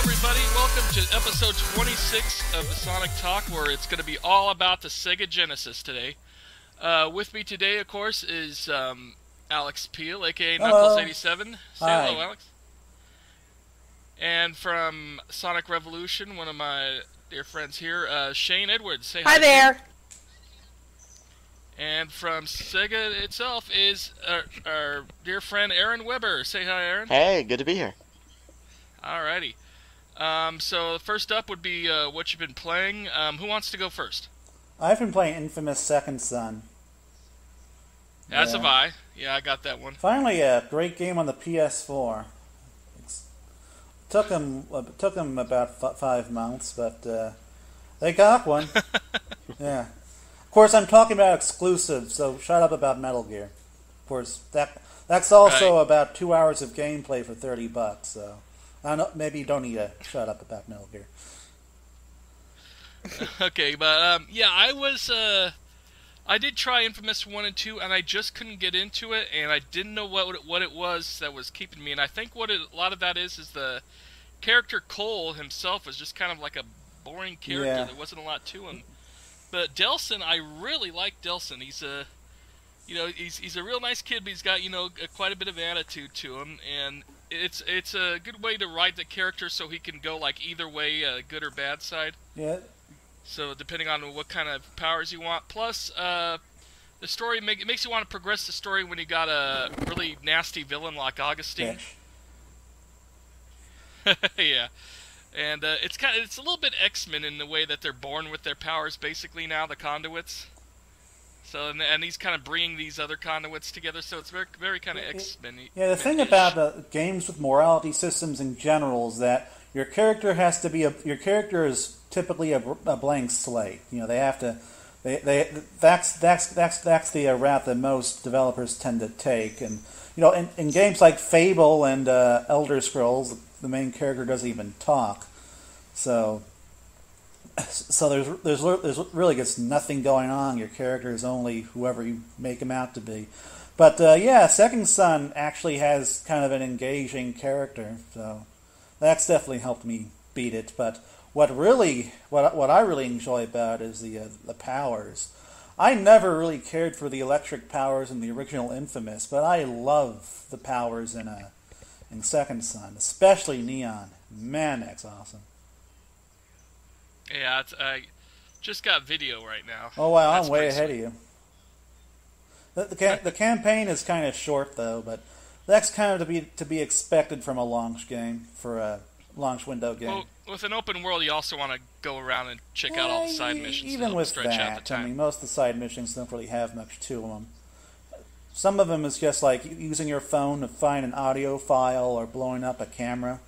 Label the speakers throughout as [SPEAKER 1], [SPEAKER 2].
[SPEAKER 1] everybody. Welcome to episode 26 of the Sonic Talk, where it's going to be all about the Sega Genesis today. With me today, of course, is Alex Peel, a.k.a. Knuckles87. Say hello, Alex. And from Sonic Revolution, one of my dear friends here, Shayne Edwards. Say hi.
[SPEAKER 2] Hi there.
[SPEAKER 1] Shayne. And from Sega itself is our dear friend Aaron Weber. Say hi, Aaron.
[SPEAKER 3] Hey, good to be here.
[SPEAKER 1] Alrighty. So first up would be what you've been playing. Who wants to go first?
[SPEAKER 4] I've been playing Infamous Second Son.
[SPEAKER 1] As have I. Yeah, I got that one.
[SPEAKER 4] Finally, a great game on the PS4. Took them about 5 months, but they got one. Yeah. Of course, I'm talking about exclusives, so shut up about Metal Gear. Of course, that's also about 2 hours of gameplay for $30. So. Maybe you don't need to shut up about Metal Gear.
[SPEAKER 1] Okay, but yeah, I did try Infamous 1 and 2, and I just couldn't get into it, and I didn't know what it was that was keeping me. And I think a lot of that is the character Cole himself was just kind of like a boring character. Yeah. There wasn't a lot to him. But Delson, I really like Delson. He's a real nice kid, but he's got quite a bit of attitude to him, and it's a good way to write the character so he can go like either way, good or bad side.
[SPEAKER 4] Yeah.
[SPEAKER 1] So depending on what kind of powers you want. Plus, the story it makes you want to progress the story when you got a really nasty villain like Augustine. Yeah. And it's a little bit X-Men in the way that they're born with their powers basically now, the conduits. So and he's kind of bringing these other conduits together, so it's very, very kind of X-Men.
[SPEAKER 4] Yeah, the thing about games with morality systems in general is that your character is typically a blank slate. They have to. That's the route that most developers tend to take, and in games like Fable and Elder Scrolls, the main character doesn't even talk, so there's really just nothing going on. Your character is only whoever you make him out to be. But yeah, Second Son actually has kind of an engaging character, so that's definitely helped me beat it. But what I really enjoy about it is the powers. I never really cared for the electric powers in the original Infamous, but I love the powers in Second Son, especially Neon. Man, that's awesome.
[SPEAKER 1] Yeah, I just got video right now.
[SPEAKER 4] Oh wow, I'm way ahead of you. The campaign is kind of short though, but that's kind of to be expected from a launch game, for a launch window game.
[SPEAKER 1] Well, with an open world, you also want to go around and check out all the side missions.
[SPEAKER 4] Even with that, I mean, most of the side missions don't really have much to them. Some of them is just like using your phone to find an audio file or blowing up a camera.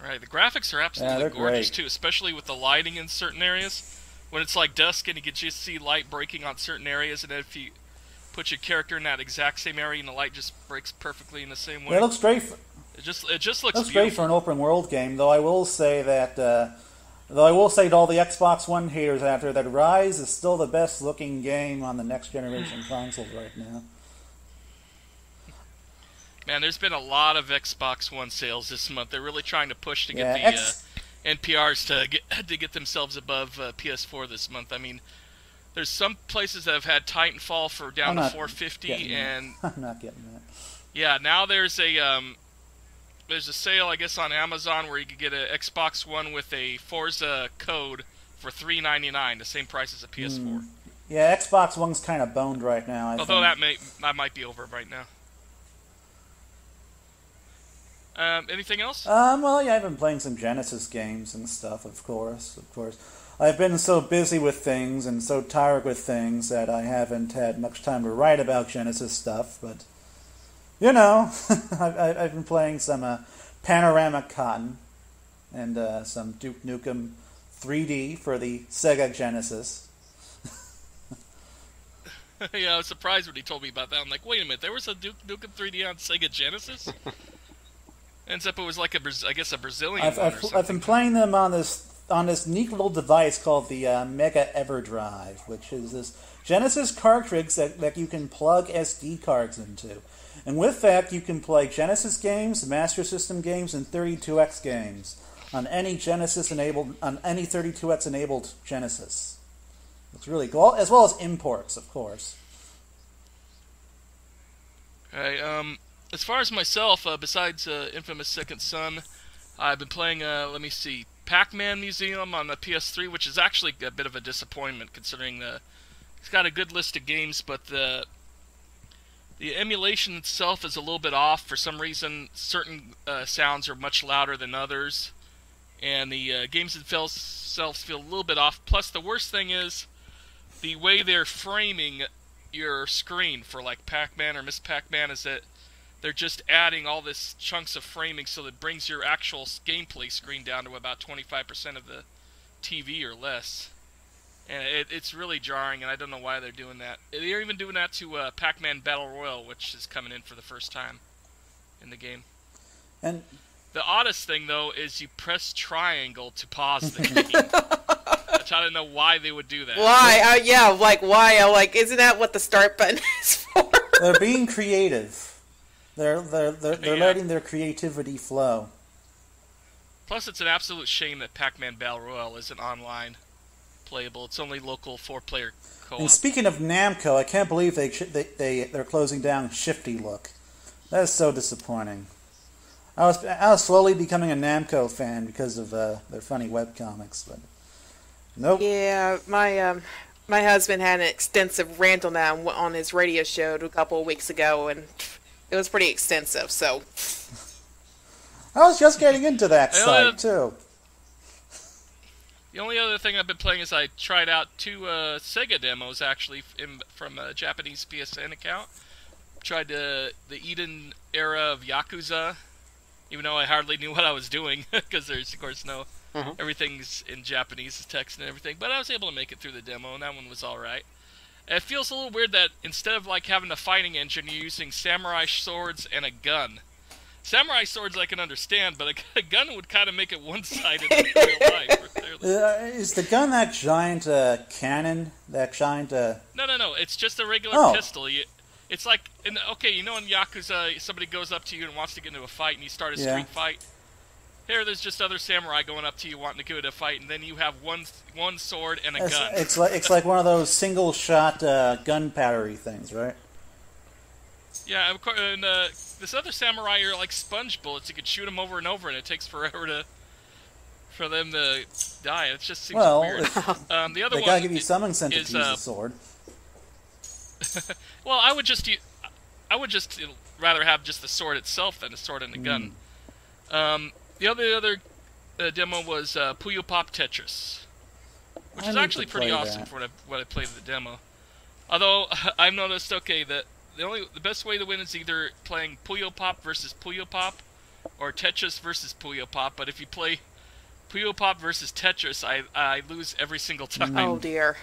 [SPEAKER 1] Right, the graphics are absolutely gorgeous,
[SPEAKER 4] great,
[SPEAKER 1] too, especially with the lighting in certain areas. When it's like dusk and you can just see light breaking on certain areas, and if you put your character in that exact same area and the light just breaks perfectly in the same way.
[SPEAKER 4] Yeah, it looks great.
[SPEAKER 1] It just looks beautiful.
[SPEAKER 4] Great for an open world game, though I will say that to all the Xbox One haters out there, that Rise is still the best looking game on the next generation consoles right now.
[SPEAKER 1] Man, there's been a lot of Xbox One sales this month. They're really trying to push to get the NPRs to get themselves above PS4 this month. I mean, there's some places that have had Titanfall for down to $450, and
[SPEAKER 4] I'm not getting that.
[SPEAKER 1] Yeah, now there's a sale, I guess, on Amazon where you could get an Xbox One with a Forza code for $399, the same price as a PS4.
[SPEAKER 4] Yeah, Xbox One's kind of boned right now.
[SPEAKER 1] Although that might be over right now. Anything else?
[SPEAKER 4] Well, yeah, I've been playing some Genesis games and stuff, of course. I've been so busy with things and so tired with things that I haven't had much time to write about Genesis stuff, but, I've been playing some Panorama Cotton and some Duke Nukem 3D for the Sega Genesis.
[SPEAKER 1] Yeah, I was surprised when he told me about that. I'm like, wait a minute, there was a Duke Nukem 3D on Sega Genesis? Ends up it was like a Brazilian one or something.
[SPEAKER 4] I've been playing them on this neat little device called the Mega Everdrive, which is this Genesis cartridge that you can plug SD cards into. And with that, you can play Genesis games, Master System games, and 32X games on any on any 32X enabled Genesis. It's really cool, as well as imports, of course.
[SPEAKER 1] Okay, as far as myself, besides Infamous Second Son, I've been playing, let me see, Pac-Man Museum on the PS3, which is actually a bit of a disappointment considering it's got a good list of games, but the emulation itself is a little bit off. For some reason, certain sounds are much louder than others, and the games themselves feel a little bit off. Plus, the worst thing is the way they're framing your screen for like Pac-Man or Miss Pac-Man is that they're just adding all this chunks of framing so that brings your actual gameplay screen down to about 25% of the TV or less. And it's really jarring, and I don't know why they're doing that. They're even doing that to Pac-Man Battle Royale, which is coming in for the first time in the game. And the oddest thing, though, is you press triangle to pause the game. I try to know why they would do that.
[SPEAKER 2] Why? Yeah, like, why? Isn't that what the start button is for?
[SPEAKER 4] They're being creative. They're letting their creativity flow.
[SPEAKER 1] Plus, it's an absolute shame that Pac-Man Battle Royale isn't online playable. It's only local 4-player co-op.
[SPEAKER 4] And speaking of Namco, I can't believe they're closing down Shifty Look. That is so disappointing. I was slowly becoming a Namco fan because of their funny webcomics, but nope.
[SPEAKER 2] Yeah, my husband had an extensive rant on that on his radio show a couple of weeks ago, and it was pretty extensive. So
[SPEAKER 4] I was just getting into that site too.
[SPEAKER 1] The only other thing I've been playing is I tried out 2 Sega demos, actually, from a Japanese PSN account. Tried the Eden era of Yakuza, even though I hardly knew what I was doing, because there's, of course, everything's in Japanese text and everything. But I was able to make it through the demo, and that one was alright. It feels a little weird that instead of like having a fighting engine, you're using samurai swords and a gun. Samurai swords I can understand, but a gun would kind of make it one-sided in real life.
[SPEAKER 4] Is the gun that giant cannon? That giant...
[SPEAKER 1] No. It's just a regular pistol. It's like, in Yakuza, somebody goes up to you and wants to get into a fight, and you start a street fight. Here, there's just other samurai going up to you wanting to get into a fight, and then you have one sword and a gun.
[SPEAKER 4] It's like one of those single-shot gunpowdery things, right?
[SPEAKER 1] Yeah, of course. And this other samurai are like sponge bullets. You could shoot them over and over, and it takes forever for them to die. It just seems weird. The other
[SPEAKER 4] they gotta give you some incentive to use a sword.
[SPEAKER 1] Well, I would just rather have just the sword itself than a sword and a gun. The other demo was Puyo Pop Tetris, which is actually pretty awesome for what I played in the demo. Although I've noticed, that the best way to win is either playing Puyo Pop versus Puyo Pop, or Tetris versus Puyo Pop. But if you play Puyo Pop versus Tetris, I lose every single time.
[SPEAKER 2] Oh dear.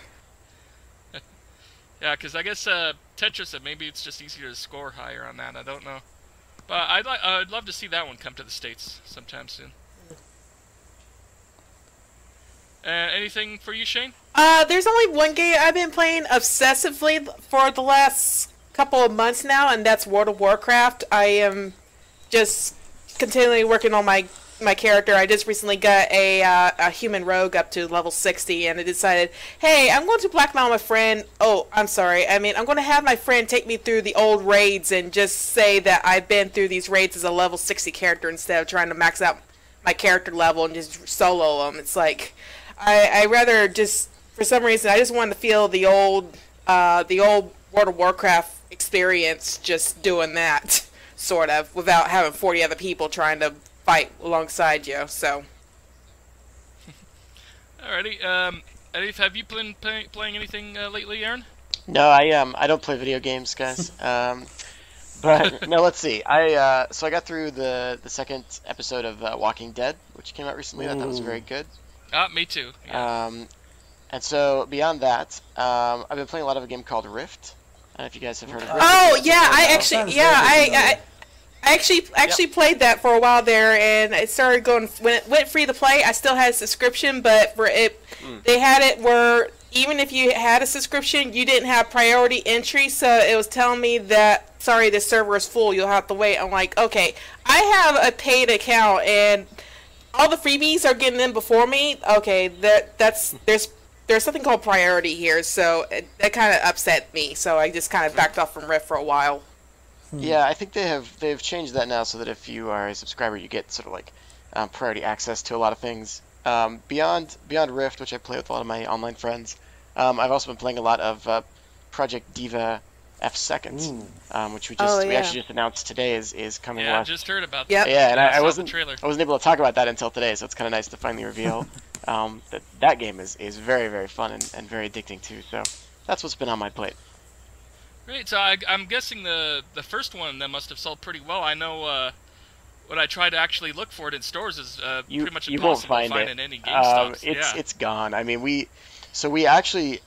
[SPEAKER 1] Yeah, because I guess Tetris, maybe it's just easier to score higher on that. I don't know. But I'd love to see that one come to the States sometime soon. Anything for you, Shayne?
[SPEAKER 2] There's only one game I've been playing obsessively for the last couple of months now, and that's World of Warcraft. I am just continually working on my character. I just recently got a human rogue up to level 60, and I decided, hey, I'm going to blackmail my friend. Oh, I'm sorry. I'm going to have my friend take me through the old raids and just say that I've been through these raids as a level 60 character instead of trying to max out my character level and just solo them. It's like, I rather just, for some reason, I just wanted to feel the old World of Warcraft experience just doing that, sort of, without having 40 other people trying to fight alongside you, so.
[SPEAKER 1] Alrighty, have you been playing anything lately, Aaron?
[SPEAKER 3] No, I don't play video games, guys. But no, let's see. So I got through the second episode of Walking Dead, which came out recently. I thought was very good.
[SPEAKER 1] Me too. Yeah.
[SPEAKER 3] And so beyond that, I've been playing a lot of a game called Rift. I don't know if you guys have heard of Rift.
[SPEAKER 2] Oh yeah, I actually played that for a while there, and it started going when it went free to play. I still had a subscription, but they had it where even if you had a subscription, you didn't have priority entry, so it was telling me that, sorry, the server is full, you'll have to wait. I'm like, okay, I have a paid account, and all the freebies are getting in before me. Okay, there's something called priority here, so that kind of upset me, so I just kind of backed off from Rift for a while.
[SPEAKER 3] Yeah, I think they've changed that now so that if you are a subscriber, you get sort of like priority access to a lot of things. Beyond Rift, which I play with a lot of my online friends, I've also been playing a lot of Project Diva F Seconds, which we actually just announced today is coming.
[SPEAKER 1] Yeah, I
[SPEAKER 3] live.
[SPEAKER 1] just heard about that.
[SPEAKER 2] Yep.
[SPEAKER 3] Yeah, and I
[SPEAKER 1] saw
[SPEAKER 3] wasn't
[SPEAKER 1] the trailer.
[SPEAKER 3] I wasn't able to talk about that until today, so it's kind of nice to finally reveal that game is very, very fun and very addicting too. So that's what's been on my plate.
[SPEAKER 1] Great. So I'm guessing the first one that must have sold pretty well. I know when I try to actually look for it in stores is pretty much
[SPEAKER 3] you won't
[SPEAKER 1] impossible to
[SPEAKER 3] find
[SPEAKER 1] find
[SPEAKER 3] it
[SPEAKER 1] in any GameStops.
[SPEAKER 3] It's gone. I mean, we actually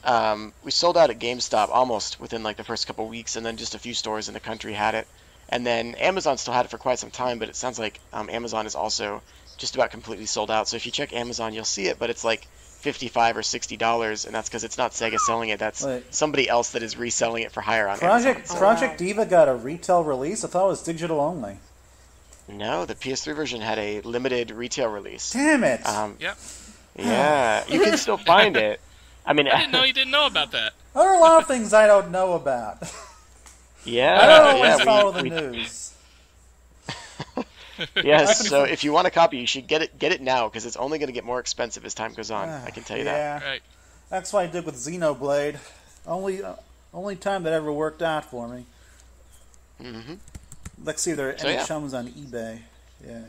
[SPEAKER 3] we sold out at GameStop almost within like the first couple of weeks, and then just a few stores in the country had it, and then Amazon still had it for quite some time. But it sounds like Amazon is also just about completely sold out. So if you check Amazon, you'll see it, but it's like $55 or $60, and that's because it's not Sega selling it. That's somebody else that is reselling it for higher on Amazon.
[SPEAKER 4] Project Diva got a retail release? I thought it was digital only.
[SPEAKER 3] No, the PS3 version had a limited retail release.
[SPEAKER 4] Damn it!
[SPEAKER 1] Yep.
[SPEAKER 3] Yeah, you can still find it. I mean,
[SPEAKER 1] I didn't know you didn't know about that.
[SPEAKER 4] There are a lot of things I don't know about.
[SPEAKER 3] Yeah,
[SPEAKER 4] I don't always
[SPEAKER 3] yeah,
[SPEAKER 4] follow the news.
[SPEAKER 3] Yes, so if you want a copy, you should get it now, because it's only going to get more expensive as time goes on. I can tell you that.
[SPEAKER 1] Right.
[SPEAKER 4] That's what I did with Xenoblade. Only time that ever worked out for me.
[SPEAKER 3] Mm-hmm.
[SPEAKER 4] Let's see if there are any chums on eBay. Yeah.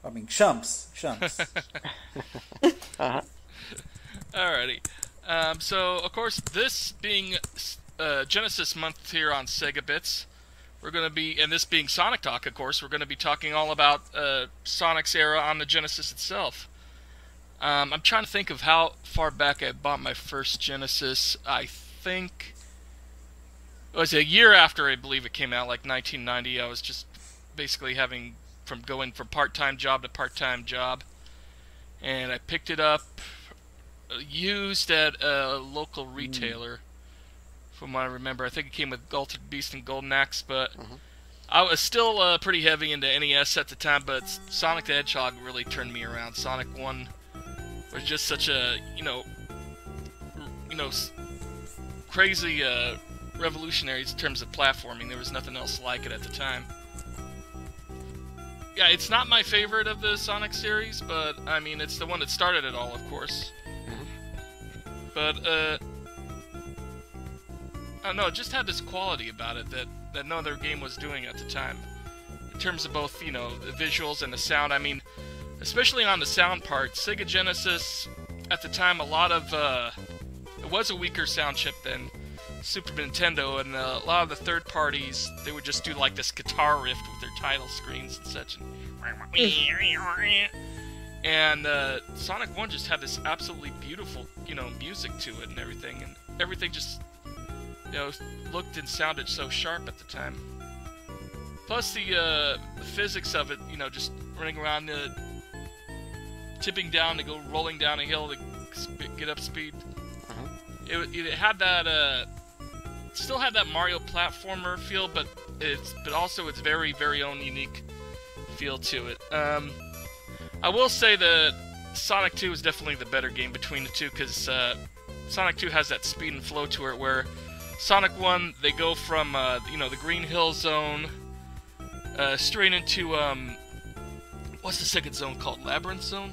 [SPEAKER 4] I mean, chumps.
[SPEAKER 1] Alrighty. So, of course, this being Genesis month here on Segabits, we're going to be, and this being Sonic Talk, of course, we're going to be talking all about Sonic's era on the Genesis itself. I'm trying to think of how far back I bought my first Genesis. I think it was a year after, I believe it came out, like 1990. I was just basically going from part-time job to part-time job, and I picked it up used at a local retailer. From what I remember, I think it came with Altered Beast and Golden Axe, but I was still pretty heavy into NES at the time. But Sonic the Hedgehog really turned me around. Sonic 1 was just such a crazy revolutionary in terms of platforming. There was nothing else like it at the time. Yeah, it's not my favorite of the Sonic series, but I mean, it's the one that started it all, of course. But I don't know, it just had this quality about it that no other game was doing at the time. In terms of both, the visuals and the sound. I mean, especially on the sound part, Sega Genesis, at the time, a lot of, it was a weaker sound chip than Super Nintendo, and a lot of the third parties, they would just do like this guitar riff with their title screens and such. And Sonic 1 just had this absolutely beautiful, music to it and everything just, looked and sounded so sharp at the time. Plus the physics of it, just running around, tipping down to go rolling down a hill to get up speed. It had that, still had that Mario platformer feel, but also its very, very own unique feel to it. I will say that Sonic 2 is definitely the better game between the two, because Sonic 2 has that speed and flow to it, where Sonic 1, they go from, the Green Hill Zone, straight into, what's the second zone called? Labyrinth Zone?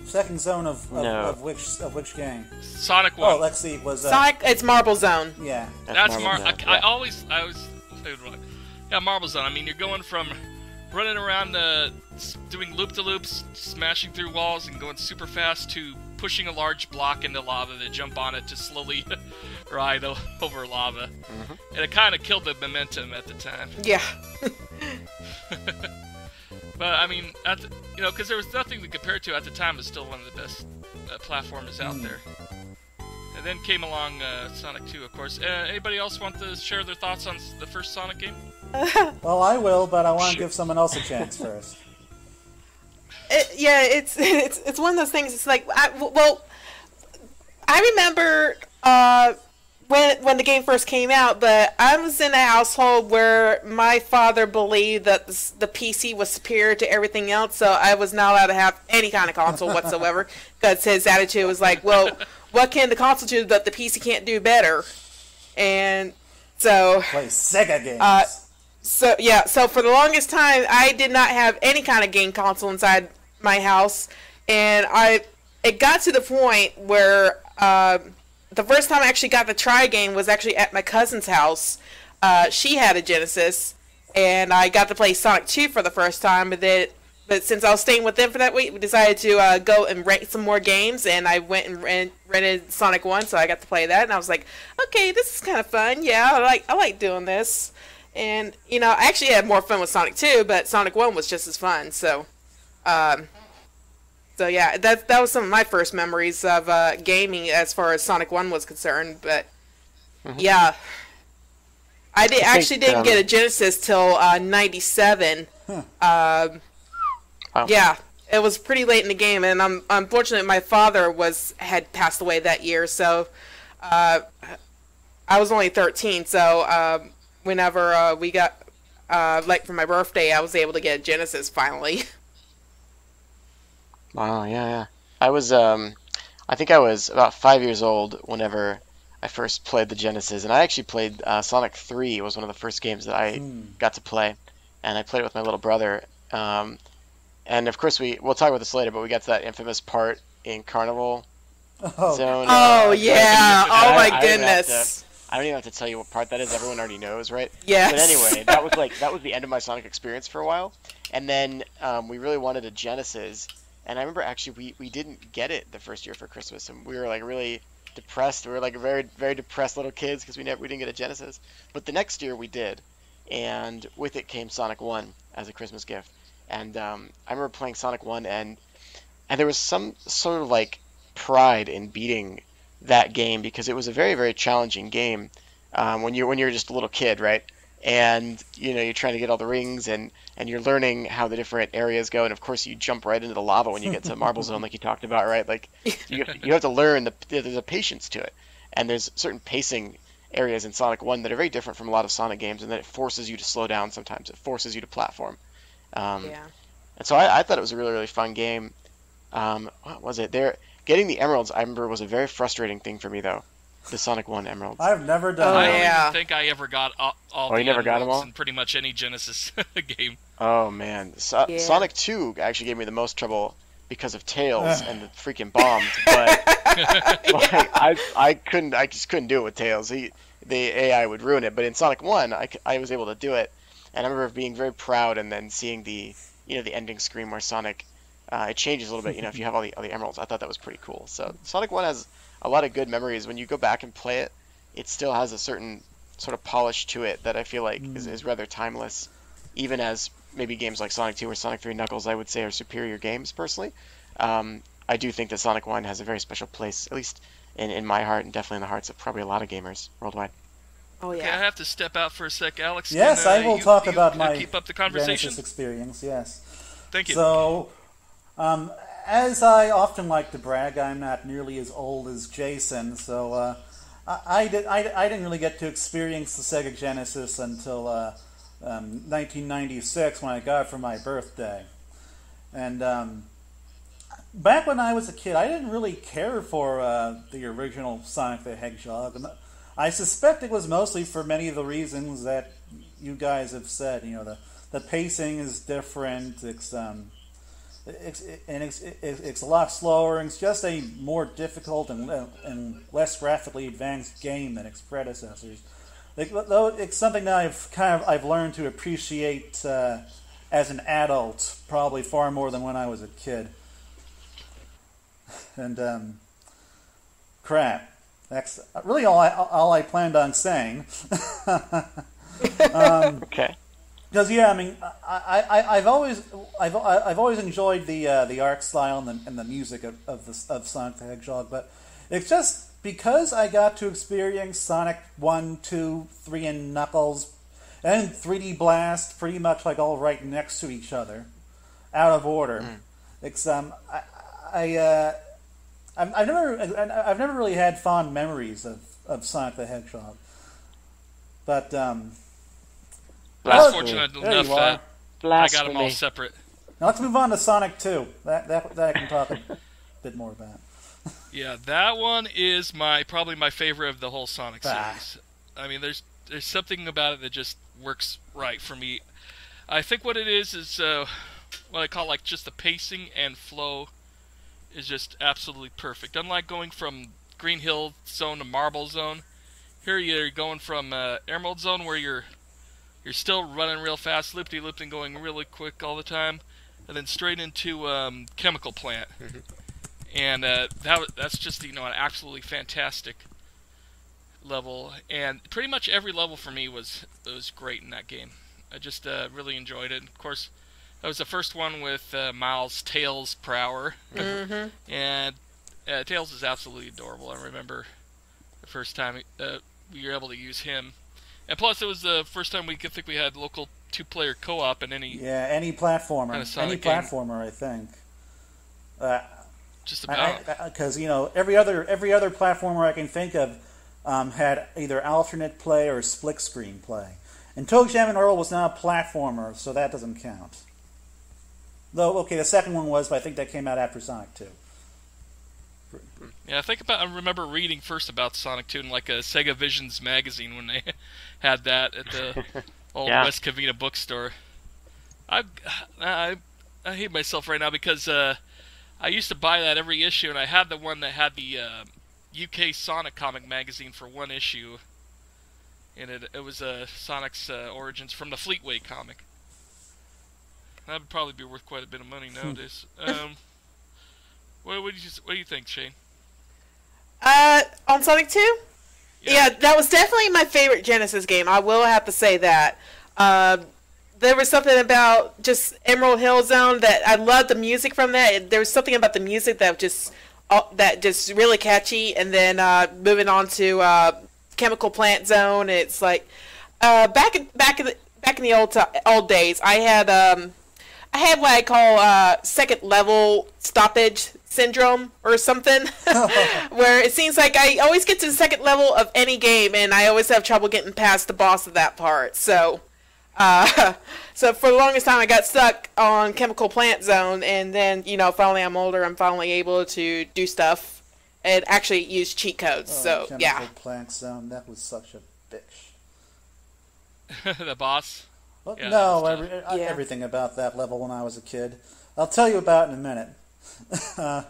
[SPEAKER 4] Second zone of which game?
[SPEAKER 1] Sonic 1.
[SPEAKER 4] Oh, let's see.
[SPEAKER 2] Sonic? It's Marble Zone.
[SPEAKER 4] Yeah.
[SPEAKER 1] That's
[SPEAKER 3] Marble Zone.
[SPEAKER 1] I always yeah, Marble Zone. I mean, you're going from running around, doing loop-de-loops, smashing through walls, and going super fast to pushing a large block into lava to jump on it to slowly ride over lava. And it kind of killed the momentum at the time.
[SPEAKER 2] Yeah.
[SPEAKER 1] But, I mean, because there was nothing to compare it to at the time, it's still one of the best platformers out there. And then came along Sonic 2, of course. Anybody else want to share their thoughts on the first Sonic game?
[SPEAKER 4] Well, I will, but I want to give someone else a chance first.
[SPEAKER 2] It's one of those things. It's like, I remember when the game first came out, but I was in a household where my father believed that the PC was superior to everything else, so I was not allowed to have any kind of console whatsoever, because his attitude was like, well, what can the console do that the PC can't do better? And so...
[SPEAKER 4] Play Sega games.
[SPEAKER 2] So for the longest time, I did not have any kind of game console inside my house, and it got to the point where the first time I actually got to try a game was actually at my cousin's house. She had a Genesis, and I got to play Sonic 2 for the first time, but since I was staying with them for that week, we decided to go and rent some more games, and I went and rented Sonic 1, so I got to play that, and I was like, okay, this is kind of fun. Yeah, I like doing this. And, you know, I actually had more fun with Sonic 2, but Sonic 1 was just as fun, so... So yeah, that was some of my first memories of gaming as far as Sonic 1 was concerned, but yeah. I didn't get a Genesis till 97.
[SPEAKER 3] Wow.
[SPEAKER 2] Yeah, it was pretty late in the game, and unfortunately my father had passed away that year, so I was only 13, so whenever we got, like for my birthday, I was able to get a Genesis finally.
[SPEAKER 3] Wow, yeah. I was, I think I was about 5 years old whenever I first played the Genesis, and I actually played Sonic 3. It was one of the first games that I got to play, and I played it with my little brother. And of course, we'll talk about this later, but we got to that infamous part in Carnival Zone.
[SPEAKER 2] Oh, yeah. Oh, my goodness.
[SPEAKER 3] I don't even have to tell you what part that is. Everyone already knows, right?
[SPEAKER 2] Yes.
[SPEAKER 3] But anyway, that was the end of my Sonic experience for a while, and then we really wanted a Genesis. And I remember actually we didn't get it the first year for Christmas, and we were like really depressed. We were like very, very depressed little kids because we didn't get a Genesis. But the next year we did, and with it came Sonic 1 as a Christmas gift. And I remember playing Sonic 1, and there was some sort of like pride in beating that game because it was a very, very challenging game when you're just a little kid, right? And you know, you're trying to get all the rings, and you're learning how the different areas go, and of course you jump right into the lava when you get to Marble Zone, like you talked about, right? Like you have to learn there's a patience to it, and there's certain pacing areas in Sonic 1 that are very different from a lot of Sonic games, and that it forces you to slow down sometimes. It forces you to platform.
[SPEAKER 2] Yeah.
[SPEAKER 3] And so I thought it was a really, really fun game. What was it? Getting the emeralds, I remember, was a very frustrating thing for me, though. The Sonic 1 emeralds.
[SPEAKER 4] I've never done
[SPEAKER 1] I
[SPEAKER 4] that.
[SPEAKER 1] don't even think I ever got all the
[SPEAKER 3] you never got them all?
[SPEAKER 1] in pretty much any Genesis game.
[SPEAKER 3] Oh, man.
[SPEAKER 2] Yeah.
[SPEAKER 3] Sonic 2 actually gave me the most trouble because of Tails and the freaking bombs, but I just couldn't do it with Tails. The AI would ruin it, but in Sonic 1, I was able to do it, and I remember being very proud and then seeing the ending screen where Sonic, it changes a little bit, if you have all the emeralds. I thought that was pretty cool. So Sonic 1 has a lot of good memories. When you go back and play it, it still has a certain sort of polish to it that I feel like is rather timeless, even as maybe games like Sonic 2 or Sonic 3 Knuckles, I would say, are superior games, personally. I do think that Sonic 1 has a very special place, at least in my heart, and definitely in the hearts of probably a lot of gamers worldwide.
[SPEAKER 2] Oh, yeah.
[SPEAKER 1] Okay, I have to step out for a sec, Alex.
[SPEAKER 4] Yes, I will talk about my
[SPEAKER 1] keep up the conversation?
[SPEAKER 4] Genesis experience, yes.
[SPEAKER 1] Thank you.
[SPEAKER 4] So, as I often like to brag, I'm not nearly as old as Jason, so I didn't really get to experience the Sega Genesis until 1996 when I got it for my birthday. And back when I was a kid, I didn't really care for the original Sonic the Hedgehog. And I suspect it was mostly for many of the reasons that you guys have said. The pacing is different. It's a lot slower, and it's just a more difficult and less graphically advanced game than its predecessors. Though it's something that I've learned to appreciate as an adult, probably far more than when I was a kid. And crap. That's really all I planned on saying.
[SPEAKER 3] Okay.
[SPEAKER 4] Because I've always enjoyed the art style and the music of Sonic the Hedgehog, but it's just because I got to experience Sonic 1, 2, 3, and Knuckles, and 3D Blast pretty much like all right next to each other, out of order. It's I I've never really had fond memories of Sonic the Hedgehog, but
[SPEAKER 1] That's fortunate
[SPEAKER 4] there
[SPEAKER 1] enough
[SPEAKER 4] you are.
[SPEAKER 1] that I got them all separate.
[SPEAKER 4] Now let's move on to Sonic 2. That I can talk a bit more about.
[SPEAKER 1] Yeah, that one is probably my favorite of the whole Sonic series. I mean, there's something about it that just works right for me. I think what it is what I call like just the pacing and flow is just absolutely perfect. Unlike going from Green Hill Zone to Marble Zone, here you're going from Emerald Zone where you're still running real fast, loop-de-looping, going really quick all the time, and then straight into Chemical Plant. And that's just an absolutely fantastic level, and pretty much every level for me was great in that game. I just really enjoyed it. Of course, that was the first one with Miles' Tails Prower, and Tails is absolutely adorable. I remember the first time we were able to use him, and plus it was the first time we had local 2-player co-op in any
[SPEAKER 4] platformer,
[SPEAKER 1] kind of Sonic
[SPEAKER 4] any platformer, I think.
[SPEAKER 1] Just about,
[SPEAKER 4] because every other platformer I can think of had either alternate play or split screen play, and ToeJam and Earl was not a platformer, so that doesn't count. Though, okay, the second one was, but I think that came out after Sonic 2.
[SPEAKER 1] Yeah, I remember reading first about Sonic 2 in like a Sega Visions magazine when they had that at the old West Covina bookstore. I hate myself right now because I used to buy that every issue, and I had the one that had the UK Sonic comic magazine for one issue, and it was Sonic's origins from the Fleetway comic. That would probably be worth quite a bit of money nowadays. What do you think, Shayne?
[SPEAKER 2] On Sonic 2? Yeah, that was definitely my favorite Genesis game. I will have to say that. There was something about just Emerald Hill Zone that I loved the music from that. There was something about the music that just really catchy. And then moving on to Chemical Plant Zone, it's like back in the old days, I had what I call second level stoppage syndrome or something, where it seems like I always get to the second level of any game, and I always have trouble getting past the boss of that part. So for the longest time, I got stuck on Chemical Plant Zone, and then, finally I'm older, I'm finally able to do stuff and actually use cheat codes.
[SPEAKER 4] Chemical Plant Zone, that was such a bitch.
[SPEAKER 1] The boss?
[SPEAKER 4] Well, yeah, no, everything about that level when I was a kid. I'll tell you about in a minute.
[SPEAKER 1] I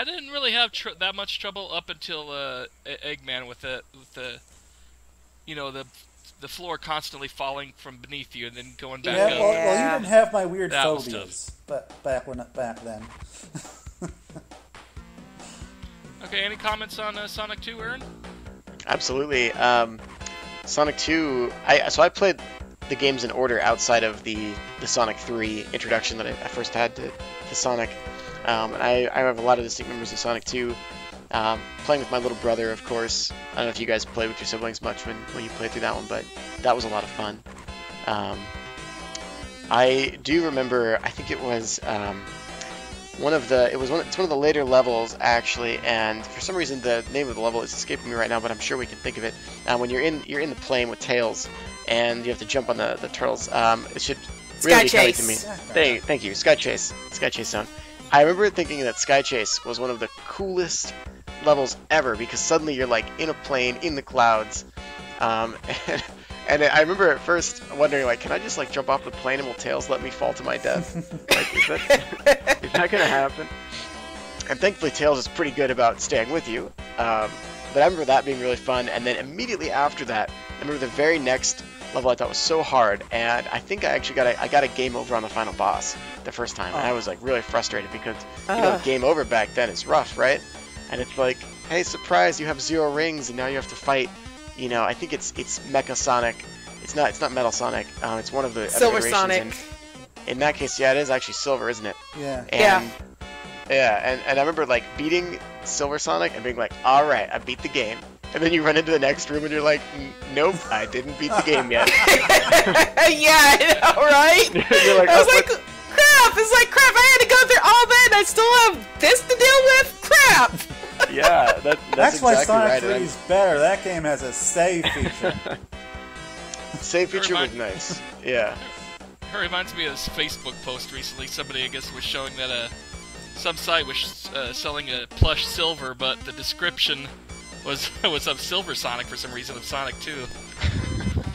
[SPEAKER 1] didn't really have that much trouble up until Eggman with the floor constantly falling from beneath you and then going back up.
[SPEAKER 4] Well, you didn't have my weird phobias, but back then.
[SPEAKER 1] Okay, any comments on Sonic 2, Aaron?
[SPEAKER 3] Absolutely. Sonic 2, I played the games in order outside of the Sonic 3 introduction that I first had to Sonic. And I have a lot of distinct memories of Sonic 2. Playing with my little brother, of course. I don't know if you guys played with your siblings much when you played through that one, but that was a lot of fun. I do remember, I think it was it's one of the later levels actually, and for some reason the name of the level is escaping me right now, but I'm sure we can think of it. When you're in the plane with Tails, and you have to jump on the turtles. It should really be coming to me. Thank you, Sky Chase Zone. I remember thinking that Sky Chase was one of the coolest levels ever, because suddenly you're like in a plane in the clouds, and I remember at first wondering, like, can I just like jump off the plane and will Tails let me fall to my death? Like, is that gonna happen? And thankfully Tails is pretty good about staying with you. But I remember that being really fun, and then immediately after that, I remember the very next level I thought was so hard, and I think I actually got a game over on the final boss the first time, and I was like really frustrated because game over back then is rough, right? And it's like, hey, surprise, you have 0 rings, and now you have to fight. I think it's Mecha Sonic. It's not Metal Sonic. It's one of the
[SPEAKER 2] Silver
[SPEAKER 3] other
[SPEAKER 2] Sonic.
[SPEAKER 3] and in that case, yeah, it is actually Silver, isn't it?
[SPEAKER 4] Yeah.
[SPEAKER 3] And I remember like beating Silver Sonic and being like, all right, I beat the game. And then you run into the next room and you're like, nope, I didn't beat the game yet.
[SPEAKER 2] Yeah, I know, right?
[SPEAKER 3] You're like,
[SPEAKER 2] I was like, crap! It's like, crap, I had to go through all that and I still have this to deal with? Crap!
[SPEAKER 3] Yeah, that's
[SPEAKER 4] why
[SPEAKER 3] exactly
[SPEAKER 4] Sonic
[SPEAKER 3] right.
[SPEAKER 4] 3 is better. That game has a save feature.
[SPEAKER 3] Save feature was nice. Yeah.
[SPEAKER 1] It reminds me of this Facebook post recently. Somebody, I guess, was showing that some site was selling a plush Silver, but the description was of Silver Sonic for some reason of Sonic 2.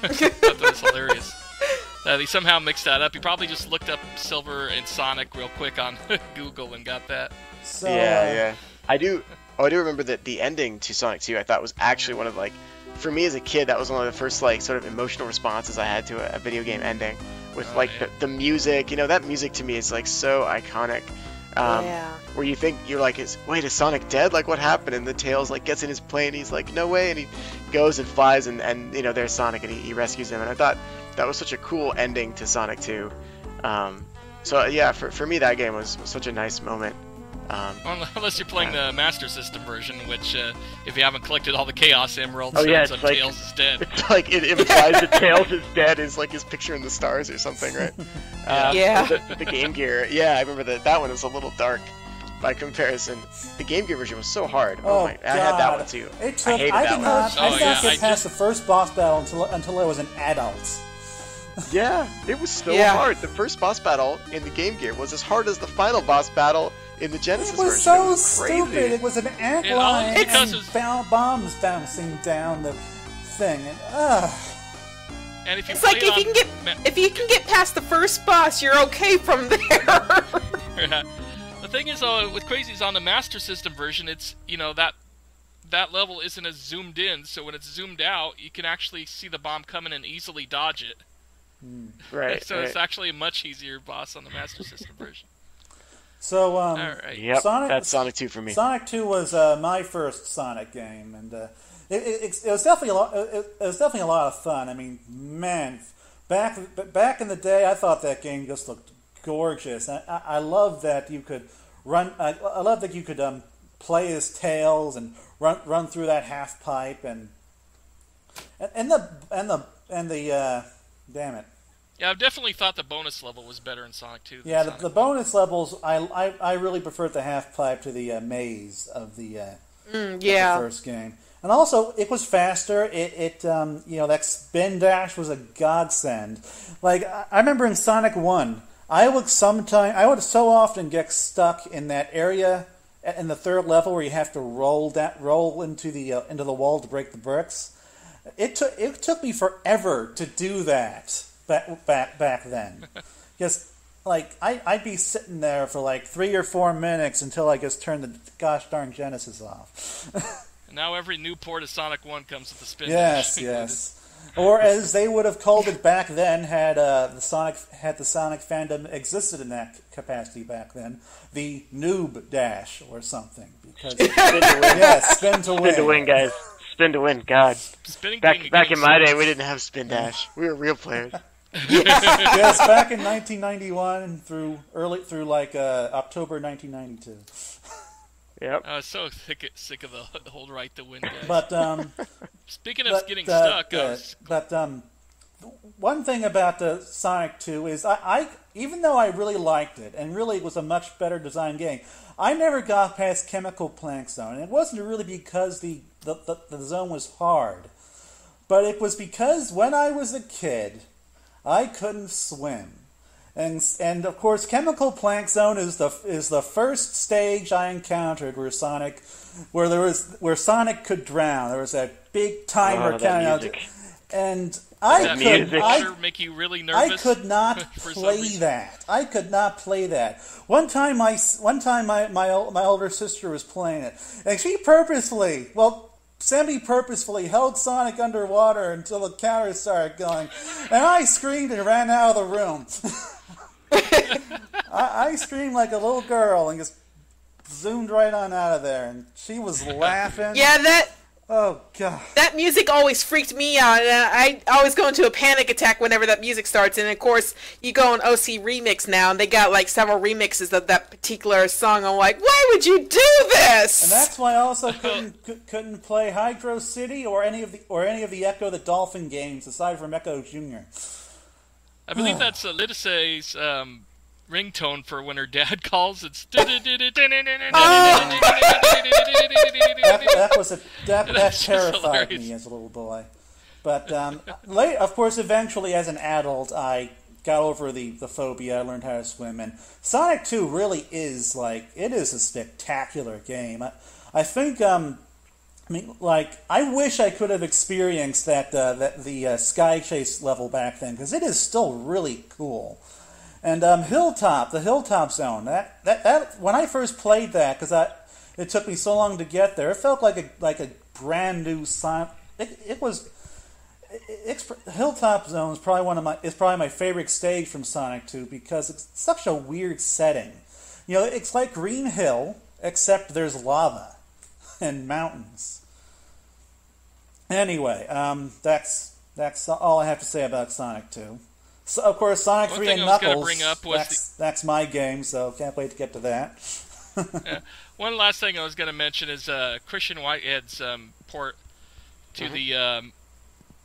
[SPEAKER 1] I thought that was hilarious. He somehow mixed that up. He probably just looked up Silver and Sonic real quick on Google and got that.
[SPEAKER 4] So,
[SPEAKER 3] yeah. I do remember that the ending to Sonic 2 I thought was actually one of, like, for me as a kid, that was one of the first, like, sort of emotional responses I had to a video game ending. With, the music, that music to me is, like, so iconic. Where you think, you're like, is Sonic dead? Like, what happened? And the Tails, like, gets in his plane, he's like, no way, and he goes and flies, and there's Sonic, and he rescues him, and I thought that was such a cool ending to Sonic 2. So, yeah, for me, that game was such a nice moment.
[SPEAKER 1] Unless you're playing the Master System version, which, if you haven't collected all the Chaos Emeralds,
[SPEAKER 3] it's like,
[SPEAKER 1] Tails is dead.
[SPEAKER 3] It's like, it implies that Tails is dead, is like his picture in the stars or something, right? The Game Gear. Yeah, I remember that one was a little dark by comparison. The Game Gear version was so hard. I had that one too.
[SPEAKER 4] I did
[SPEAKER 3] that
[SPEAKER 4] not
[SPEAKER 3] one.
[SPEAKER 4] get past the first boss battle until I was an adult.
[SPEAKER 3] Yeah, it was so hard. The first boss battle in the Game Gear was as hard as the final boss battle in the Genesis version.
[SPEAKER 4] It was so stupid. It was an ant line and bombs bouncing down the thing.
[SPEAKER 1] And if you
[SPEAKER 2] it's like if you can get past the first boss, you're okay from there.
[SPEAKER 1] The thing is, with Crazy's on the Master System version, it's that level isn't as zoomed in, so when it's zoomed out, you can actually see the bomb coming and easily dodge it.
[SPEAKER 3] Right.
[SPEAKER 1] So it's actually a much easier boss on the Master System version.
[SPEAKER 4] So,
[SPEAKER 3] yep, that's Sonic 2 for me.
[SPEAKER 4] Sonic 2 was my first Sonic game, and it was definitely a lot. It was definitely a lot of fun. I mean, man, back in the day, I thought that game just looked gorgeous. I love that you could run. I love that you could play as Tails and run through that half pipe and the damn it.
[SPEAKER 1] Yeah, I've definitely thought the bonus level was better in Sonic 2.
[SPEAKER 4] Yeah, the bonus levels, I really preferred the half pipe to the maze of the first game. And also, it was faster. That spin dash was a godsend. Like, I remember in Sonic 1, I would so often get stuck in that area in the third level where you have to roll into the wall to break the bricks. It took me forever to do that. Back then, because I'd be sitting there for like 3 or 4 minutes until I just turned the gosh darn Genesis off.
[SPEAKER 1] And now every new port of Sonic 1 comes with the spin.
[SPEAKER 4] Yes. Or as they would have called it back then, had the Sonic fandom existed in that capacity back then, the noob dash or something. Because
[SPEAKER 3] spin to win.
[SPEAKER 4] Yes, spin to win.
[SPEAKER 3] Spin to win, guys. Spin to win. God. Back in my day, we didn't have spin dash. We were real players.
[SPEAKER 4] Yes, back in 1991 through October 1992.
[SPEAKER 3] Yep.
[SPEAKER 1] I was so sick of the whole right to win, guys.
[SPEAKER 4] But
[SPEAKER 1] speaking of getting stuck,
[SPEAKER 4] one thing about the Sonic 2 is I even though I really liked it and really it was a much better designed game, I never got past Chemical Plant Zone. And it wasn't really because the zone was hard, but it was because when I was a kid, I couldn't swim, and of course, Chemical Plant Zone is the first stage I encountered where Sonic could drown. There was that big timer counting out, and
[SPEAKER 1] make you really nervous?
[SPEAKER 4] I could not play that. I could not play that. One time, my older sister was playing it, and she semi-purposefully held Sonic underwater until the counter started going, and I screamed and ran out of the room. I screamed like a little girl and just zoomed right on out of there, and she was laughing.
[SPEAKER 2] Yeah,
[SPEAKER 4] oh god,
[SPEAKER 2] that music always freaked me out, and I always go into a panic attack whenever that music starts. And of course, you go on OC Remix now, and they got like several remixes of that particular song. I'm like, why would you do this?
[SPEAKER 4] And that's why I also couldn't play Hydro City or any of the Echo the Dolphin games aside from Echo Jr.
[SPEAKER 1] I believe that's Lidisei's ringtone for when her dad calls. It's
[SPEAKER 4] that terrified me as a little boy. But of course, eventually, as an adult, I got over the phobia. I learned how to swim, and Sonic 2 really is it is a spectacular game. I think I wish I could have experienced the Sky Chase level back then, because it is still really cool. And the Hilltop Zone. That when I first played that, because it took me so long to get there, it felt like a brand new Sonic. Hilltop Zone is probably my favorite stage from Sonic 2, because it's such a weird setting. It's like Green Hill, except there's lava and mountains. Anyway, that's all I have to say about Sonic 2. So, of course, Sonic 3 and Knuckles, that's my game, so can't wait to get to that.
[SPEAKER 1] Yeah. One last thing I was going to mention is Christian Whitehead's port to the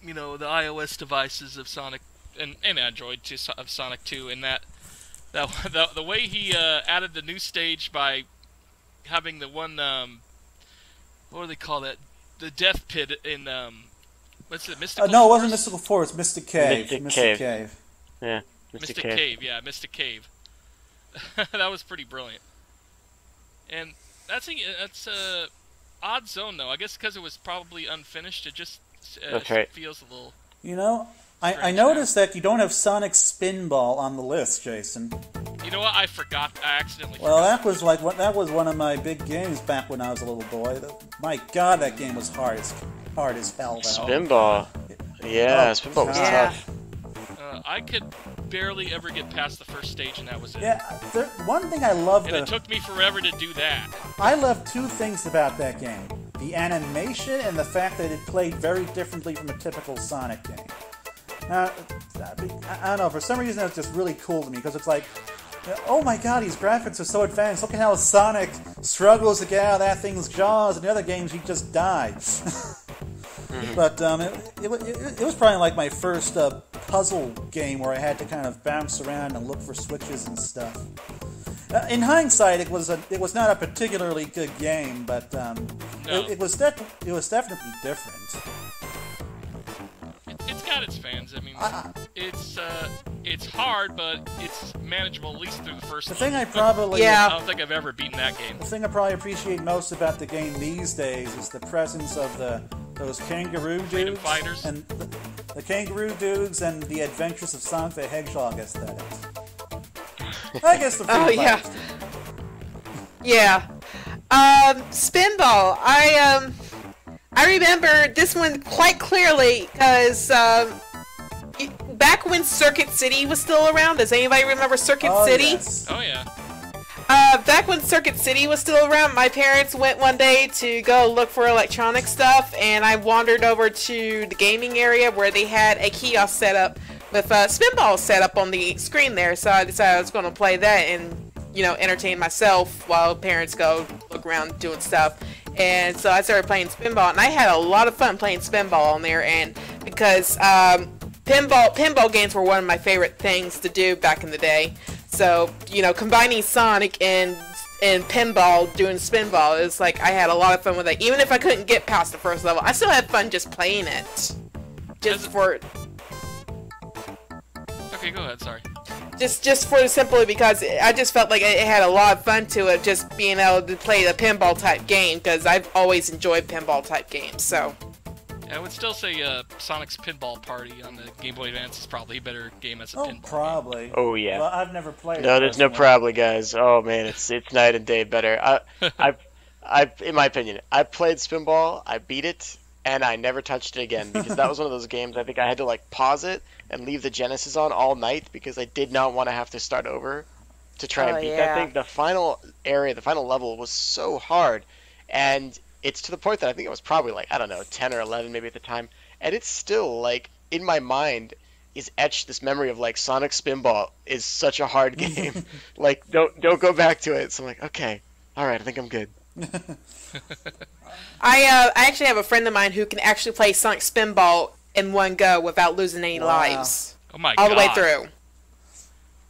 [SPEAKER 1] iOS devices of Sonic and Android of Sonic 2, and the way he added the new stage by having the one what do they call that? The Death Pit in what's it? Mystical
[SPEAKER 4] No,
[SPEAKER 1] Force?
[SPEAKER 4] It wasn't Mystical Force. Mystic Cave.
[SPEAKER 3] Mystic Cave. Yeah,
[SPEAKER 1] Mystic Cave. Yeah, Mystic Cave. That was pretty brilliant. And that's odd zone though. I guess because it was probably unfinished, it just feels a little.
[SPEAKER 4] I noticed that you don't have Sonic Spinball on the list, Jason.
[SPEAKER 1] You know what? I forgot. I accidentally.
[SPEAKER 4] Well, that was one of my big games back when I was a little boy. My God, that game was hard as hell. Though.
[SPEAKER 3] Spinball. Yeah, Spinball was tough.
[SPEAKER 1] I could barely ever get past the first stage, and that was it.
[SPEAKER 4] Yeah, one thing I loved.
[SPEAKER 1] And it took me forever to do that.
[SPEAKER 4] I love two things about that game: the animation and the fact that it played very differently from a typical Sonic game. I don't know, for some reason it's just really cool to me, because it's like, oh my God, these graphics are so advanced. Look at how Sonic struggles to get out of that thing's jaws. In the other games, he just dies. But it was probably like my first puzzle game where I had to kind of bounce around and look for switches and stuff. In hindsight, it was not a particularly good game, but it was definitely different.
[SPEAKER 1] It's got its fans. I mean, it's hard, but it's manageable at least through the first.
[SPEAKER 4] The thing
[SPEAKER 1] level.
[SPEAKER 4] I
[SPEAKER 1] don't think I've ever beaten that game.
[SPEAKER 4] The thing I probably appreciate most about the game these days is the presence of those kangaroo dudes
[SPEAKER 1] fighters
[SPEAKER 4] and the kangaroo dudes and the Adventures of Sonic the Hedgehog aesthetic. I guess the fighters.
[SPEAKER 2] Yeah. Spinball. I remember this one quite clearly because back when Circuit City was still around. Does anybody remember Circuit City?
[SPEAKER 4] Yes.
[SPEAKER 1] Oh yeah.
[SPEAKER 2] Back when Circuit City was still around, my parents went one day to go look for electronic stuff, and I wandered over to the gaming area where they had a kiosk set up with Spinball set up on the screen there. So I decided I was going to play that and entertain myself while parents go look around doing stuff. And so I started playing Spinball, and I had a lot of fun playing Spinball on there. And because pinball games were one of my favorite things to do back in the day, so combining Sonic and pinball doing Spinball is like I had a lot of fun with it. Even if I couldn't get past the first level, I still had fun just playing it.
[SPEAKER 1] Okay, go ahead. Sorry.
[SPEAKER 2] Just for simply because I just felt like it had a lot of fun to it, just being able to play the pinball type game, because I've always enjoyed pinball type games. So
[SPEAKER 1] I would still say Sonic's Pinball Party on the Game Boy Advance is probably a better game as a pinball
[SPEAKER 4] probably.
[SPEAKER 1] game.
[SPEAKER 3] Oh yeah.
[SPEAKER 4] Well, I've never played it.
[SPEAKER 3] No, there's no probably, guys. Oh man, it's night and day better. I in my opinion, I played Spinball, I beat it, and I never touched it again, because that was one of those games I think I had to pause it and leave the Genesis on all night because I did not want to have to start over to try and beat that thing. The final area, the final level was so hard, and it's to the point that I think it was probably 10 or 11 maybe at the time, and it's still in my mind is etched this memory of Sonic Spinball is such a hard game. Don't go back to it. So I'm okay, all right, I think I'm good.
[SPEAKER 2] I actually have a friend of mine who can actually play Sonic Spinball in one go without losing any lives.
[SPEAKER 1] Oh my
[SPEAKER 2] all
[SPEAKER 1] God.
[SPEAKER 2] the way through.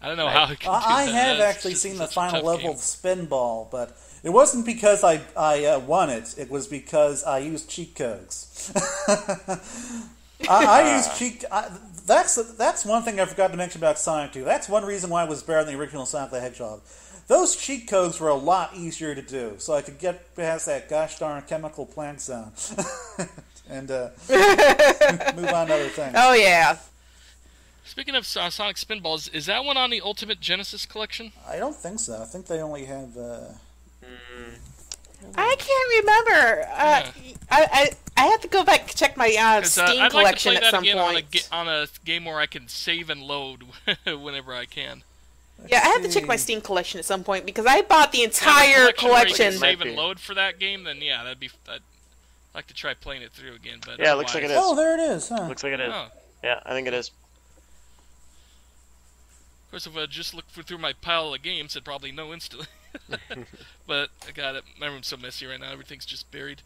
[SPEAKER 1] I don't know how it can do
[SPEAKER 4] I
[SPEAKER 1] that.
[SPEAKER 4] have
[SPEAKER 1] That's
[SPEAKER 4] actually
[SPEAKER 1] just
[SPEAKER 4] seen the
[SPEAKER 1] such a
[SPEAKER 4] final
[SPEAKER 1] tough
[SPEAKER 4] level
[SPEAKER 1] game.
[SPEAKER 4] of Spinball, but it wasn't because I won it. It was because I used cheat codes. I used cheat. That's one thing I forgot to mention about Sonic 2. That's one reason why it was better than the original Sonic the Hedgehog. Those cheat codes were a lot easier to do, so I could get past that gosh darn chemical plant sound and move on to other things.
[SPEAKER 2] Oh yeah.
[SPEAKER 1] Speaking of Sonic Spinballs, is that one on the Ultimate Genesis collection?
[SPEAKER 4] I don't think so. I think they only have.
[SPEAKER 2] I can't remember. I have to go back and check my Steam
[SPEAKER 1] I'd
[SPEAKER 2] collection
[SPEAKER 1] like to play
[SPEAKER 2] at
[SPEAKER 1] that
[SPEAKER 2] some
[SPEAKER 1] again
[SPEAKER 2] point.
[SPEAKER 1] on a game where I can save and load whenever I can.
[SPEAKER 2] Yeah, I have to check my Steam collection at some point because I bought the entire collection.
[SPEAKER 1] Save and load for that game, then yeah, I'd like to try playing it through again. But
[SPEAKER 3] Yeah, it looks like it is.
[SPEAKER 4] Oh, there it is. Huh?
[SPEAKER 3] Looks like it is.
[SPEAKER 1] Oh.
[SPEAKER 3] Yeah, I think it is.
[SPEAKER 1] Of course, if I just look through my pile of games, I'd probably know instantly. But I got it. My room's so messy right now; everything's just buried.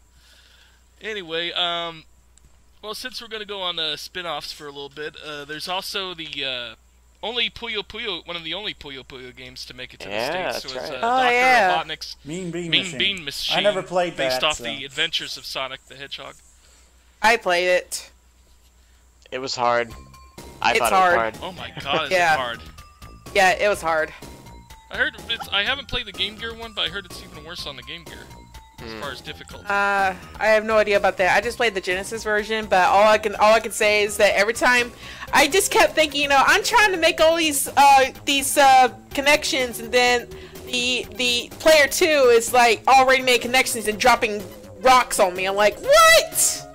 [SPEAKER 1] Anyway, well, since we're gonna go on spin-offs for a little bit, there's also the only Puyo Puyo, one of the only Puyo Puyo games to make it to the States.
[SPEAKER 3] That's
[SPEAKER 1] So it's
[SPEAKER 3] right.
[SPEAKER 1] Dr. Robotnik's
[SPEAKER 4] Mean Bean
[SPEAKER 1] Bean Machine.
[SPEAKER 4] I never played
[SPEAKER 1] based
[SPEAKER 4] that,
[SPEAKER 1] off
[SPEAKER 4] so.
[SPEAKER 1] the adventures of Sonic the Hedgehog.
[SPEAKER 2] I played it.
[SPEAKER 3] It was hard. I
[SPEAKER 2] It's
[SPEAKER 3] thought
[SPEAKER 2] hard.
[SPEAKER 3] it was hard.
[SPEAKER 1] Oh my god, is
[SPEAKER 2] Yeah.
[SPEAKER 1] it hard!
[SPEAKER 2] Yeah, it was hard.
[SPEAKER 1] I heard I haven't played the Game Gear one, but I heard it's even worse on the Game Gear as far as difficulty.
[SPEAKER 2] I have no idea about that. I just played the Genesis version, but all I can say is that every time I just kept thinking, I'm trying to make all these connections, and then the player 2 is like already made connections and dropping rocks on me. I'm like, what?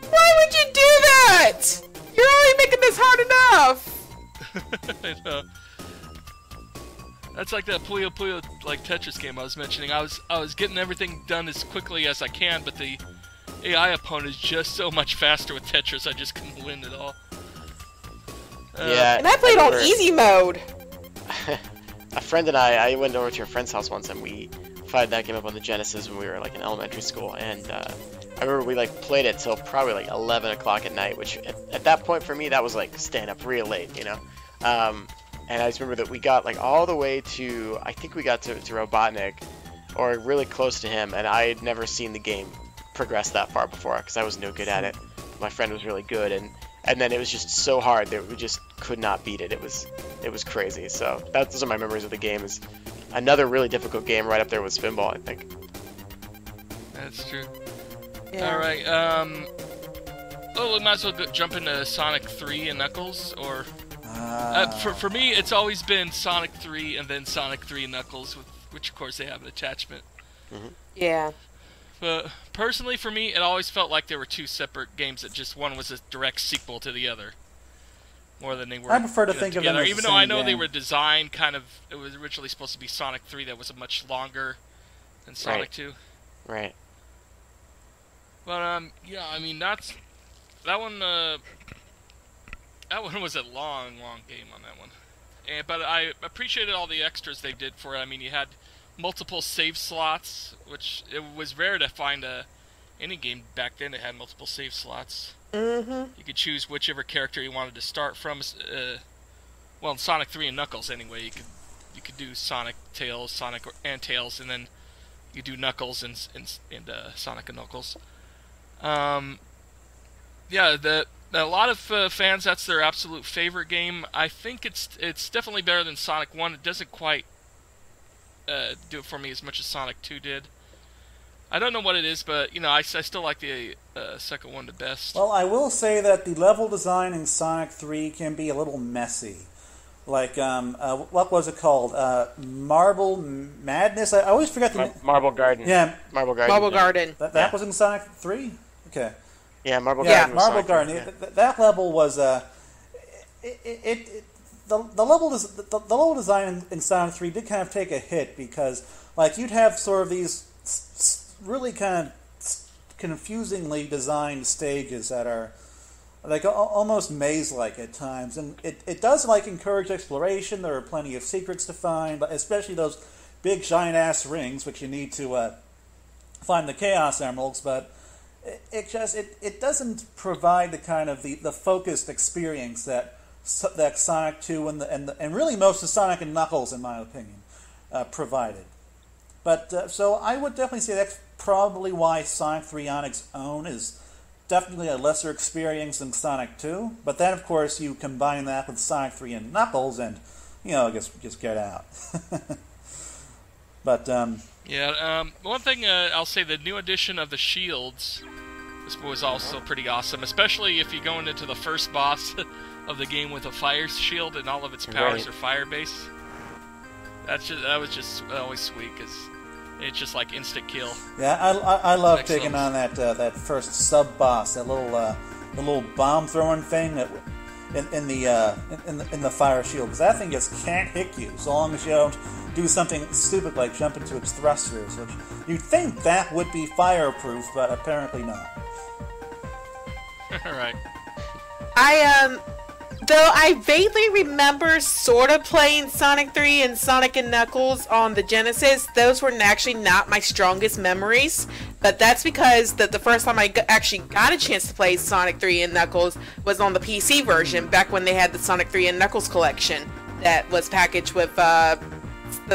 [SPEAKER 2] Why would you do that? You're already making this hard enough.
[SPEAKER 1] I know. That's like that Puyo Puyo like Tetris game I was mentioning. I was getting everything done as quickly as I can, but the AI opponent is just so much faster with Tetris. I just couldn't win at all.
[SPEAKER 3] Yeah.
[SPEAKER 2] And I played on easy mode.
[SPEAKER 3] A friend and I went over to your friend's house once and we fired that game up on the Genesis when we were like in elementary school, and I remember we like played it till probably like 11 o'clock at night, which at that point for me that was like staying up real late, and I just remember that we got like all the way to, I think we got to Robotnik, or really close to him, and I had never seen the game progress that far before because I was no good at it. My friend was really good, and then it was just so hard that we just could not beat it. It was crazy. So those are my memories of the game. Is another really difficult game right up there with Spinball, I think.
[SPEAKER 1] That's true.
[SPEAKER 2] Yeah.
[SPEAKER 1] All right. Oh, we might as well jump into Sonic 3 and Knuckles, or for me, it's always been Sonic 3 and then Sonic 3 and Knuckles, which of course they have an attachment.
[SPEAKER 2] Yeah.
[SPEAKER 1] But personally, for me, it always felt like there were two separate games that just one was a direct sequel to the other, more than they were.
[SPEAKER 4] I prefer to think of them
[SPEAKER 1] together.
[SPEAKER 4] as
[SPEAKER 1] Even
[SPEAKER 4] the
[SPEAKER 1] though I
[SPEAKER 4] same
[SPEAKER 1] know they
[SPEAKER 4] game.
[SPEAKER 1] were designed kind of. It was originally supposed to be Sonic 3 that was much longer than Sonic
[SPEAKER 3] Right.
[SPEAKER 1] 2.
[SPEAKER 3] Right.
[SPEAKER 1] But yeah, I mean that one. That one was a long game on that one. But I appreciated all the extras they did for it. I mean, you had multiple save slots, which it was rare to find any game back then that had multiple save slots.
[SPEAKER 2] Mm-hmm.
[SPEAKER 1] You could choose whichever character you wanted to start from. Well, in Sonic 3 and Knuckles, anyway, you could do Sonic, Tails, Sonic and Tails, and then you do Knuckles and Sonic and Knuckles. Yeah, a lot of fans, that's their absolute favorite game. I think it's definitely better than Sonic 1. It doesn't quite do it for me as much as Sonic 2 did. I don't know what it is, but I still like the second one the best.
[SPEAKER 4] Well, I will say that the level design in Sonic 3 can be a little messy. Like, what was it called? Marble Madness? I always forget the name.
[SPEAKER 3] Marble Garden.
[SPEAKER 4] Yeah.
[SPEAKER 3] Marble Garden.
[SPEAKER 2] Marble Garden.
[SPEAKER 4] That was in Sonic 3? Okay.
[SPEAKER 3] Yeah, Marble
[SPEAKER 4] Yeah,
[SPEAKER 3] Garden. was
[SPEAKER 4] Marble
[SPEAKER 3] Sonic
[SPEAKER 4] Garden.
[SPEAKER 3] 3, yeah.
[SPEAKER 4] That level was the level design in Sonic 3 did kind of take a hit because like you'd have sort of these really kind of confusingly designed stages that are like almost maze-like at times, and it does like encourage exploration. There are plenty of secrets to find, but especially those big giant ass rings which you need to find the Chaos Emeralds, but it doesn't provide the kind of the focused experience that that Sonic 2 and really most of Sonic and Knuckles, in my opinion, provided. But so I would definitely say that's probably why Sonic 3 on its own is definitely a lesser experience than Sonic 2. But then, of course, you combine that with Sonic 3 and Knuckles, and just get out. But
[SPEAKER 1] one thing I'll say, the new edition of the shields was also pretty awesome, especially if you're going into the first boss of the game with a fire shield and all of its powers are fire-based. That was just always sweet, because it's just like instant kill.
[SPEAKER 4] Yeah, I love taking on that first sub-boss, that little bomb-throwing thing that in the fire shield, because that thing just can't hit you so long as you don't do something stupid like jump into its thrusters, which you'd think that would be fireproof, but apparently not.
[SPEAKER 1] All right.
[SPEAKER 2] Though I vaguely remember sort of playing Sonic 3 and Sonic and Knuckles on the Genesis, those were actually not my strongest memories. But that's because the first time I actually got a chance to play Sonic 3 and Knuckles was on the PC version, back when they had the Sonic 3 and Knuckles collection that was packaged with the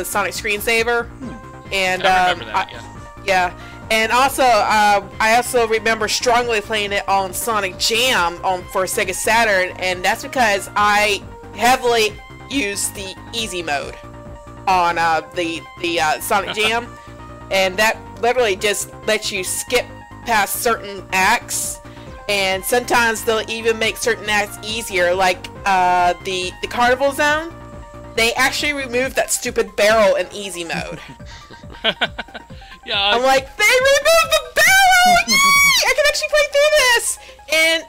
[SPEAKER 2] Sonic screensaver. And
[SPEAKER 1] I remember that,
[SPEAKER 2] yeah. And also, I also remember strongly playing it on Sonic Jam for Sega Saturn, and that's because I heavily used the easy mode on the Sonic Jam, and that literally just lets you skip past certain acts, and sometimes they'll even make certain acts easier, like the Carnival Zone. They actually removed that stupid barrel in easy mode.
[SPEAKER 1] Yeah,
[SPEAKER 2] I'm like, they removed the barrel! Yay! I can actually play through this! And,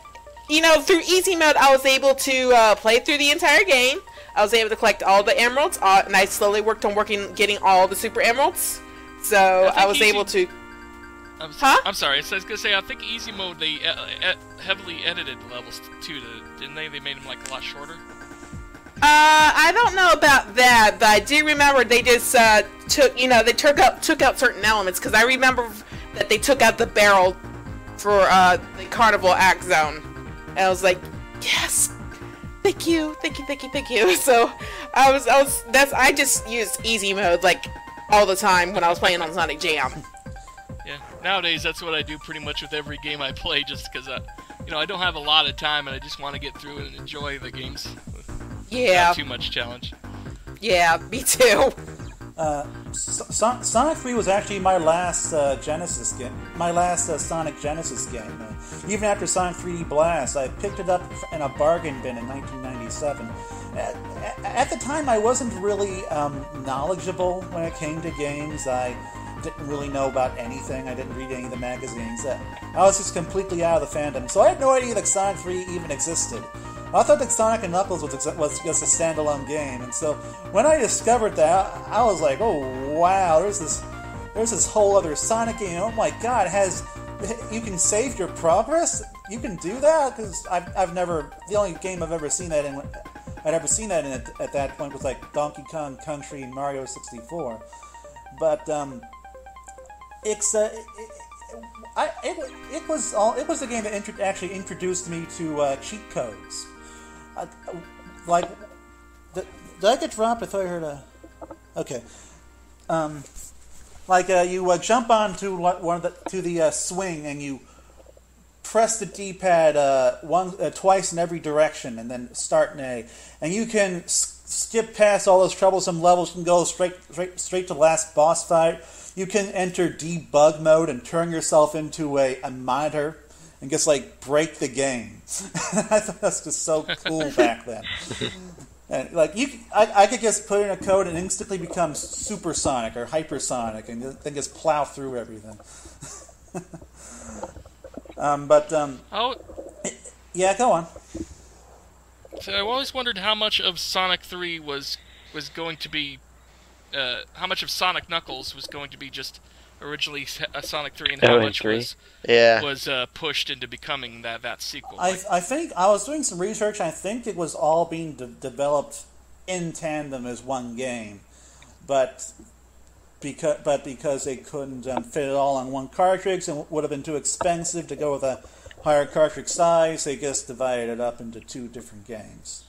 [SPEAKER 2] through easy mode, I was able to play through the entire game. I was able to collect all the emeralds, and I slowly worked on getting all the super emeralds. So I was able to...
[SPEAKER 1] I'm sorry, I was going to say, I think easy mode, they heavily edited levels too, didn't they? They made them, like, a lot shorter.
[SPEAKER 2] I don't know about that, but I do remember they just took out certain elements, because I remember that they took out the barrel for the Carnival Act Zone, and I was like, yes, thank you. So I just used easy mode like all the time when I was playing on Sonic Jam.
[SPEAKER 1] Yeah, nowadays that's what I do pretty much with every game I play, just because I don't have a lot of time and I just want to get through it and enjoy the games.
[SPEAKER 2] Yeah.
[SPEAKER 1] Not too much challenge.
[SPEAKER 2] Yeah, me too.
[SPEAKER 4] Sonic 3 was actually my last Genesis game. My last Sonic Genesis game. Even after Sonic 3D Blast, I picked it up in a bargain bin in 1997. At the time, I wasn't really knowledgeable when it came to games. I didn't really know about anything. I didn't read any of the magazines. I was just completely out of the fandom. So I had no idea that Sonic 3 even existed. I thought that Sonic and Knuckles was just a standalone game, and so when I discovered that, I was like, "Oh wow! There's this whole other Sonic game. Oh my God! You can save your progress? You can do that?" Because I've never, the only game I've ever seen that in, at that point was like Donkey Kong Country and Mario 64, but it was the game that actually introduced me to cheat codes. Did I get dropped? I thought I heard a... Okay. You jump onto the swing and you press the D-pad twice in every direction and then start an A. And you can skip past all those troublesome levels and go straight to the last boss fight. You can enter debug mode and turn yourself into a monitor and just break the game. I thought that's just so cool back then. And I could just put in a code and instantly become supersonic or hypersonic, and then just plow through everything. Yeah, go on.
[SPEAKER 1] So I always wondered how much of Sonic 3 was going to be, how much of Sonic Knuckles was going to be just originally Sonic 3, and how much was pushed into becoming that sequel.
[SPEAKER 4] I think I was doing some research. I think it was all being developed in tandem as one game, but because they couldn't fit it all on one cartridge and it would have been too expensive to go with a higher cartridge size, they just divided it up into two different games.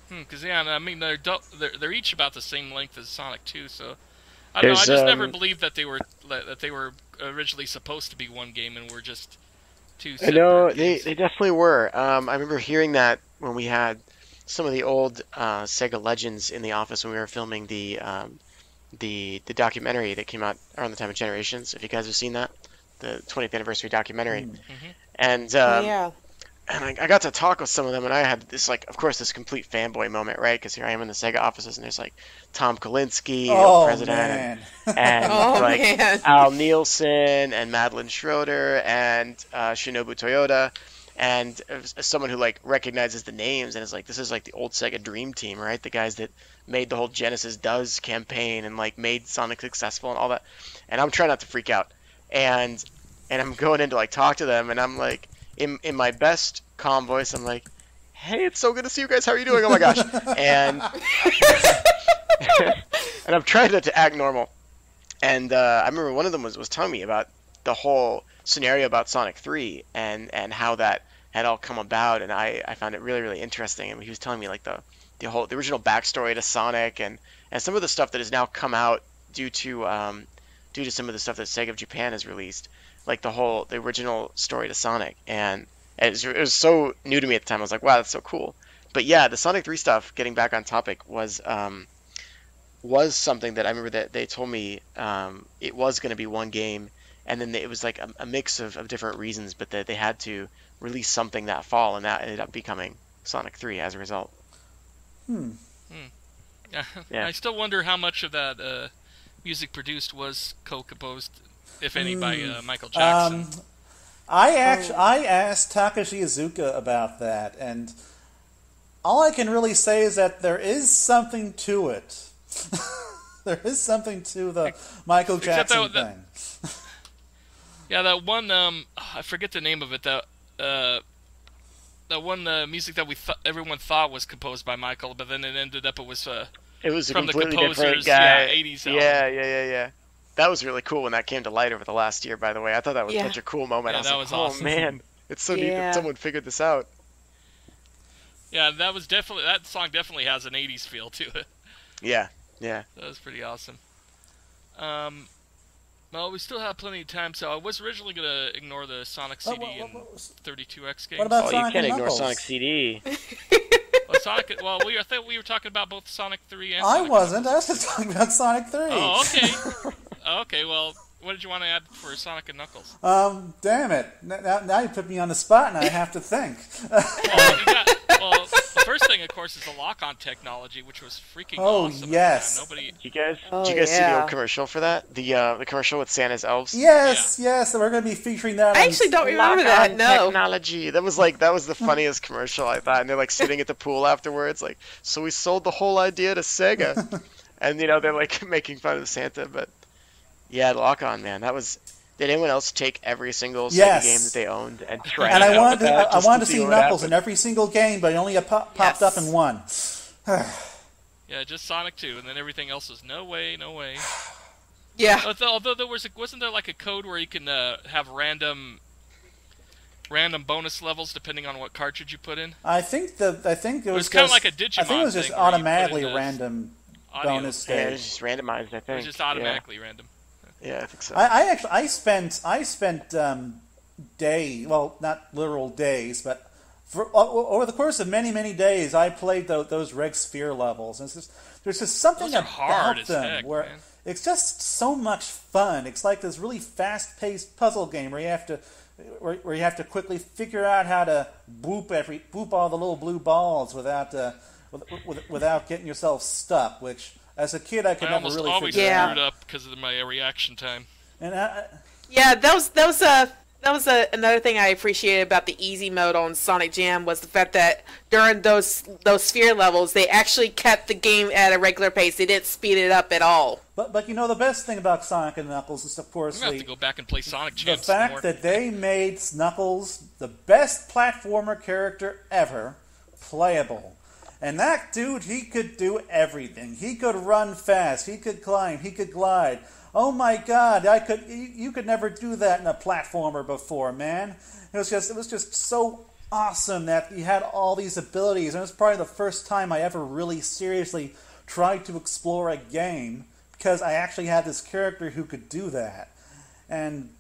[SPEAKER 1] Because yeah, I mean they're each about the same length as Sonic 2, so I don't know. I
[SPEAKER 3] There's
[SPEAKER 1] just never believed that they were originally supposed to be one game and were just two
[SPEAKER 3] I know
[SPEAKER 1] separate games.
[SPEAKER 3] they definitely were. I remember hearing that when we had some of the old Sega Legends in the office when we were filming the documentary that came out around the time of Generations. If you guys have seen that, the 20th anniversary documentary,
[SPEAKER 1] Mm-hmm.
[SPEAKER 3] and
[SPEAKER 2] Oh, yeah.
[SPEAKER 3] and I got to talk with some of them, and I had this, like, of course, this complete fanboy moment, right? Because here I am in the Sega offices, and there's like Tom Kalinske, the old president,
[SPEAKER 4] man.
[SPEAKER 3] and
[SPEAKER 2] Oh,
[SPEAKER 3] like
[SPEAKER 2] man.
[SPEAKER 3] Al Nielsen and Madeline Schroeder and Shinobu Toyota, and as someone who like recognizes the names and is like, this is like the old Sega Dream Team, right? The guys that made the whole Genesis Does campaign and like made Sonic successful and all that. And I'm trying not to freak out, and I'm going in to like talk to them, and I'm like, in my best calm voice, I'm like, hey, it's so good to see you guys. How are you doing? Oh my gosh. And and I'm trying to act normal. And I remember one of them was telling me about the whole scenario about Sonic 3 and how that had all come about, and I found it really, really interesting. And he was telling me like the original backstory to Sonic and some of the stuff that has now come out due to some of the stuff that Sega of Japan has released, like the original story to Sonic. And it was so new to me at the time. I was like, wow, that's so cool. But yeah, the Sonic 3 stuff, getting back on topic, was something that I remember that they told me it was going to be one game, and then it was like a mix of different reasons, but that they had to release something that fall, and that ended up becoming Sonic 3 as a result.
[SPEAKER 1] Yeah.
[SPEAKER 3] Yeah.
[SPEAKER 1] I still wonder how much of that music produced was co-composed, if any, by Michael Jackson.
[SPEAKER 4] I asked Takashi Iizuka about that, and all I can really say is that there is something to it. There is something to the Michael Jackson thing.
[SPEAKER 1] Yeah, that one, I forget the name of it, that one music that everyone thought was composed by Michael, but then it ended up it was
[SPEAKER 3] a
[SPEAKER 1] from the
[SPEAKER 3] completely
[SPEAKER 1] composer's
[SPEAKER 3] different guy.
[SPEAKER 1] 80s album.
[SPEAKER 3] Yeah. That was really cool when that came to light over the last year, by the way. I thought that was such a cool moment.
[SPEAKER 1] Yeah,
[SPEAKER 3] I was
[SPEAKER 1] that
[SPEAKER 3] like,
[SPEAKER 1] was
[SPEAKER 3] oh
[SPEAKER 1] awesome.
[SPEAKER 3] man, it's so neat that someone figured this out.
[SPEAKER 1] Yeah, that song definitely has an 80s feel to it.
[SPEAKER 3] Yeah.
[SPEAKER 1] That was pretty awesome. Well, we still have plenty of time, so I was originally going to ignore the Sonic CD and 32X games.
[SPEAKER 4] What about Sonic
[SPEAKER 3] you can't
[SPEAKER 4] and
[SPEAKER 3] ignore
[SPEAKER 4] Knuckles?
[SPEAKER 3] Sonic CD.
[SPEAKER 1] I think we were talking about both Sonic 3 and
[SPEAKER 4] I
[SPEAKER 1] Sonic
[SPEAKER 4] wasn't. I
[SPEAKER 1] Knuckles.
[SPEAKER 4] was just talking about Sonic 3.
[SPEAKER 1] Oh, okay. Okay, well, what did you want to add for Sonic and Knuckles?
[SPEAKER 4] Damn it. Now you put me on the spot and I have to think.
[SPEAKER 1] Well, the first thing, of course, is the lock-on technology, which was freaking awesome.
[SPEAKER 4] Yes.
[SPEAKER 1] Nobody...
[SPEAKER 3] Did you guys see the old commercial for that? The commercial with Santa's elves?
[SPEAKER 4] Yes. We're going to be featuring that.
[SPEAKER 2] I actually don't remember that. No.
[SPEAKER 3] Technology. That was the funniest commercial, I thought. And they're like sitting at the pool afterwards, like, so we sold the whole idea to Sega. And they're like making fun of Santa, but yeah, lock on, man. Did anyone else take every single Sega game that they owned and try
[SPEAKER 4] and
[SPEAKER 3] it
[SPEAKER 4] I
[SPEAKER 3] out
[SPEAKER 4] wanted to see Knuckles
[SPEAKER 3] happened?
[SPEAKER 4] in every single game, but he only popped up in one.
[SPEAKER 1] Yeah, just Sonic 2, and then everything else was no way.
[SPEAKER 2] Yeah.
[SPEAKER 1] Although wasn't there like a code where you can have random bonus levels depending on what cartridge you put in?
[SPEAKER 4] I think it was
[SPEAKER 1] kind of like a Digimon.
[SPEAKER 4] I think it was just
[SPEAKER 1] thing where you
[SPEAKER 4] automatically
[SPEAKER 1] put in
[SPEAKER 4] random
[SPEAKER 1] audio.
[SPEAKER 4] bonus stage.
[SPEAKER 3] Yeah, it was just randomized, I think.
[SPEAKER 1] It was just automatically random.
[SPEAKER 3] Yeah, I think so.
[SPEAKER 4] I spent not literal days, but over the course of many days, I played those Reg Sphere levels. And there's just something
[SPEAKER 1] Those are hard
[SPEAKER 4] about
[SPEAKER 1] as
[SPEAKER 4] them
[SPEAKER 1] heck,
[SPEAKER 4] where
[SPEAKER 1] man.
[SPEAKER 4] it's just so much fun. It's like this really fast-paced puzzle game where you have to quickly figure out how to boop all the little blue balls without getting yourself stuck, which as a kid I could never really
[SPEAKER 1] always
[SPEAKER 4] figure out.
[SPEAKER 1] screwed up because of my reaction time.
[SPEAKER 4] And
[SPEAKER 2] that was another thing I appreciated about the easy mode on Sonic Jam was the fact that during those sphere levels they actually kept the game at a regular pace. They didn't speed it up at all.
[SPEAKER 4] But the best thing about Sonic and Knuckles is, of course,
[SPEAKER 1] I'm gonna have to go back and play Sonic
[SPEAKER 4] the
[SPEAKER 1] Jam
[SPEAKER 4] fact
[SPEAKER 1] more.
[SPEAKER 4] that they made Knuckles the best platformer character ever playable. And that dude, he could do everything. He could run fast. He could climb. He could glide. Oh my God! You could never do that in a platformer before, man. It was just so awesome that you had all these abilities. And it was probably the first time I ever really seriously tried to explore a game because I actually had this character who could do that. And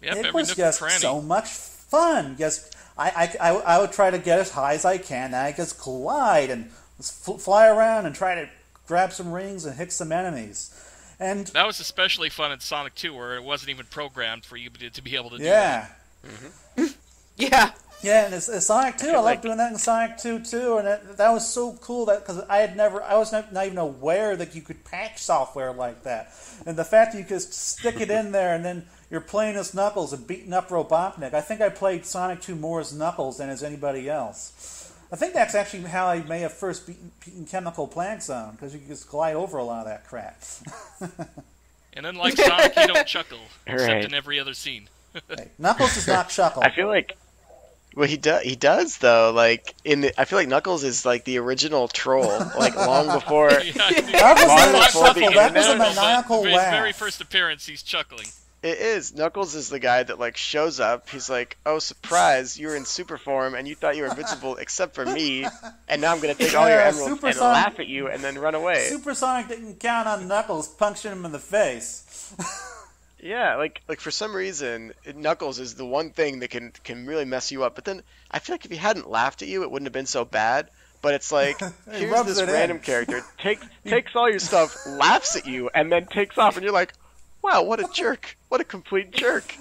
[SPEAKER 4] it was just so much fun. Just I would try to get as high as I can, and I just glide and fly around and try to grab some rings and hit some enemies. And
[SPEAKER 1] that was especially fun in Sonic 2, where it wasn't even programmed for you to be able to do that.
[SPEAKER 2] Mm-hmm. Yeah.
[SPEAKER 4] Yeah, and it's Sonic 2, I love doing that in Sonic 2 too, and that was so cool because I was not even aware that you could patch software like that, and the fact that you could stick it in there and then you're playing as Knuckles and beating up Robotnik. I think I played Sonic 2 more as Knuckles than as anybody else. I think that's actually how I may have first beaten Chemical Plant Zone, because you could just glide over a lot of that crap.
[SPEAKER 1] And unlike Sonic, you don't chuckle, except in every other scene.
[SPEAKER 4] Hey, Knuckles does not chuckle.
[SPEAKER 3] I feel like, well, he does though. Like I feel like Knuckles is like the original troll, like long before.
[SPEAKER 4] That was not a chuckle. That was a maniacal laugh.
[SPEAKER 1] His very first appearance, he's chuckling.
[SPEAKER 3] It is. Knuckles is the guy that like shows up. He's like, "Oh, surprise! You're in super form, and you thought you were invincible except for me, and now I'm gonna take all your emeralds and laugh at you, and then run away."
[SPEAKER 4] Supersonic didn't count on Knuckles punching him in the face.
[SPEAKER 3] Yeah, like for some reason, Knuckles is the one thing that can really mess you up. But then I feel like if he hadn't laughed at you, it wouldn't have been so bad. But it's like, here's this random character, takes all your stuff, laughs at you, and then takes off, and you're like, wow, what a jerk. What a complete jerk.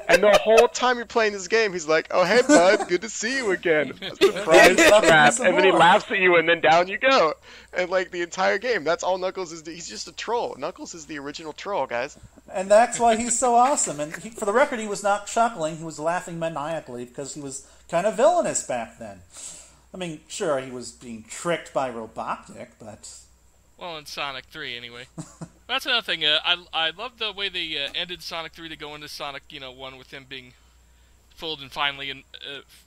[SPEAKER 3] And the whole time you're playing this game, he's like, oh, hey, bud, good to see you again. Surprise crap. And then he laughs at you, and then down you go. And, like, the entire game, that's all Knuckles is. He's just a troll. Knuckles is the original troll, guys.
[SPEAKER 4] And that's why he's so awesome. And for the record, he was not chuckling. He was laughing maniacally because he was kind of villainous back then. I mean, sure, he was being tricked by Robotnik, but...
[SPEAKER 1] Well, in Sonic 3, anyway. That's another thing. I love the way they ended Sonic 3 to go into Sonic, 1 with him being fooled and finally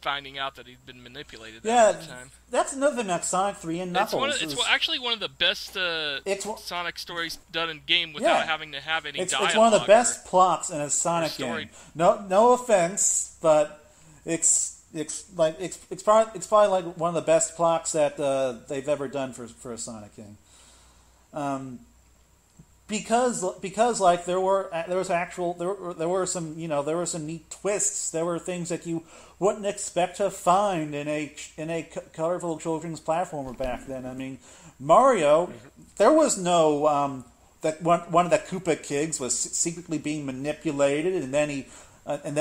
[SPEAKER 1] finding out that he'd been manipulated that whole time.
[SPEAKER 4] That's another thing about Sonic 3 and Knuckles.
[SPEAKER 1] It's actually one of the best Sonic stories done in game without having to have any dialogue.
[SPEAKER 4] It's one of the best plots in a Sonic game. No offense, but it's probably like one of the best plots that they've ever done for a Sonic game. Because like there were some neat twists. There were things that you wouldn't expect to find in a colorful children's platformer back then. I mean, Mario, there was no that one of the Koopa kids was secretly being manipulated, and then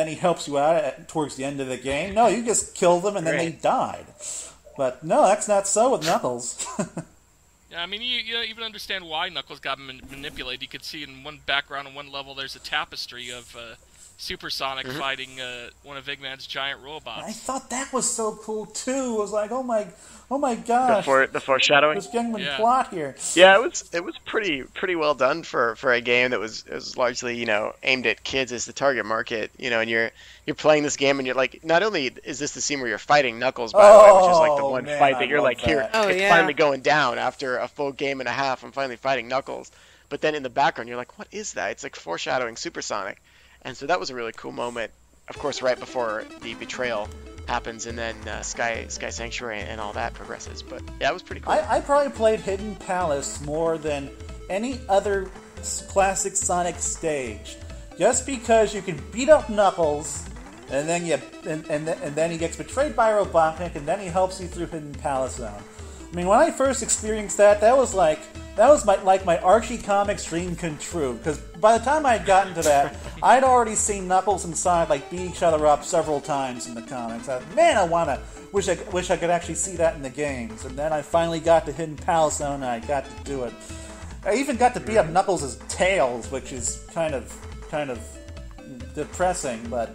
[SPEAKER 4] he helps you out towards the end of the game. No, you just killed them and then they died. But no, that's not so with Knuckles.
[SPEAKER 1] Yeah, I mean, you don't even understand why Knuckles got manipulated. You could see in one background on one level there's a tapestry of Supersonic fighting one of Eggman's giant robots.
[SPEAKER 4] I thought that was so cool too. It was like, oh my gosh,
[SPEAKER 3] the foreshadowing.
[SPEAKER 4] There's genuine plot here.
[SPEAKER 3] Yeah, it was pretty well done for a game that was largely aimed at kids as the target market. And you're playing this game and you're like, not only is this the scene where you're fighting Knuckles, by the way, which is like the one fight that you're like, here, it's finally going down after a full game and a half. I'm finally fighting Knuckles. But then in the background, you're like, what is that? It's like foreshadowing Supersonic. And so that was a really cool moment, of course, right before the betrayal happens, and then Sky Sanctuary and all that progresses. But yeah, it was pretty cool.
[SPEAKER 4] I probably played Hidden Palace more than any other classic Sonic stage, just because you can beat up Knuckles, and then then he gets betrayed by Robotnik, and then he helps you through Hidden Palace Zone. I mean, when I first experienced that was my Archie Comics dream come true. Because by the time I'd gotten to that, I'd already seen Knuckles and Sonic beat each other up several times in the comics. I wish I could actually see that in the games. And then I finally got to Hidden Palace Zone, and I got to do it. I even got to beat up Knuckles' tails, which is kind of depressing, but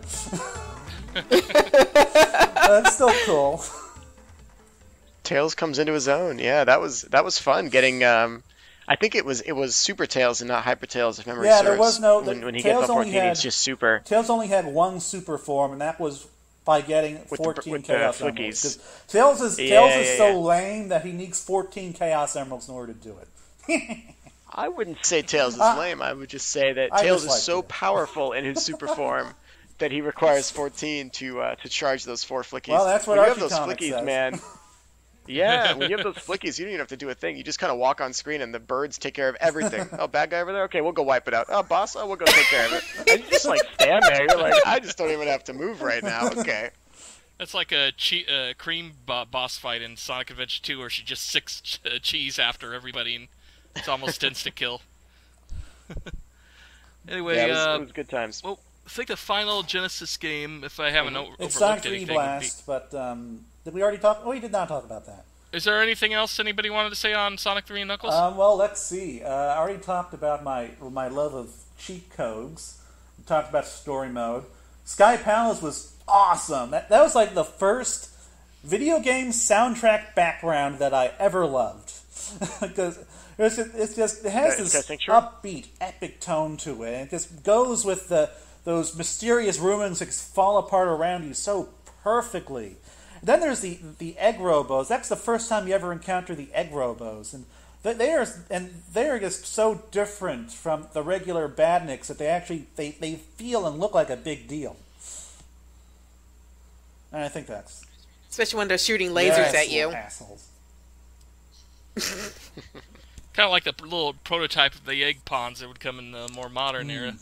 [SPEAKER 4] it's still cool.
[SPEAKER 3] Tails comes into his own. Yeah, that was fun. Getting I think it was Super Tails and not Hyper Tails, if memory serves.
[SPEAKER 4] Yeah, there was no.
[SPEAKER 3] When he gets up 14, it's just Super.
[SPEAKER 4] Tails only had one Super form, and that was by getting 14 Chaos Emeralds. Tails is so lame that he needs 14 Chaos Emeralds in order to do it.
[SPEAKER 3] I wouldn't say Tails is lame. I would just say that Tails is so powerful in his super form that he requires 14 to charge those 4 flickies.
[SPEAKER 4] Well, that's what
[SPEAKER 3] when you have
[SPEAKER 4] Archie
[SPEAKER 3] those
[SPEAKER 4] Comics
[SPEAKER 3] flickies,
[SPEAKER 4] says.
[SPEAKER 3] man. Yeah, when you have those flickies, you don't even have to do a thing. You just kind of walk on screen, and the birds take care of everything. Oh, bad guy over there? Okay, we'll go wipe it out. Oh, boss? Oh, we'll go take care of it. And you just, like, stand there. You're like, I just don't even have to move right now. Okay.
[SPEAKER 1] That's like a cream boss fight in Sonic Adventure 2 where she just sicks cheese after everybody, and it's almost instant-kill. Anyway,
[SPEAKER 3] yeah, it was good times.
[SPEAKER 1] Well, I think the final Genesis game, if I haven't
[SPEAKER 4] It's
[SPEAKER 1] overlooked
[SPEAKER 4] Sonic 3
[SPEAKER 1] anything,
[SPEAKER 4] Blast, but did we already talk? Oh, we did not talk about that.
[SPEAKER 1] Is there anything else anybody wanted to say on Sonic 3 and Knuckles?
[SPEAKER 4] Well, let's see. I already talked about my love of cheat codes. We talked about story mode. Sky Palace was awesome. That was like the first video game soundtrack background that I ever loved. Because it has this upbeat, epic tone to it. It just goes with those mysterious ruins that fall apart around you so perfectly. Then there's the egg robos. That's the first time you ever encounter the egg robos, and they are just so different from the regular badniks that they feel and look like a big deal. And I think that's
[SPEAKER 2] Especially when they're shooting lasers at you.
[SPEAKER 4] Assholes.
[SPEAKER 1] Kind of like the little prototype of the egg pawns that would come in the more modern era.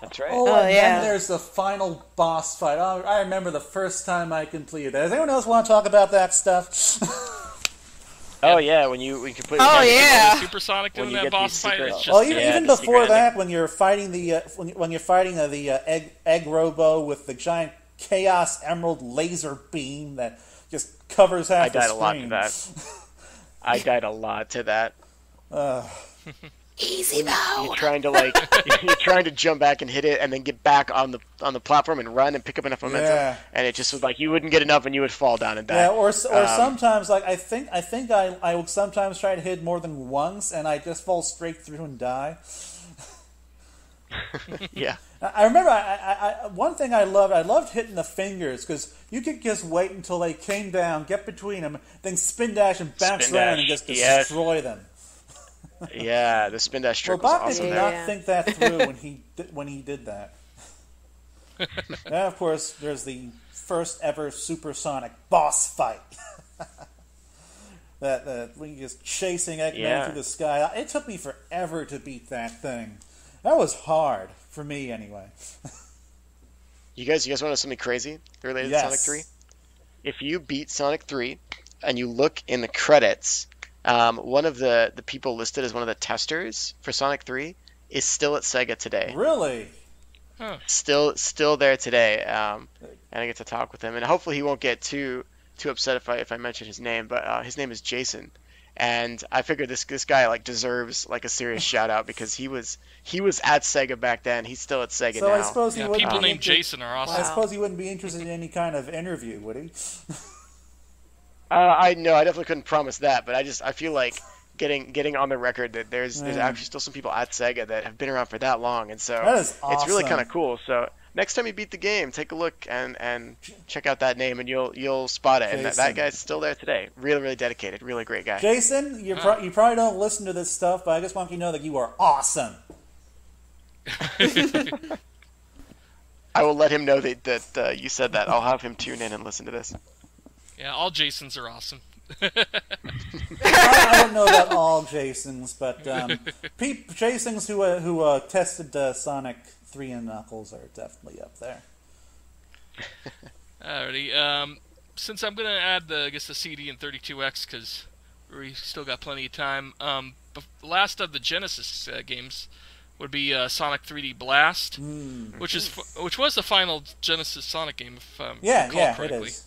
[SPEAKER 3] That's right.
[SPEAKER 4] Oh, and
[SPEAKER 2] yeah.
[SPEAKER 4] then there's the final boss fight. Oh, I remember the first time I completed that. Does anyone else want to talk about that stuff?
[SPEAKER 3] Oh yeah, when you completely.
[SPEAKER 2] Oh, yeah.
[SPEAKER 1] Supersonic doing
[SPEAKER 3] When you
[SPEAKER 1] that
[SPEAKER 3] get
[SPEAKER 1] boss
[SPEAKER 3] these
[SPEAKER 1] fight.
[SPEAKER 3] secret-
[SPEAKER 1] It's just,
[SPEAKER 4] Well, even
[SPEAKER 3] the
[SPEAKER 4] before
[SPEAKER 3] secret
[SPEAKER 4] that, when you're fighting the egg robo with the giant Chaos Emerald laser beam that just covers half the
[SPEAKER 3] I died
[SPEAKER 4] screen.
[SPEAKER 3] a lot to that. I died a lot to that.
[SPEAKER 2] Easy mode.
[SPEAKER 3] You're trying to jump back and hit it, and then get back on the platform and run and pick up enough momentum.
[SPEAKER 4] Yeah.
[SPEAKER 3] And it just was like you wouldn't get enough, and you would fall down and die.
[SPEAKER 4] Yeah, or sometimes like I think I would sometimes try to hit more than once, and I just fall straight through and die.
[SPEAKER 3] Yeah.
[SPEAKER 4] I remember one thing I loved hitting the fingers, because you could just wait until they came down, get between them, then spin dash and bounce
[SPEAKER 3] Spin
[SPEAKER 4] around
[SPEAKER 3] dash,
[SPEAKER 4] and just
[SPEAKER 3] yes.
[SPEAKER 4] destroy them.
[SPEAKER 3] Yeah, the spin dash trick was
[SPEAKER 4] Robotnik
[SPEAKER 3] awesome.
[SPEAKER 4] did
[SPEAKER 3] there.
[SPEAKER 4] not think that through when he did that. And of course, there's the first ever supersonic boss fight. that when you're just chasing Eggman through the sky. It took me forever to beat that thing. That was hard for me, anyway.
[SPEAKER 3] You guys want to know something crazy related to Sonic 3? If you beat Sonic 3 and you look in the credits, one of the people listed as one of the testers for Sonic 3 is still at Sega today.
[SPEAKER 4] Really?
[SPEAKER 1] Huh.
[SPEAKER 3] Still there today. And I get to talk with him, and hopefully he won't get too upset if I mention his name. But his name is Jason, and I figured this guy like deserves like a serious shout out because he was at Sega back then. He's still at Sega now.
[SPEAKER 4] So I suppose he wouldn't
[SPEAKER 1] people
[SPEAKER 4] be
[SPEAKER 1] named Jason are awesome.
[SPEAKER 4] I suppose he wouldn't be interested in any kind of interview, would he?
[SPEAKER 3] I know I definitely couldn't promise that, but I feel like getting on the record that there's actually still some people at Sega that have been around for that long, and so
[SPEAKER 4] That is
[SPEAKER 3] it's really
[SPEAKER 4] awesome.
[SPEAKER 3] kind of cool. So next time you beat the game, take a look and check out that name, and you'll spot it. And that
[SPEAKER 4] Jason.
[SPEAKER 3] guy's still there today. Really dedicated, really great guy.
[SPEAKER 4] Jason, you probably don't listen to this stuff, but I just want you to know that you are awesome.
[SPEAKER 3] I will let him know that you said that. I'll have him tune in and listen to this.
[SPEAKER 1] Yeah, all Jasons are awesome.
[SPEAKER 4] I don't know about all Jasons, but Jasons who tested Sonic 3 and Knuckles are definitely up there.
[SPEAKER 1] Alrighty. Since I'm gonna add the CD and 32X because we still got plenty of time. The last of the Genesis games would be Sonic 3D Blast, which was the final Genesis Sonic game, if I recall correctly.
[SPEAKER 4] It is.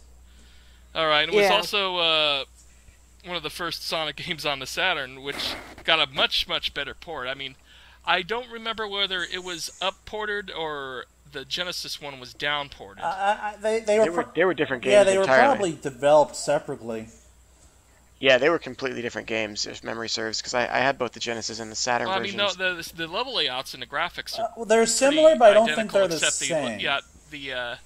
[SPEAKER 1] All right, it was also one of the first Sonic games on the Saturn, which got a much better port. I mean, I don't remember whether it was up-ported or the Genesis one was down-ported.
[SPEAKER 3] They were different games.
[SPEAKER 4] Yeah, they were
[SPEAKER 3] entirely.
[SPEAKER 4] probably developed separately.
[SPEAKER 3] Yeah, they were completely different games, if memory serves, because I had both the Genesis and the Saturn
[SPEAKER 1] Well, I mean,
[SPEAKER 3] versions.
[SPEAKER 1] no, the level layouts and the graphics are
[SPEAKER 4] They're similar, but I don't think
[SPEAKER 1] identical,
[SPEAKER 4] they're the
[SPEAKER 1] except
[SPEAKER 4] same.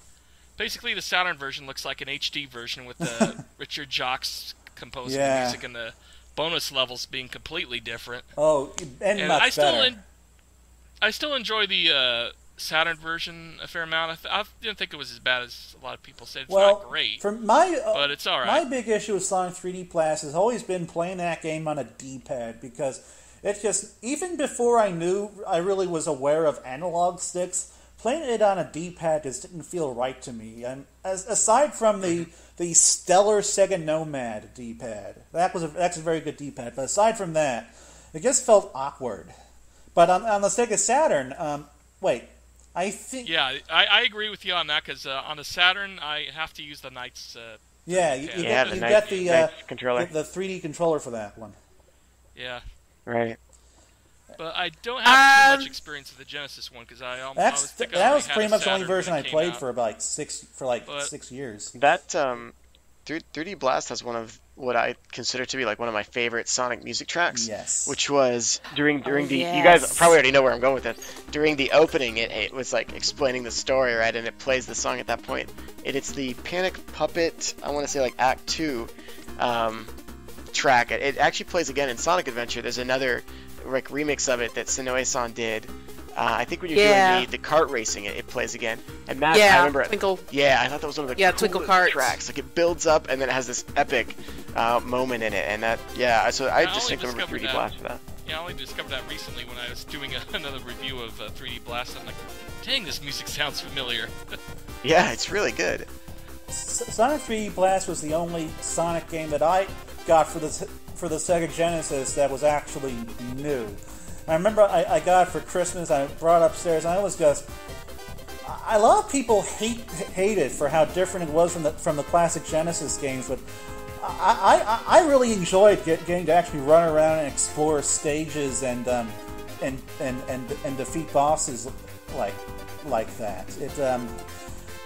[SPEAKER 1] Basically the Saturn version looks like an HD version with the Richard Jocks composing the music and the bonus levels being completely different.
[SPEAKER 4] Oh, and much
[SPEAKER 1] I
[SPEAKER 4] better.
[SPEAKER 1] still enjoy the Saturn version a fair amount. I didn't think it was as bad as a lot of people said. It's
[SPEAKER 4] Well,
[SPEAKER 1] not great,
[SPEAKER 4] for my
[SPEAKER 1] but it's all right.
[SPEAKER 4] My big issue with Sonic 3D Blast has always been playing that game on a D-pad, because it's just, even before I really was aware of analog sticks, playing it on a D-pad just didn't feel right to me. And aside from the stellar Sega Nomad D-pad, that's a very good D-pad. But aside from that, it just felt awkward. But on the Sega Saturn, I think...
[SPEAKER 1] Yeah, I agree with you on that, because on the Saturn, I have to use the Knights...
[SPEAKER 4] you get the
[SPEAKER 3] controller.
[SPEAKER 4] The 3D controller for that one.
[SPEAKER 1] Yeah.
[SPEAKER 3] Right.
[SPEAKER 1] But I don't have too much experience with the Genesis one, because that
[SPEAKER 4] was pretty much the only version I played for about 6 years.
[SPEAKER 3] That 3D Blast has one of what I consider to be like one of my favorite Sonic music tracks.
[SPEAKER 4] Yes.
[SPEAKER 3] Which was during the you guys probably already know where I'm going with this. During the opening, it was like explaining the story, right, and it plays the song at that point. It's the Panic Puppet, I want to say like Act 2 track. It actually plays again in Sonic Adventure. There's another like remix of it that Sonoe-san did. I think when you're doing the kart racing, it plays again. And Matt, I remember
[SPEAKER 2] Twinkle.
[SPEAKER 3] Yeah, I thought that was one of the
[SPEAKER 2] Twinkle
[SPEAKER 3] coolest
[SPEAKER 2] Kart
[SPEAKER 3] tracks. Like it builds up and then it has this epic moment in it, and that so I distinctly remember 3D Blast for that.
[SPEAKER 1] Yeah, I only discovered that recently when I was doing another review of 3D Blast. I'm like, dang, this music sounds familiar.
[SPEAKER 3] Yeah, it's really good.
[SPEAKER 4] Sonic 3D Blast was the only Sonic game that I got for the Sega Genesis that was actually new. I remember I got it for Christmas. I brought it upstairs, and I was just... A lot of people hate it for how different it was from the classic Genesis games, but I really enjoyed getting to actually run around and explore stages and defeat bosses like that.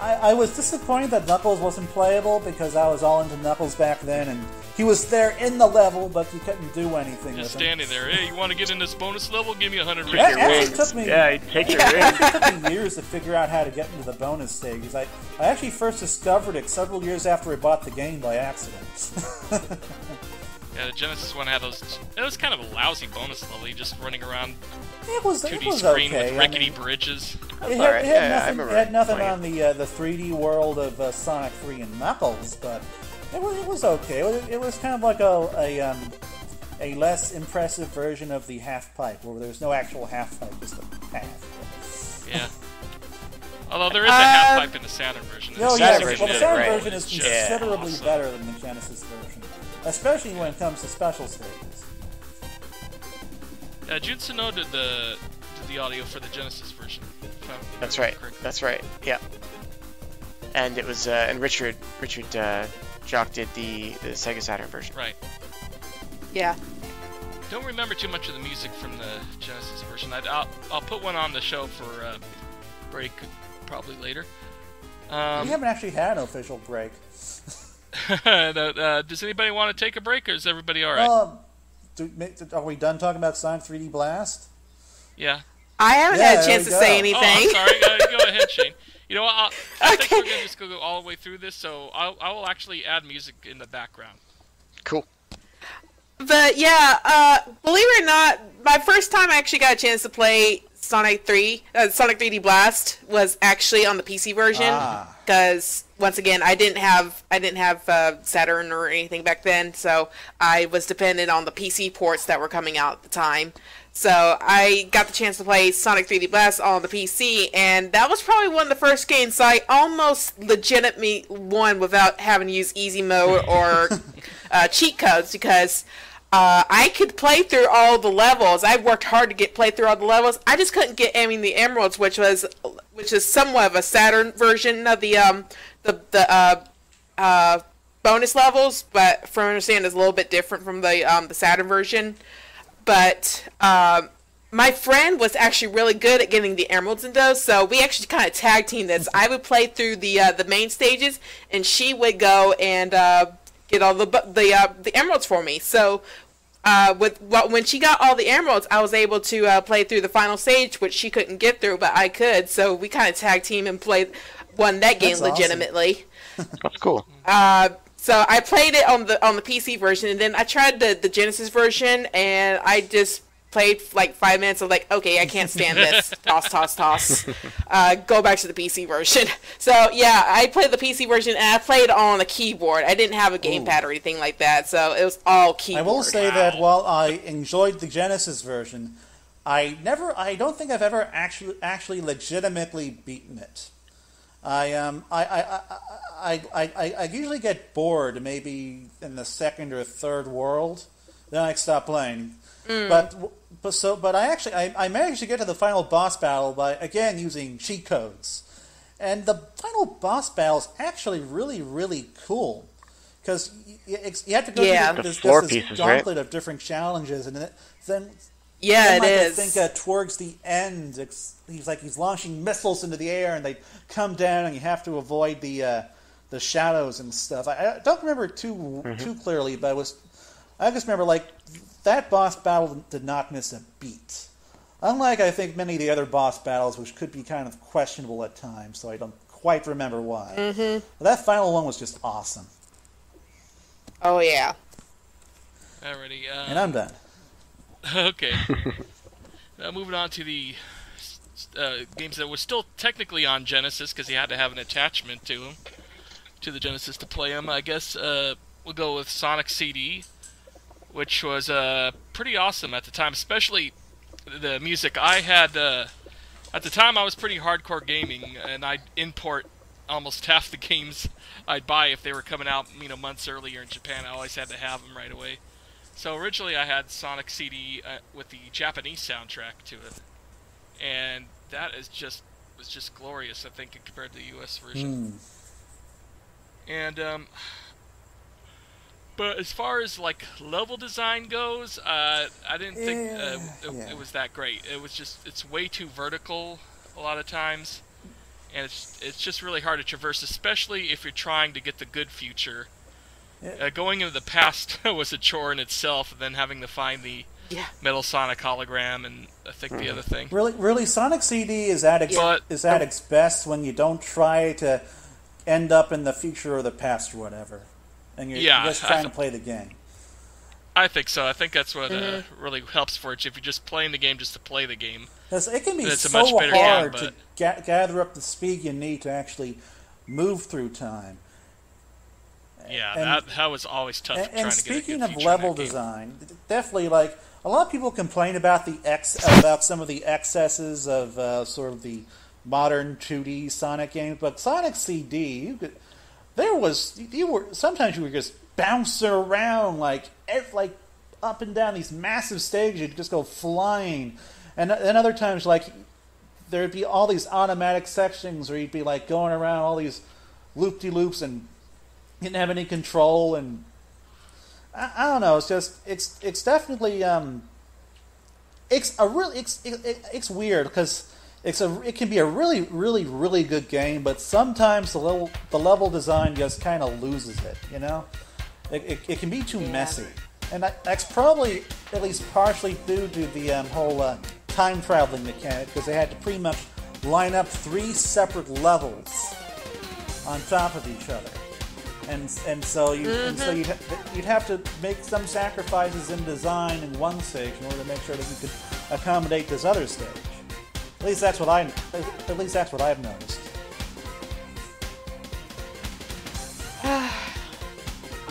[SPEAKER 4] I was disappointed that Knuckles wasn't playable, because I was all into Knuckles back then, and he was there in the level, but you couldn't do anything
[SPEAKER 1] Just
[SPEAKER 4] with him.
[SPEAKER 1] standing there. Hey, you want to get in this bonus level? Give me 100
[SPEAKER 3] Take your
[SPEAKER 1] rings.
[SPEAKER 3] wings.
[SPEAKER 4] Took me,
[SPEAKER 3] Take your wings.
[SPEAKER 4] It took me years to figure out how to get into the bonus stages. I actually first discovered it several years after I bought the game by accident.
[SPEAKER 1] Yeah, the Genesis one had those... It was kind of a lousy bonus level. You just running around
[SPEAKER 4] It was
[SPEAKER 1] 2D screen
[SPEAKER 4] okay.
[SPEAKER 1] with rickety bridges.
[SPEAKER 4] It had nothing on the 3D world of Sonic 3 and Knuckles, but it was okay. It was kind of like a less impressive version of the half pipe, where there's no actual half pipe, just a half.
[SPEAKER 1] Yeah. Although there is a half pipe in the Saturn version.
[SPEAKER 4] The Saturn version is
[SPEAKER 1] just
[SPEAKER 4] considerably
[SPEAKER 1] awesome.
[SPEAKER 4] better than the Genesis version, especially when it comes to special stages.
[SPEAKER 1] Jun Sano did the audio for the Genesis version.
[SPEAKER 3] That's right. That's right. Yeah. And it was and Richard Jock did the Sega Saturn version.
[SPEAKER 1] Right.
[SPEAKER 2] Yeah.
[SPEAKER 1] Don't remember too much of the music from the Genesis version. I'll put one on the show for break probably later.
[SPEAKER 4] We haven't actually had an official break.
[SPEAKER 1] Does anybody want to take a break, or is everybody all right?
[SPEAKER 4] Are we done talking about Sonic 3D Blast?
[SPEAKER 1] Yeah.
[SPEAKER 2] I haven't had a chance to say anything.
[SPEAKER 1] Oh, I'm sorry. Go ahead, Shayne. You know what? I think we're going to just go all the way through this, so I will actually add music in the background.
[SPEAKER 3] Cool.
[SPEAKER 2] But yeah, believe it or not, my first time I actually got a chance to play Sonic 3D Blast was actually on the PC version, because once again I didn't have Saturn or anything back then, so I was dependent on the PC ports that were coming out at the time. So I got the chance to play Sonic 3D Blast on the PC, and that was probably one of the first games I almost legitimately won without having to use easy mode or cheat codes, because I could play through all the levels. I worked hard to play through all the levels. I just couldn't get any of the emeralds, which is somewhat of a Saturn version of the bonus levels, but from what I understand, is a little bit different from the Saturn version. But my friend was actually really good at getting the emeralds in those, so we actually kind of tag team this. I would play through the main stages, and she would go and get all the emeralds for me. So when she got all the emeralds, I was able to play through the final stage, which she couldn't get through, but I could. So we kind of tag team and won that game legitimately.
[SPEAKER 3] That's cool.
[SPEAKER 2] So I played it on the PC version, and then I tried the Genesis version, and I just played like 5 minutes of like, okay, I can't stand this. Toss. Go back to the PC version. So yeah, I played the PC version and I played on a keyboard. I didn't have a gamepad or anything like that, so it was all keyboard.
[SPEAKER 4] I will say that while I enjoyed the Genesis version, I don't think I've ever actually legitimately beaten it. I usually get bored maybe in the second or third world, then I stop playing. But I managed to get to the final boss battle by again using cheat codes, and the final boss battle is actually really, really cool because you have to go through this gauntlet of different challenges, and then it is. I think towards the end, he's launching missiles into the air, and they come down, and you have to avoid the shadows and stuff. I don't remember too clearly, but I just remember like that boss battle did not miss a beat. Unlike I think many of the other boss battles, which could be kind of questionable at times, so I don't quite remember why. But that final one was just awesome.
[SPEAKER 2] Oh yeah.
[SPEAKER 1] Alrighty.
[SPEAKER 4] And I'm done.
[SPEAKER 1] Okay. Now moving on to the games that were still technically on Genesis because you had to have an attachment to them, to the Genesis to play them. I guess we'll go with Sonic C.D, which was pretty awesome at the time, especially the music. I had at the time I was pretty hardcore gaming, and I'd import almost half the games I'd buy if they were coming out, months earlier in Japan. I always had to have them right away. So originally I had Sonic C.D with the Japanese soundtrack to it, and that was just glorious, I think, compared to the U.S. version. And but as far as like level design goes, I didn't think it was that great. It's way too vertical a lot of times, and it's just really hard to traverse, especially if you're trying to get the good future. Going into the past was a chore in itself, and then having to find the Metal Sonic hologram and I think the other thing.
[SPEAKER 4] Really, Sonic C.D. is at its best when you don't try to end up in the future or the past or whatever, and you're just trying to play the game.
[SPEAKER 1] I think so. I think that's what really helps for it. If you're just playing the game just to play the game,
[SPEAKER 4] because it can be so hard to gather up the speed you need to actually move through time.
[SPEAKER 1] Yeah, that was always tough.
[SPEAKER 4] And
[SPEAKER 1] trying
[SPEAKER 4] speaking
[SPEAKER 1] to get a
[SPEAKER 4] of level design, definitely like a lot of people complain about about some of the excesses of sort of the modern 2D Sonic games, but Sonic C.D. Sometimes you were just bouncing around like up and down these massive stages, you'd just go flying, and other times like there'd be all these automatic sections where you'd be like going around all these loop-de-loops and didn't have any control, and I don't know. It's definitely it's weird because it can be a really, really, really good game, but sometimes the level design just kind of loses it. It can be too messy, and that's probably at least partially due to the whole time traveling mechanic, because they had to pretty much line up 3 separate levels on top of each other. And so you'd have to make some sacrifices in design in one stage in order to make sure that you could accommodate this other stage. At least that's what I've noticed.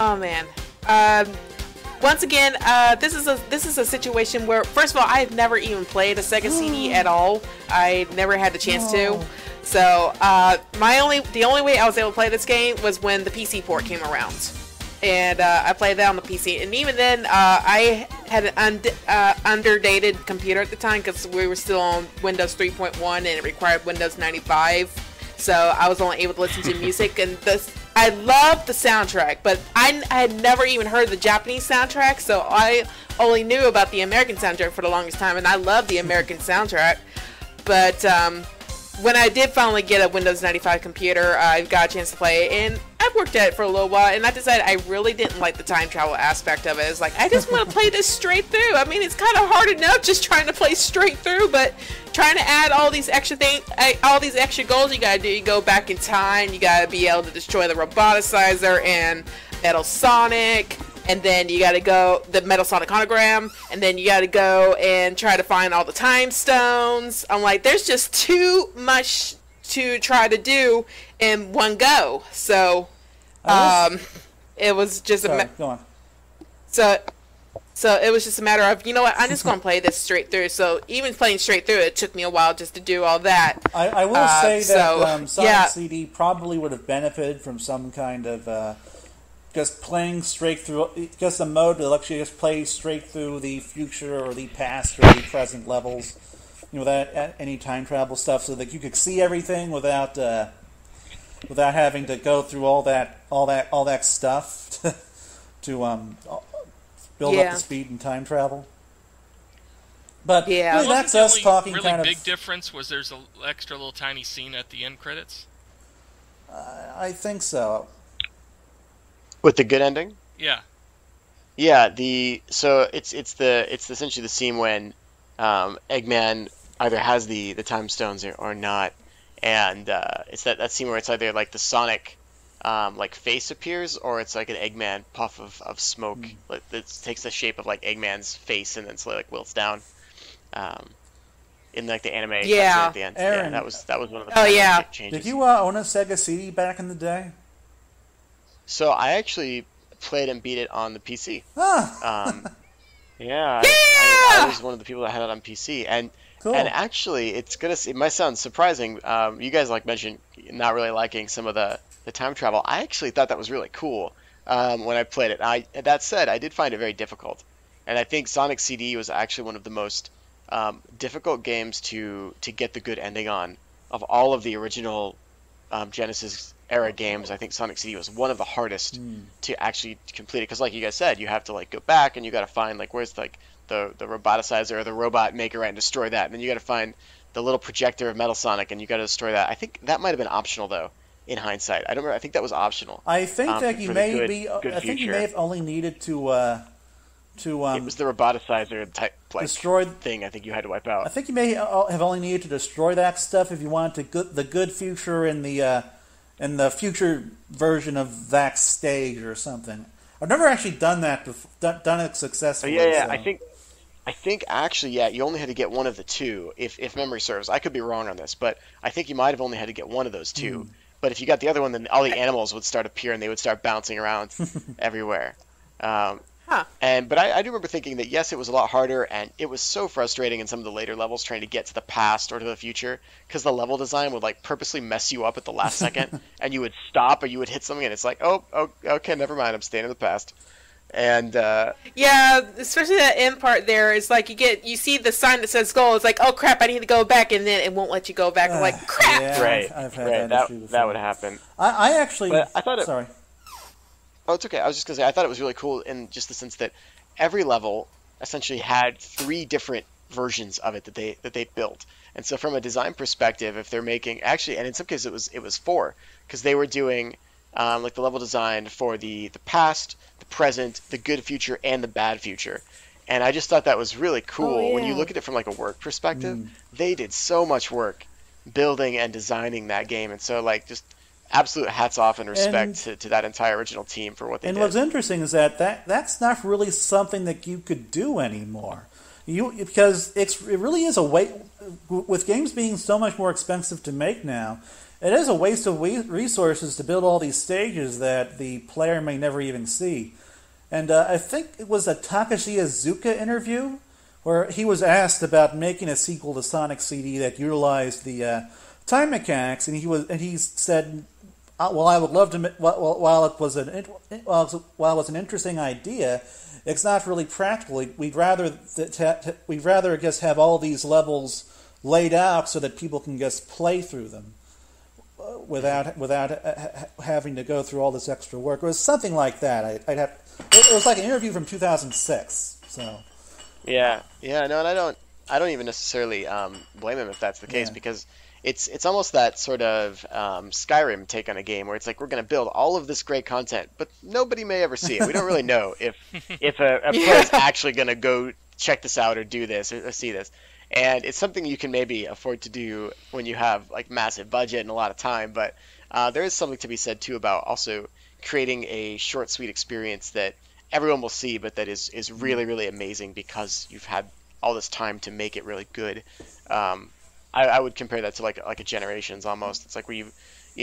[SPEAKER 2] Oh man. Once again, this is a situation where, first of all, I've never even played a Sega CD at all. I never had the chance to. So the only way I was able to play this game was when the PC port came around, and I played that on the PC. And even then, I had an underdated computer at the time because we were still on Windows 3.1 and it required Windows 95. So I was only able to listen to music, and I loved the soundtrack, but I had never even heard the Japanese soundtrack, so I only knew about the American soundtrack for the longest time, and I loved the American soundtrack. But when I did finally get a Windows 95 computer, I got a chance to play it, and I worked at it for a little while, and I decided I really didn't like the time travel aspect of it. It's like, I just want to play this straight through. I mean, it's kind of hard enough just trying to play straight through, but trying to add all these extra things, all these extra goals you gotta do. You go back in time, you gotta be able to destroy the roboticizer and Metal Sonic, and then you got to go the Metal Sonic hologram, and then you got to go and try to find all the time stones. I'm like, there's just too much to try to do in one go. So, it was just
[SPEAKER 4] go on.
[SPEAKER 2] So it was just a matter of, you know what, I'm just going to play this straight through. So even playing straight through, it took me a while just to do all that.
[SPEAKER 4] I will say that Sonic CD probably would have benefited from some kind of just playing straight through, just a mode that lets you just play straight through the future or the past or the present levels, without any time travel stuff, so that you could see everything without having to go through all that stuff to build up the speed and time travel. But really, that's us talking
[SPEAKER 1] really
[SPEAKER 4] kind of...
[SPEAKER 1] The big difference was there's an extra little tiny scene at the end credits?
[SPEAKER 4] I think so.
[SPEAKER 3] With the good ending?
[SPEAKER 1] Yeah.
[SPEAKER 3] Yeah, so it's essentially the scene when Eggman either has the time stones or not, and it's that scene where it's either like the Sonic like face appears, or it's like an Eggman puff of smoke that takes the shape of like Eggman's face and then slowly like wilts down. In like the anime at the end.
[SPEAKER 4] Aaron,
[SPEAKER 3] that was one of the changes.
[SPEAKER 4] Did you own a Sega CD back in the day?
[SPEAKER 3] So I actually played and beat it on the PC.
[SPEAKER 2] Yeah!
[SPEAKER 3] I was one of the people that had it on PC, and
[SPEAKER 4] cool.
[SPEAKER 3] And actually, it might sound surprising. You guys mentioned not really liking some of the time travel. I actually thought that was really cool when I played it. That said, I did find it very difficult, and I think Sonic CD was actually one of the most difficult games to get the good ending on of all of the original Genesis era games. I think Sonic CD was one of the hardest to actually complete it, because like you guys said, you have to like go back and you got to find like where's like the roboticizer or the robot maker and destroy that, and then you got to find the little projector of Metal Sonic and you got to destroy that. I think that might have been optional though in hindsight. I don't remember. I think that was optional.
[SPEAKER 4] I think that you may have only needed to
[SPEAKER 3] it was the roboticizer type
[SPEAKER 4] destroy
[SPEAKER 3] thing. I think you had to wipe out.
[SPEAKER 4] I think you may have only needed to destroy that stuff if you wanted the good future in the future version of that stage or something. I've never actually done that done it successfully.
[SPEAKER 3] Yeah.
[SPEAKER 4] So.
[SPEAKER 3] I think actually, you only had to get one of the two, if memory serves. I could be wrong on this, but I think you might have only had to get one of those two. But if you got the other one, then all the animals would start appearing. They would start bouncing around everywhere. But I do remember thinking that, yes, it was a lot harder, and it was so frustrating in some of the later levels trying to get to the past or to the future, because the level design would like purposely mess you up at the last second, and you would stop or you would hit something, and it's like, oh, okay, never mind, I'm staying in the past. And
[SPEAKER 2] especially that end part there, it's like you see the sign that says goal. It's like, oh crap, I need to go back, and then it won't let you go back. I'm like, crap.
[SPEAKER 4] Yeah,
[SPEAKER 3] right,
[SPEAKER 4] I've had that issue before.
[SPEAKER 3] That would happen.
[SPEAKER 4] I actually,
[SPEAKER 3] but I thought
[SPEAKER 4] sorry.
[SPEAKER 3] Oh, it's okay. I was just gonna say I thought it was really cool in just the sense that every level essentially had 3 different versions of it that they built. And so from a design perspective, if they're making and in some cases it was 4, because they were doing like the level design for the past, the present, the good future, and the bad future. And I just thought that was really cool.
[SPEAKER 2] Oh, yeah.
[SPEAKER 3] When you look at it from like a work perspective, they did so much work building and designing that game. And so like just absolute hats off and respect to that entire original team for what they did.
[SPEAKER 4] And what's interesting is that's not really something that you could do anymore. Because it really is a waste, with games being so much more expensive to make now. It is a waste of resources to build all these stages that the player may never even see. And I think it was a Takashi Iizuka interview where he was asked about making a sequel to Sonic CD that utilized the time mechanics, and he said, "Well, I would love to. While it was an interesting idea, it's not really practical. We'd rather just have all these levels laid out so that people can just play through them." Without having to go through all this extra work. It was something like that. It was like an interview from 2006. So.
[SPEAKER 3] Yeah, no, and I don't even necessarily blame him if that's the case, because it's almost that sort of Skyrim take on a game where it's like we're going to build all of this great content, but nobody may ever see it. We don't really know if a player is actually going to go check this out or do this or see this. And it's something you can maybe afford to do when you have like massive budget and a lot of time, but there is something to be said too about also creating a short, sweet experience that everyone will see, but that is really, really amazing because you've had all this time to make it really good. I would compare that to like a Generations almost. It's like where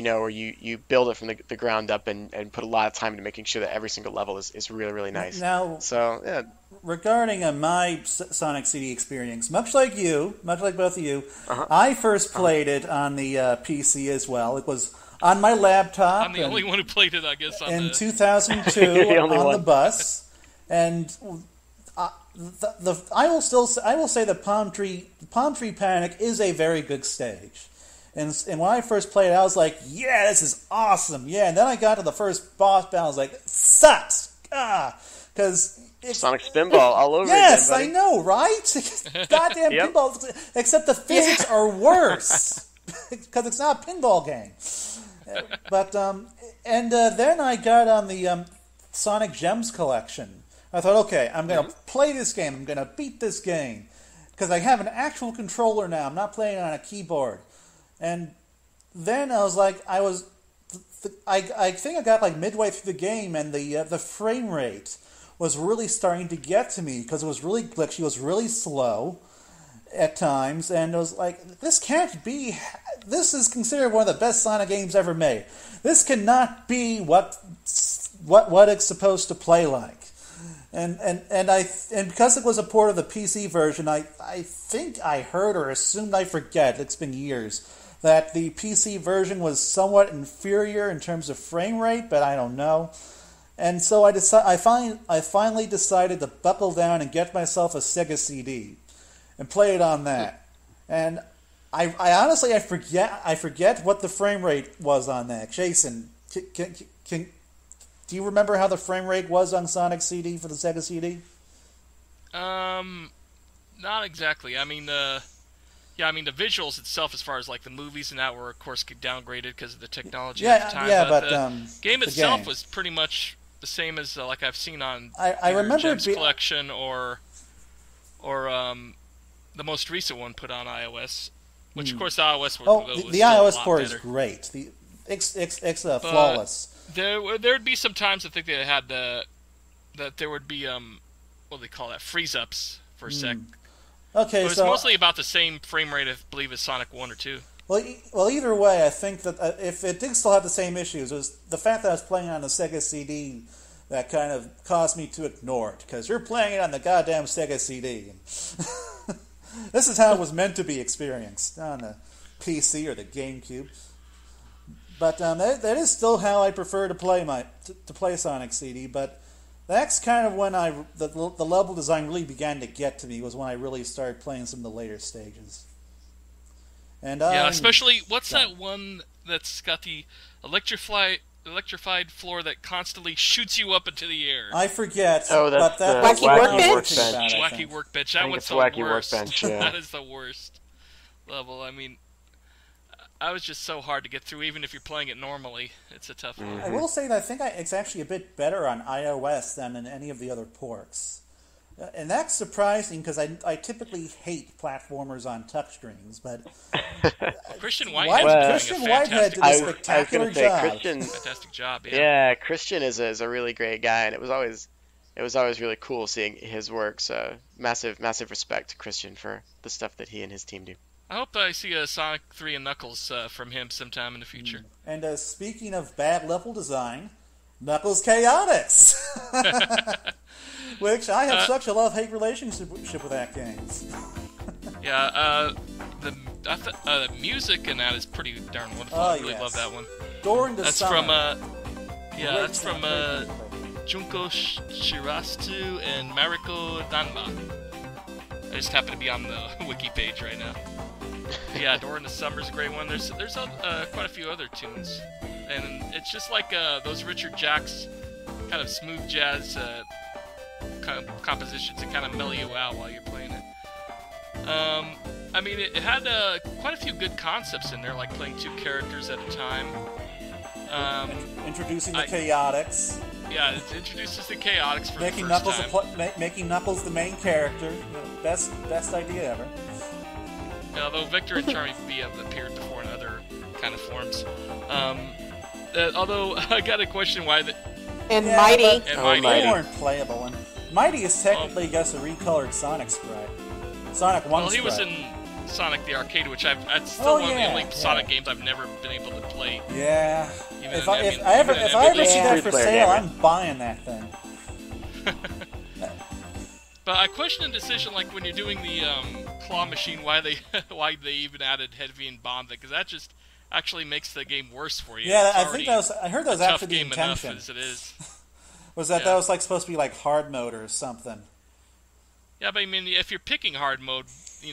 [SPEAKER 3] where you build it from the ground up and put a lot of time into making sure that every single level is really, really nice.
[SPEAKER 4] Now,
[SPEAKER 3] so yeah.
[SPEAKER 4] Regarding my Sonic CD experience, much like both of you, I first played it on the PC as well. It was on my laptop.
[SPEAKER 1] I'm the only one who played it, I guess.
[SPEAKER 4] In 2002 on the bus, and I will say the Palm Tree Panic is a very good stage. And when I first played it, I was like, yeah, this is awesome. Yeah, and then I got to the first boss battle, I was like, sucks. Because it's
[SPEAKER 3] Sonic Spinball all over
[SPEAKER 4] yes,
[SPEAKER 3] again, buddy.
[SPEAKER 4] I know, right? Goddamn pinball. Except the physics are worse. Because it's not a pinball game. But, then I got on the Sonic Gems collection. I thought, okay, I'm going to play this game. I'm going to beat this game. Because I have an actual controller now. I'm not playing on a keyboard. And then I was like, I think I got like midway through the game, and the frame rate was really starting to get to me because it was really glitchy, it was really slow at times, and it was like, this can't be. This is considered one of the best Sonic games ever made. This cannot be what it's supposed to play like. And because it was a port of the PC version, I think I heard or assumed, I forget, it's been years, that the PC version was somewhat inferior in terms of frame rate, but I don't know. And so I finally decided to buckle down and get myself a Sega CD and play it on that. And I honestly forget what the frame rate was on that. Jason, do you remember how the frame rate was on Sonic CD for the Sega CD?
[SPEAKER 1] Not exactly. I mean, the visuals itself, as far as like the movies and that, were of course downgraded because of the technology at the time.
[SPEAKER 4] Yeah, but
[SPEAKER 1] the game itself was pretty much the same as like I've seen on
[SPEAKER 4] I remember
[SPEAKER 1] Gems Collection or the most recent one put on iOS, which of course the iOS was
[SPEAKER 4] the iOS port
[SPEAKER 1] is
[SPEAKER 4] great. It's flawless.
[SPEAKER 1] There would be some times I think they had that there would be what do they call that, freeze ups for a sec.
[SPEAKER 4] Okay,
[SPEAKER 1] but it's mostly about the same frame rate, I believe, as Sonic 1 or 2.
[SPEAKER 4] Well, either way, I think that if it did still have the same issues, it was the fact that I was playing on the Sega CD that kind of caused me to ignore it, because you're playing it on the goddamn Sega CD. This is how it was meant to be experienced, not on the PC or the GameCube. But that is still how I prefer to play Sonic CD. But that's kind of when the level design really began to get to me, was when I really started playing some of the later stages. And
[SPEAKER 1] especially what's that one that's got the electrified floor that constantly shoots you up into the air?
[SPEAKER 4] I forget.
[SPEAKER 3] Oh, that's
[SPEAKER 4] that
[SPEAKER 2] Wacky Workbench.
[SPEAKER 1] Wacky Workbench. That one's the
[SPEAKER 3] Wacky
[SPEAKER 1] worst.
[SPEAKER 3] Workbench, yeah.
[SPEAKER 1] That is the worst level. I mean, I was just so hard to get through, even if you're playing it normally. It's a tough one.
[SPEAKER 4] I will say that I think it's actually a bit better on iOS than in any of the other ports. And that's surprising, because I typically hate platformers on touchscreens, but
[SPEAKER 1] Christian Whitehead
[SPEAKER 4] did a spectacular job.
[SPEAKER 1] Fantastic job, yeah.
[SPEAKER 3] Yeah, Christian is a really great guy, and it was always really cool seeing his work. So massive respect to Christian for the stuff that he and his team do.
[SPEAKER 1] I hope I see a Sonic 3 and Knuckles from him sometime in the future.
[SPEAKER 4] And speaking of bad level design, Knuckles Chaotix! Which I have such a love-hate relationship with that game.
[SPEAKER 1] Yeah, the music in that is pretty darn wonderful. I really love that one.
[SPEAKER 4] During the
[SPEAKER 1] that's
[SPEAKER 4] summer.
[SPEAKER 1] That's from Junko Shirastu and Mariko Danma. I just happen to be on the wiki page right now. Yeah, During the Summer's a great one. There's quite a few other tunes, and it's just like those Richard Jacks kind of smooth jazz kind of compositions that kind of mellow you out while you're playing it. I mean, it had quite a few good concepts in there, like playing two characters at a time.
[SPEAKER 4] Introducing the Chaotix.
[SPEAKER 1] Yeah, it introduces the Chaotix for
[SPEAKER 4] making
[SPEAKER 1] the first time.
[SPEAKER 4] Making Knuckles the main character. Best idea ever.
[SPEAKER 1] Although Victor and Charmy V have appeared before in other kind of forms. Although I got a question, why
[SPEAKER 2] And
[SPEAKER 4] Yeah,
[SPEAKER 2] Mighty.
[SPEAKER 4] but
[SPEAKER 1] And
[SPEAKER 3] Oh,
[SPEAKER 1] Mighty.
[SPEAKER 4] they
[SPEAKER 3] Mighty.
[SPEAKER 4] weren't playable. And Mighty is technically just a recolored Sonic sprite. Sonic 1
[SPEAKER 1] Well, he was
[SPEAKER 4] sprite.
[SPEAKER 1] in Sonic the Arcade, which that's still
[SPEAKER 4] Oh,
[SPEAKER 1] one of the
[SPEAKER 4] yeah,
[SPEAKER 1] only
[SPEAKER 4] yeah.
[SPEAKER 1] Sonic games I've never been able to play.
[SPEAKER 4] Yeah.
[SPEAKER 1] Even
[SPEAKER 4] If
[SPEAKER 1] in-
[SPEAKER 4] I,
[SPEAKER 1] I
[SPEAKER 4] if
[SPEAKER 1] mean,
[SPEAKER 4] I ever
[SPEAKER 1] even in
[SPEAKER 4] if I ever
[SPEAKER 1] emulation.
[SPEAKER 4] see that for
[SPEAKER 3] Three-player
[SPEAKER 4] sale,
[SPEAKER 3] gamer.
[SPEAKER 4] I'm buying that thing.
[SPEAKER 1] But I question the decision, like when you're doing the claw machine, why they even added heavy and bomb, because that just actually makes the game worse for you.
[SPEAKER 4] Yeah,
[SPEAKER 1] It's
[SPEAKER 4] I
[SPEAKER 1] already
[SPEAKER 4] think that was. I heard that was
[SPEAKER 1] a tough
[SPEAKER 4] actually the
[SPEAKER 1] game enough
[SPEAKER 4] intention.
[SPEAKER 1] as it is.
[SPEAKER 4] Was that
[SPEAKER 1] Yeah.
[SPEAKER 4] that was like supposed to be like hard mode or something?
[SPEAKER 1] Yeah, but I mean, if you're picking hard mode,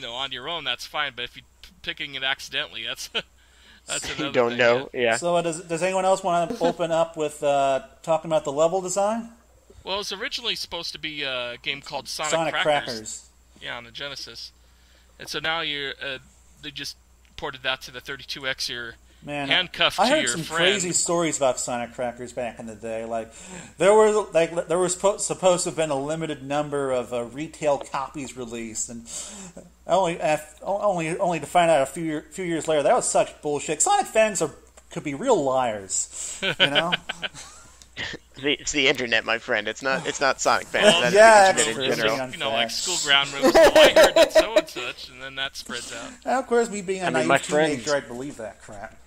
[SPEAKER 1] on your own, that's fine. But if you're picking it accidentally, that's another
[SPEAKER 3] You don't
[SPEAKER 1] thing,
[SPEAKER 3] know.
[SPEAKER 1] yeah.
[SPEAKER 3] Yeah.
[SPEAKER 4] So does anyone else want to open up with talking about the level design?
[SPEAKER 1] Well, it was originally supposed to be a game called Sonic,
[SPEAKER 4] Sonic
[SPEAKER 1] Crackers.
[SPEAKER 4] Crackers.
[SPEAKER 1] Yeah, on the Genesis. And so now they just ported that to the 32X. You're
[SPEAKER 4] Man,
[SPEAKER 1] handcuffed
[SPEAKER 4] I
[SPEAKER 1] to
[SPEAKER 4] heard
[SPEAKER 1] your
[SPEAKER 4] some
[SPEAKER 1] friend.
[SPEAKER 4] crazy stories about Sonic Crackers back in the day. Like there was supposed to have been a limited number of retail copies released, and only to find out a few years later that was such bullshit. Sonic fans could be real liars, you know.
[SPEAKER 3] It's the internet, my friend. It's not Sonic fans.
[SPEAKER 1] Well,
[SPEAKER 3] That's
[SPEAKER 4] yeah,
[SPEAKER 3] the internet in
[SPEAKER 4] it's
[SPEAKER 3] general.
[SPEAKER 4] pretty
[SPEAKER 1] Like
[SPEAKER 4] unfair.
[SPEAKER 1] school ground rules. Oh, I heard that so and such, and then that spreads out.
[SPEAKER 4] And of course, me being a
[SPEAKER 3] I mean, my
[SPEAKER 4] naive
[SPEAKER 3] friend-
[SPEAKER 4] teenager, I'd believe that crap.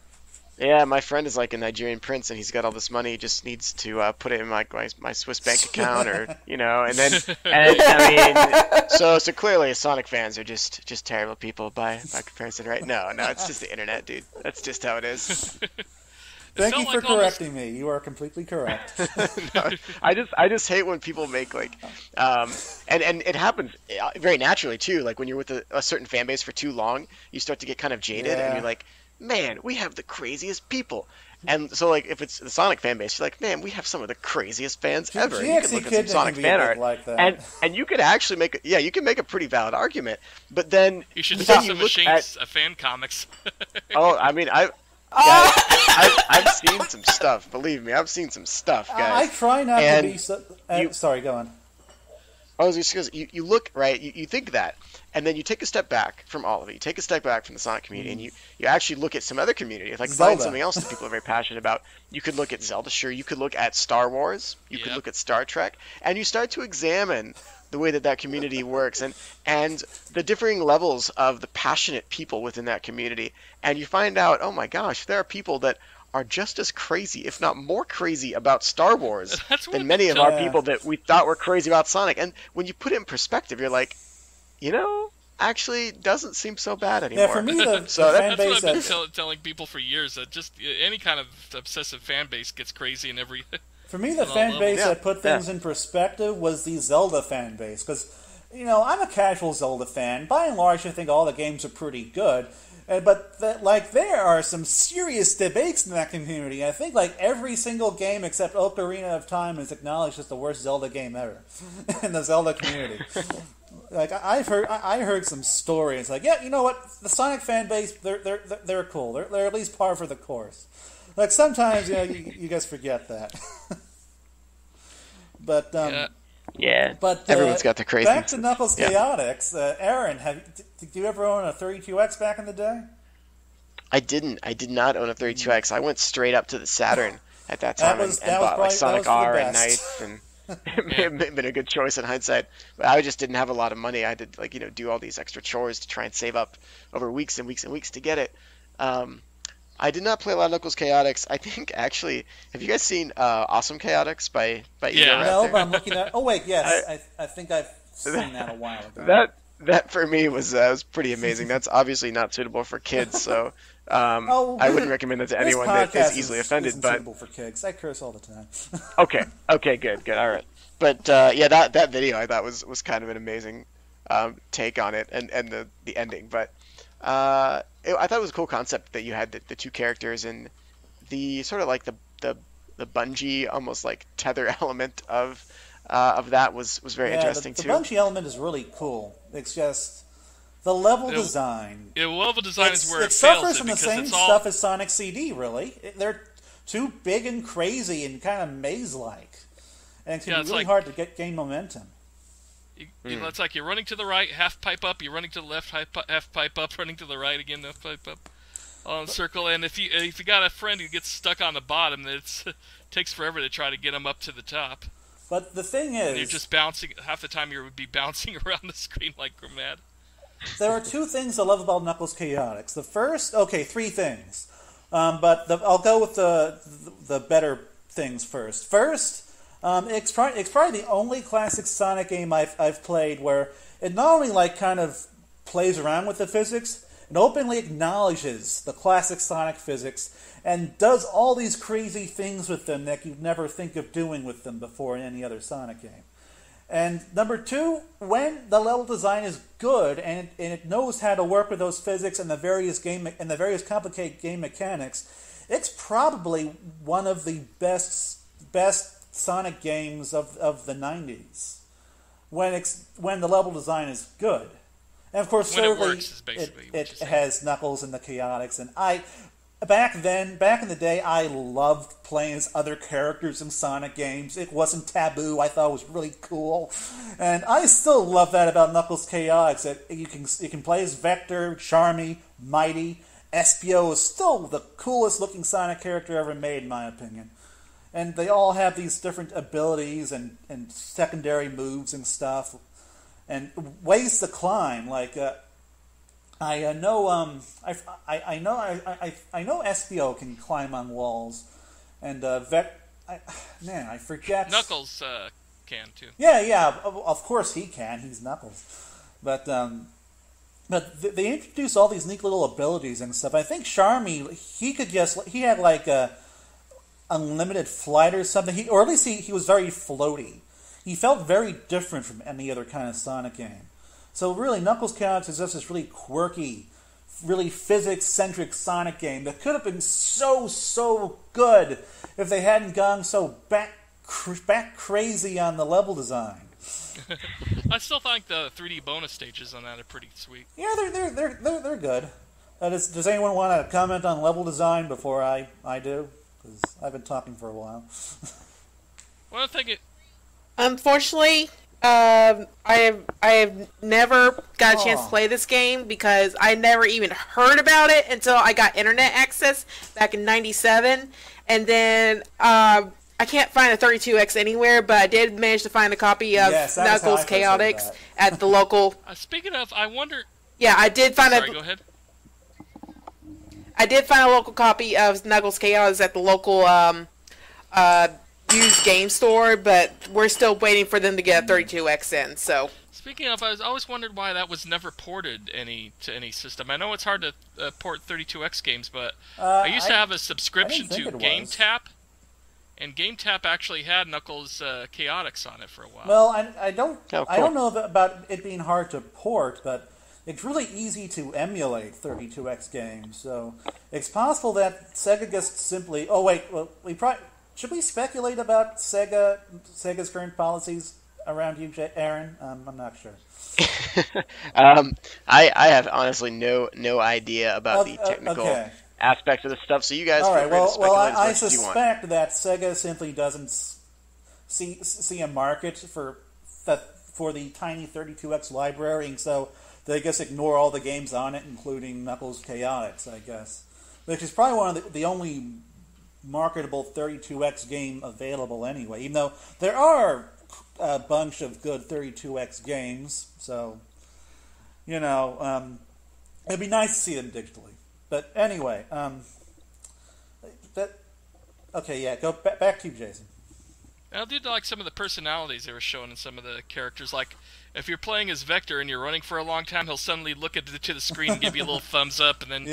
[SPEAKER 3] Yeah, my friend is like a Nigerian prince, and he's got all this money. He just needs to put it in my Swiss bank account, or and then I mean, so clearly Sonic fans are just terrible people by comparison, right? No, it's just the internet, dude. That's just how it is.
[SPEAKER 4] Thank
[SPEAKER 1] felt
[SPEAKER 4] you for
[SPEAKER 1] like almost-
[SPEAKER 4] correcting me. You are completely correct.
[SPEAKER 3] No, I just hate when people make and it happens very naturally too. Like when you're with a certain fan base for too long, you start to get kind of jaded,
[SPEAKER 4] Yeah.
[SPEAKER 3] and you're like, man, we have the craziest people. And so, like, if it's the Sonic fan base, you're like, man, we have some of the craziest fans ever. And you can
[SPEAKER 4] GXE
[SPEAKER 3] look at some
[SPEAKER 4] Kid
[SPEAKER 3] Sonic
[SPEAKER 4] can be a
[SPEAKER 3] fan
[SPEAKER 4] bit
[SPEAKER 3] art,
[SPEAKER 4] like that.
[SPEAKER 3] and you could actually you can make a pretty valid argument. But then
[SPEAKER 1] You should
[SPEAKER 3] then
[SPEAKER 1] see
[SPEAKER 3] you
[SPEAKER 1] some of
[SPEAKER 3] look
[SPEAKER 1] Shayne's fan comics.
[SPEAKER 3] oh, I mean, I've seen some stuff. Believe me, I've seen some stuff,
[SPEAKER 4] I
[SPEAKER 3] guys.
[SPEAKER 4] try not to
[SPEAKER 3] And
[SPEAKER 4] be so.
[SPEAKER 3] you-
[SPEAKER 4] Sorry, go on.
[SPEAKER 3] I was just because you look right, you think that, and then you take a step back from all of it. You take a step back from the Sonic community, and you actually look at some other community, like
[SPEAKER 4] Zelda.
[SPEAKER 3] find something else that people are very passionate about. You could look at Zelda, sure. You could look at Star Wars. You could
[SPEAKER 1] Yep.
[SPEAKER 3] look at Star Trek, and you start to examine the way that community works and the differing levels of the passionate people within that community, and you find out, oh my gosh, there are people that are just as crazy, if not more crazy, about Star Wars
[SPEAKER 1] That's what
[SPEAKER 3] than many of
[SPEAKER 1] the-
[SPEAKER 3] our
[SPEAKER 4] Yeah.
[SPEAKER 3] people that we thought were crazy about Sonic. And when you put it in perspective, you're like, actually doesn't seem so bad anymore.
[SPEAKER 4] Yeah, for me, the,
[SPEAKER 3] So
[SPEAKER 4] the fan
[SPEAKER 1] That's what
[SPEAKER 4] base
[SPEAKER 1] I've been
[SPEAKER 4] that
[SPEAKER 1] telling people for years. That just any kind of obsessive fan base gets crazy in every.
[SPEAKER 4] for me the
[SPEAKER 1] on all
[SPEAKER 4] fan
[SPEAKER 1] levels.
[SPEAKER 4] base
[SPEAKER 3] Yeah,
[SPEAKER 4] that put things in perspective was the Zelda fan base, because I'm a casual Zelda fan. By and large, I think all the games are pretty good. But there are some serious debates in that community. I think every single game except Ocarina of Time is acknowledged as the worst Zelda game ever in the Zelda community. I heard some stories you know what, the Sonic fan base they're cool. They're at least par for the course. Like sometimes you guys forget that. But
[SPEAKER 1] Yeah.
[SPEAKER 3] yeah,
[SPEAKER 4] but
[SPEAKER 3] everyone's got the crazy.
[SPEAKER 4] back to Knuckles
[SPEAKER 3] Yeah.
[SPEAKER 4] Chaotix. Aaron, did you ever own a 32X back in the day?
[SPEAKER 3] I didn't. I did not own a 32X. I went straight up to the Saturn at that
[SPEAKER 4] That
[SPEAKER 3] time
[SPEAKER 4] was-
[SPEAKER 3] and
[SPEAKER 4] that was
[SPEAKER 3] bought
[SPEAKER 4] probably- that
[SPEAKER 3] Sonic
[SPEAKER 4] was for the
[SPEAKER 3] R and
[SPEAKER 4] best.
[SPEAKER 3] Knights, and it may have been a good choice in hindsight. But I just didn't have a lot of money. I had to do all these extra chores to try and save up over weeks and weeks and weeks to get it. I did not play a lot of Knuckles Chaotix. I think actually, have you guys seen Awesome Chaotix by
[SPEAKER 1] Yeah.
[SPEAKER 3] Igor
[SPEAKER 4] No,
[SPEAKER 3] out
[SPEAKER 4] but
[SPEAKER 3] there?
[SPEAKER 4] I'm looking at. Oh wait, yes, I think I've seen that a while ago.
[SPEAKER 3] That for me was pretty amazing. That's obviously not suitable for kids, so
[SPEAKER 4] Oh,
[SPEAKER 3] I wouldn't recommend that to
[SPEAKER 4] this
[SPEAKER 3] anyone that
[SPEAKER 4] podcast
[SPEAKER 3] is easily offended.
[SPEAKER 4] isn't
[SPEAKER 3] But
[SPEAKER 4] suitable for kids. I curse all the time.
[SPEAKER 3] okay, good, all right. But that video I thought was kind of an amazing take on it, and the ending. But I thought it was a cool concept that you had the two characters and the sort of like the bungee, almost like tether element of that was very interesting
[SPEAKER 4] the
[SPEAKER 3] too.
[SPEAKER 4] bungee element is really cool. It's just the level
[SPEAKER 1] It-
[SPEAKER 4] design.
[SPEAKER 1] Yeah, level design is where
[SPEAKER 4] it
[SPEAKER 1] it fails
[SPEAKER 4] suffers
[SPEAKER 1] it
[SPEAKER 4] from the
[SPEAKER 1] because
[SPEAKER 4] same
[SPEAKER 1] it's all.
[SPEAKER 4] stuff as Sonic C.D. Really, they're too big and crazy and kind of maze-like, and it can
[SPEAKER 1] Yeah,
[SPEAKER 4] be
[SPEAKER 1] it's
[SPEAKER 4] really
[SPEAKER 1] like-
[SPEAKER 4] hard to gain momentum.
[SPEAKER 1] It's like you're running to the right, half pipe up. You're running to the left, half pipe up. Running to the right again, half pipe up. on circle, and if you got a friend who gets stuck on the bottom, then it takes forever to try to get him up to the top.
[SPEAKER 4] But the thing is,
[SPEAKER 1] and you're just bouncing half the time. You would be bouncing around the screen like mad.
[SPEAKER 4] There are two things I love about Knuckles Chaotix. The first, okay, three things, but I'll go with the better things first. First, it's probably the only classic Sonic game I've played where it not only like kind of plays around with the physics, it openly acknowledges the classic Sonic physics and does all these crazy things with them that you'd never think of doing with them before in any other Sonic game. And number two, when the level design is good and it knows how to work with those physics and the various complicated game mechanics, it's probably one of the best Sonic games of the 90s. When the level design is good. And of course, certainly it has Knuckles and the Chaotix, and back in the day, I loved playing as other characters in Sonic games. It wasn't taboo. I thought it was really cool, and I still love that about Knuckles Chaotix. That you can play as Vector, Charmy, Mighty. Espio is still the coolest looking Sonic character ever made, in my opinion. And they all have these different abilities and secondary moves and stuff, and ways to climb. Like I know Espio can climb on walls, and I forget.
[SPEAKER 1] Knuckles can too.
[SPEAKER 4] Yeah, of course he can. He's Knuckles, but they introduce all these neat little abilities and stuff. I think Charmy, he had like a unlimited flight or something, or at least he was very floaty. He felt very different from any other kind of Sonic game. So really, Knuckles Chaotix is just this really quirky, really physics-centric Sonic game that could have been so good if they hadn't gone so back crazy on the level design.
[SPEAKER 1] I still think the 3D bonus stages on that are pretty sweet.
[SPEAKER 4] Yeah, they're good. Does anyone want to comment on level design before I do? Because I've been talking for a while.
[SPEAKER 1] Well, I think
[SPEAKER 2] Unfortunately, I have never got a chance to play this game because I never even heard about it until I got internet access back in '97, and then I can't find a 32X anywhere, but I did manage to find a copy of Knuckles Chaotix at the local.
[SPEAKER 1] Speaking of, I wonder.
[SPEAKER 2] Yeah, I did find
[SPEAKER 1] Sorry, go ahead.
[SPEAKER 2] I did find a local copy of Knuckles Chaotix at the local used game store, but we're still waiting for them to get a 32X in. So.
[SPEAKER 1] Speaking of, I always wondered why that was never ported to any system. I know it's hard to port 32X games, but I used to have a subscription to GameTap, and GameTap actually had Knuckles Chaotix on it for a while.
[SPEAKER 4] Well, I don't know about it being hard to port, but it's really easy to emulate 32X games. So it's possible that Sega just simply. Oh wait, well should we speculate about Sega's current policies around you, Aaron? I'm not sure.
[SPEAKER 3] I have honestly no idea about the technical aspects of the stuff. So you guys,
[SPEAKER 4] all right. Well, I
[SPEAKER 3] as
[SPEAKER 4] suspect that Sega simply doesn't see a market for the tiny 32X library, and so they just ignore all the games on it, including Knuckles Chaotix, I guess, which is probably one of the only marketable 32X game available anyway. Even though there are a bunch of good 32X games, so it'd be nice to see them digitally. But anyway, go back to you, Jason.
[SPEAKER 1] I did like some of the personalities they were showing in some of the characters. Like, if you're playing as Vector and you're running for a long time, he'll suddenly look to the screen and give you a little thumbs up, and then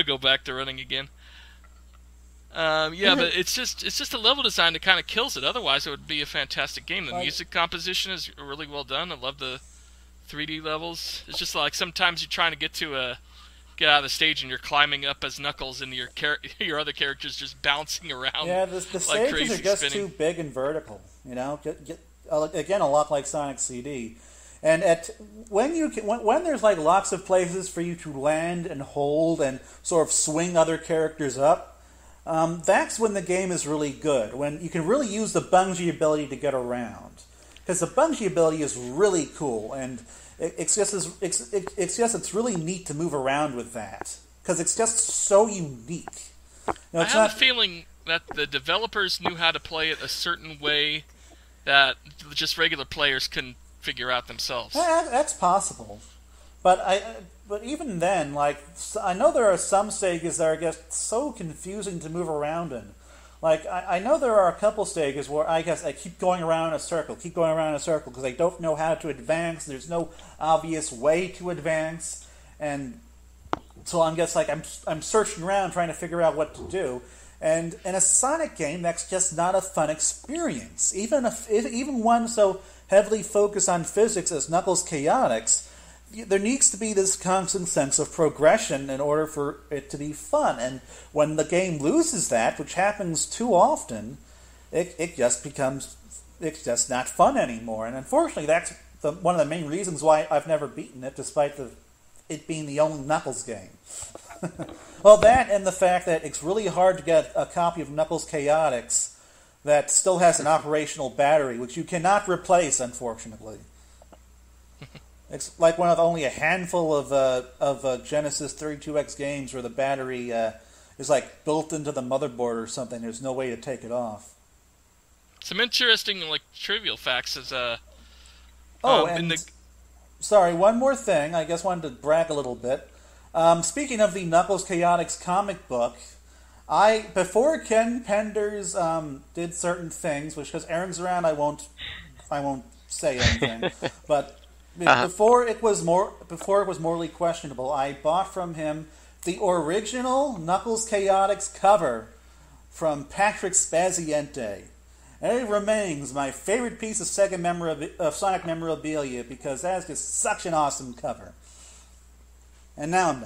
[SPEAKER 1] go back to running again. But it's just a level design that kind of kills it. Otherwise, it would be a fantastic game. The music composition is really well done. I love the 3D levels. It's just like sometimes you're trying to get out of the stage and you're climbing up as Knuckles, and your other characters just bouncing around.
[SPEAKER 4] Yeah, the
[SPEAKER 1] like
[SPEAKER 4] stages are just too big and vertical. Again, a lot like Sonic C.D. And when there's like lots of places for you to land and hold and sort of swing other characters up. That's when the game is really good, when you can really use the bungee ability to get around. Because the bungee ability is really cool, and it's really neat to move around with that. because it's just so unique.
[SPEAKER 1] I have a feeling that the developers knew how to play it a certain way that just regular players couldn't figure out themselves.
[SPEAKER 4] That's possible, but even then, like, I know there are some Segas that are just so confusing to move around in. Like, I know there are a couple Segas where I guess I keep going around in a circle, because I don't know how to advance. There's no obvious way to advance, and so I'm just like I'm searching around trying to figure out what to do. And in a Sonic game, that's just not a fun experience. Even one so heavily focused on physics as Knuckles Chaotix, there needs to be this constant sense of progression in order for it to be fun. And when the game loses that, which happens too often, it's just not fun anymore. And unfortunately, that's one of the main reasons why I've never beaten it, despite it being the only Knuckles game. Well, that and the fact that it's really hard to get a copy of Knuckles Chaotix that still has an operational battery, which you cannot replace, unfortunately. It's like one of only a handful of Genesis 32X games where the battery is like built into the motherboard or something. There's no way to take it off.
[SPEAKER 1] Some interesting trivial facts is
[SPEAKER 4] sorry, one more thing. I just wanted to brag a little bit. Speaking of the Knuckles Chaotix comic book, before Ken Penders did certain things, which because Aaron's around, I won't say anything. But before it was morally questionable, I bought from him the original Knuckles Chaotix cover from Patrick Spaziente. And it remains my favorite piece of Sonic memorabilia because that is just such an awesome cover. And now I'm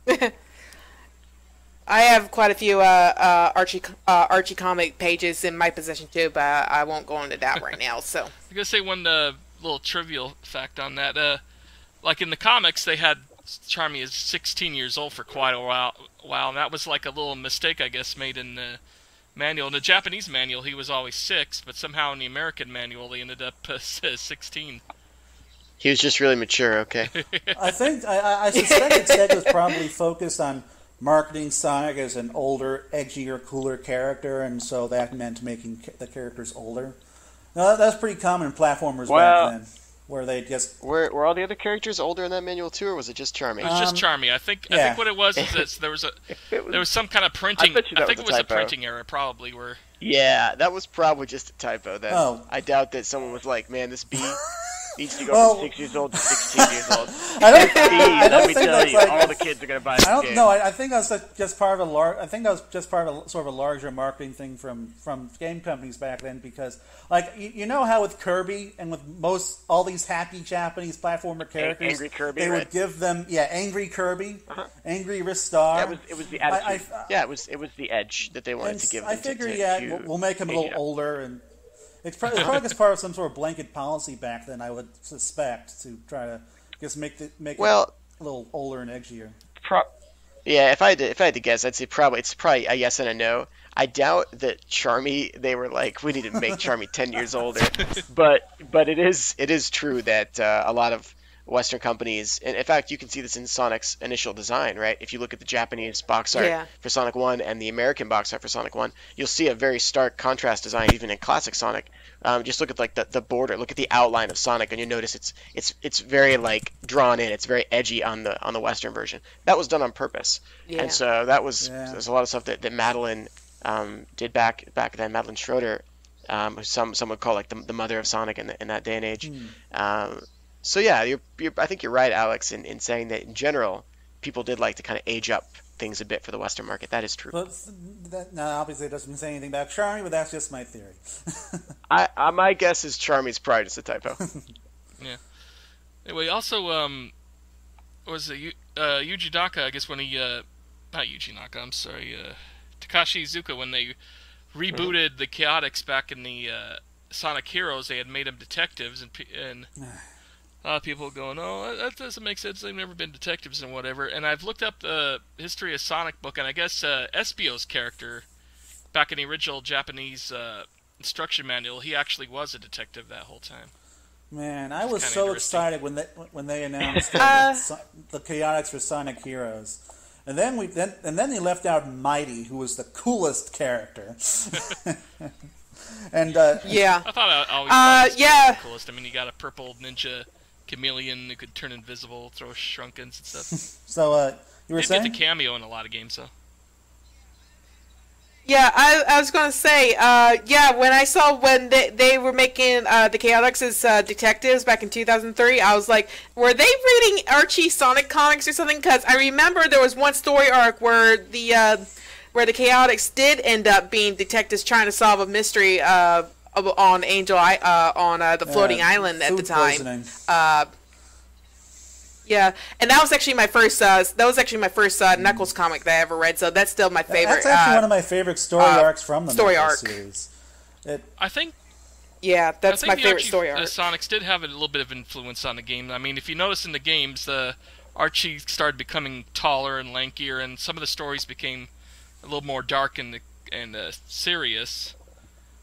[SPEAKER 4] done.
[SPEAKER 2] I have quite a few Archie comic pages in my possession too, but I won't go into that right now. So
[SPEAKER 1] I'm gonna say one little trivial fact on that. Like in the comics, they had Charmy as 16 years old for quite a while, and that was like a little mistake, I guess, made in the manual. In the Japanese manual, he was always 6, but somehow in the American manual, he ended up 16.
[SPEAKER 3] He was just really mature, okay.
[SPEAKER 4] I think I suspect Sega was probably focused on marketing Sonic as an older, edgier, cooler character, and so that meant making the characters older. Now, that's pretty common in platformers back then, where they just
[SPEAKER 3] were all the other characters older in that manual too, or was it just Charmy?
[SPEAKER 1] It was just Charmy. I think what it was is that there was some kind of printing. I think it was a printing error, probably where.
[SPEAKER 3] Yeah, that was probably just a typo. Then I doubt that someone was like, "Man, this B." Needs to go from 6 years old to 16 years old. Let me tell you, all the kids are going to buy this game.
[SPEAKER 4] No, I think that was just part of sort of a larger marketing thing from game companies back then, because you know how with Kirby and with all these happy Japanese platformer characters,
[SPEAKER 3] Angry Kirby,
[SPEAKER 4] they would give them Angry Kirby, Angry Ristar.
[SPEAKER 3] It was the attitude. It was the edge that they wanted to give them.
[SPEAKER 4] I figured we'll make him a little older and. It's probably just part of some sort of blanket policy back then, I would suspect, to try to just make it a little older and edgier.
[SPEAKER 3] If I had to guess, I'd say it's probably a yes and a no. I doubt that Charmy, they were like, we need to make Charmy 10 years older. But it is true that a lot of Western companies, and in fact, you can see this in Sonic's initial design, right? If you look at the Japanese box art for Sonic 1 and the American box art for Sonic 1, you'll see a very stark contrast design even in classic Sonic. Just look at the border, look at the outline of Sonic, and you notice it's very drawn in. It's very edgy on the Western version. That was done on purpose, and so there's a lot of stuff that Madeline did back then. Madeline Schroeder, who some would call the mother of Sonic in that day and age. So yeah, I think you're right, Alex, in saying that in general, people did like to kind of age up things a bit for the Western market. That is true.
[SPEAKER 4] Well, obviously it doesn't say anything about Charmy, but that's just my theory.
[SPEAKER 3] My guess is Charmy's probably just a typo.
[SPEAKER 1] Yeah. Anyway, also, was it Yuji Naka, I guess when he, not Yuji Naka, I'm sorry, Takashi Iizuka, when they rebooted the Chaotix back in the Sonic Heroes, they had made them detectives, and a lot of people going, oh, that doesn't make sense, they've never been detectives and whatever. And I've looked up the history of Sonic book, and I guess Espio's character, back in the original Japanese instruction manual, he actually was a detective that whole time.
[SPEAKER 4] Man, I was so excited when they announced the Chaotix for Sonic Heroes, and then they left out Mighty, who was the coolest character. And
[SPEAKER 2] yeah,
[SPEAKER 1] I thought I always thought the coolest. I mean, you got a purple ninja chameleon who could turn invisible, throw shrunkins and stuff.
[SPEAKER 4] So you were saying?
[SPEAKER 1] Get the cameo in a lot of games, though.
[SPEAKER 2] Yeah, I was going to say, when I saw when they were making the Chaotix as detectives back in 2003, I was like, were they reading Archie Sonic comics or something? Because I remember there was one story arc where the Chaotix did end up being detectives trying to solve a mystery on the floating island at the time. Yeah, and that was actually my first. Knuckles comic that I ever read. So that's still my favorite.
[SPEAKER 4] That's actually one of my favorite story arcs from the Knuckles series.
[SPEAKER 1] I think.
[SPEAKER 2] Yeah, that's my favorite story arc.
[SPEAKER 1] Sonics did have a little bit of influence on the game. I mean, if you notice in the games, Archie started becoming taller and lankier, and some of the stories became a little more dark and serious.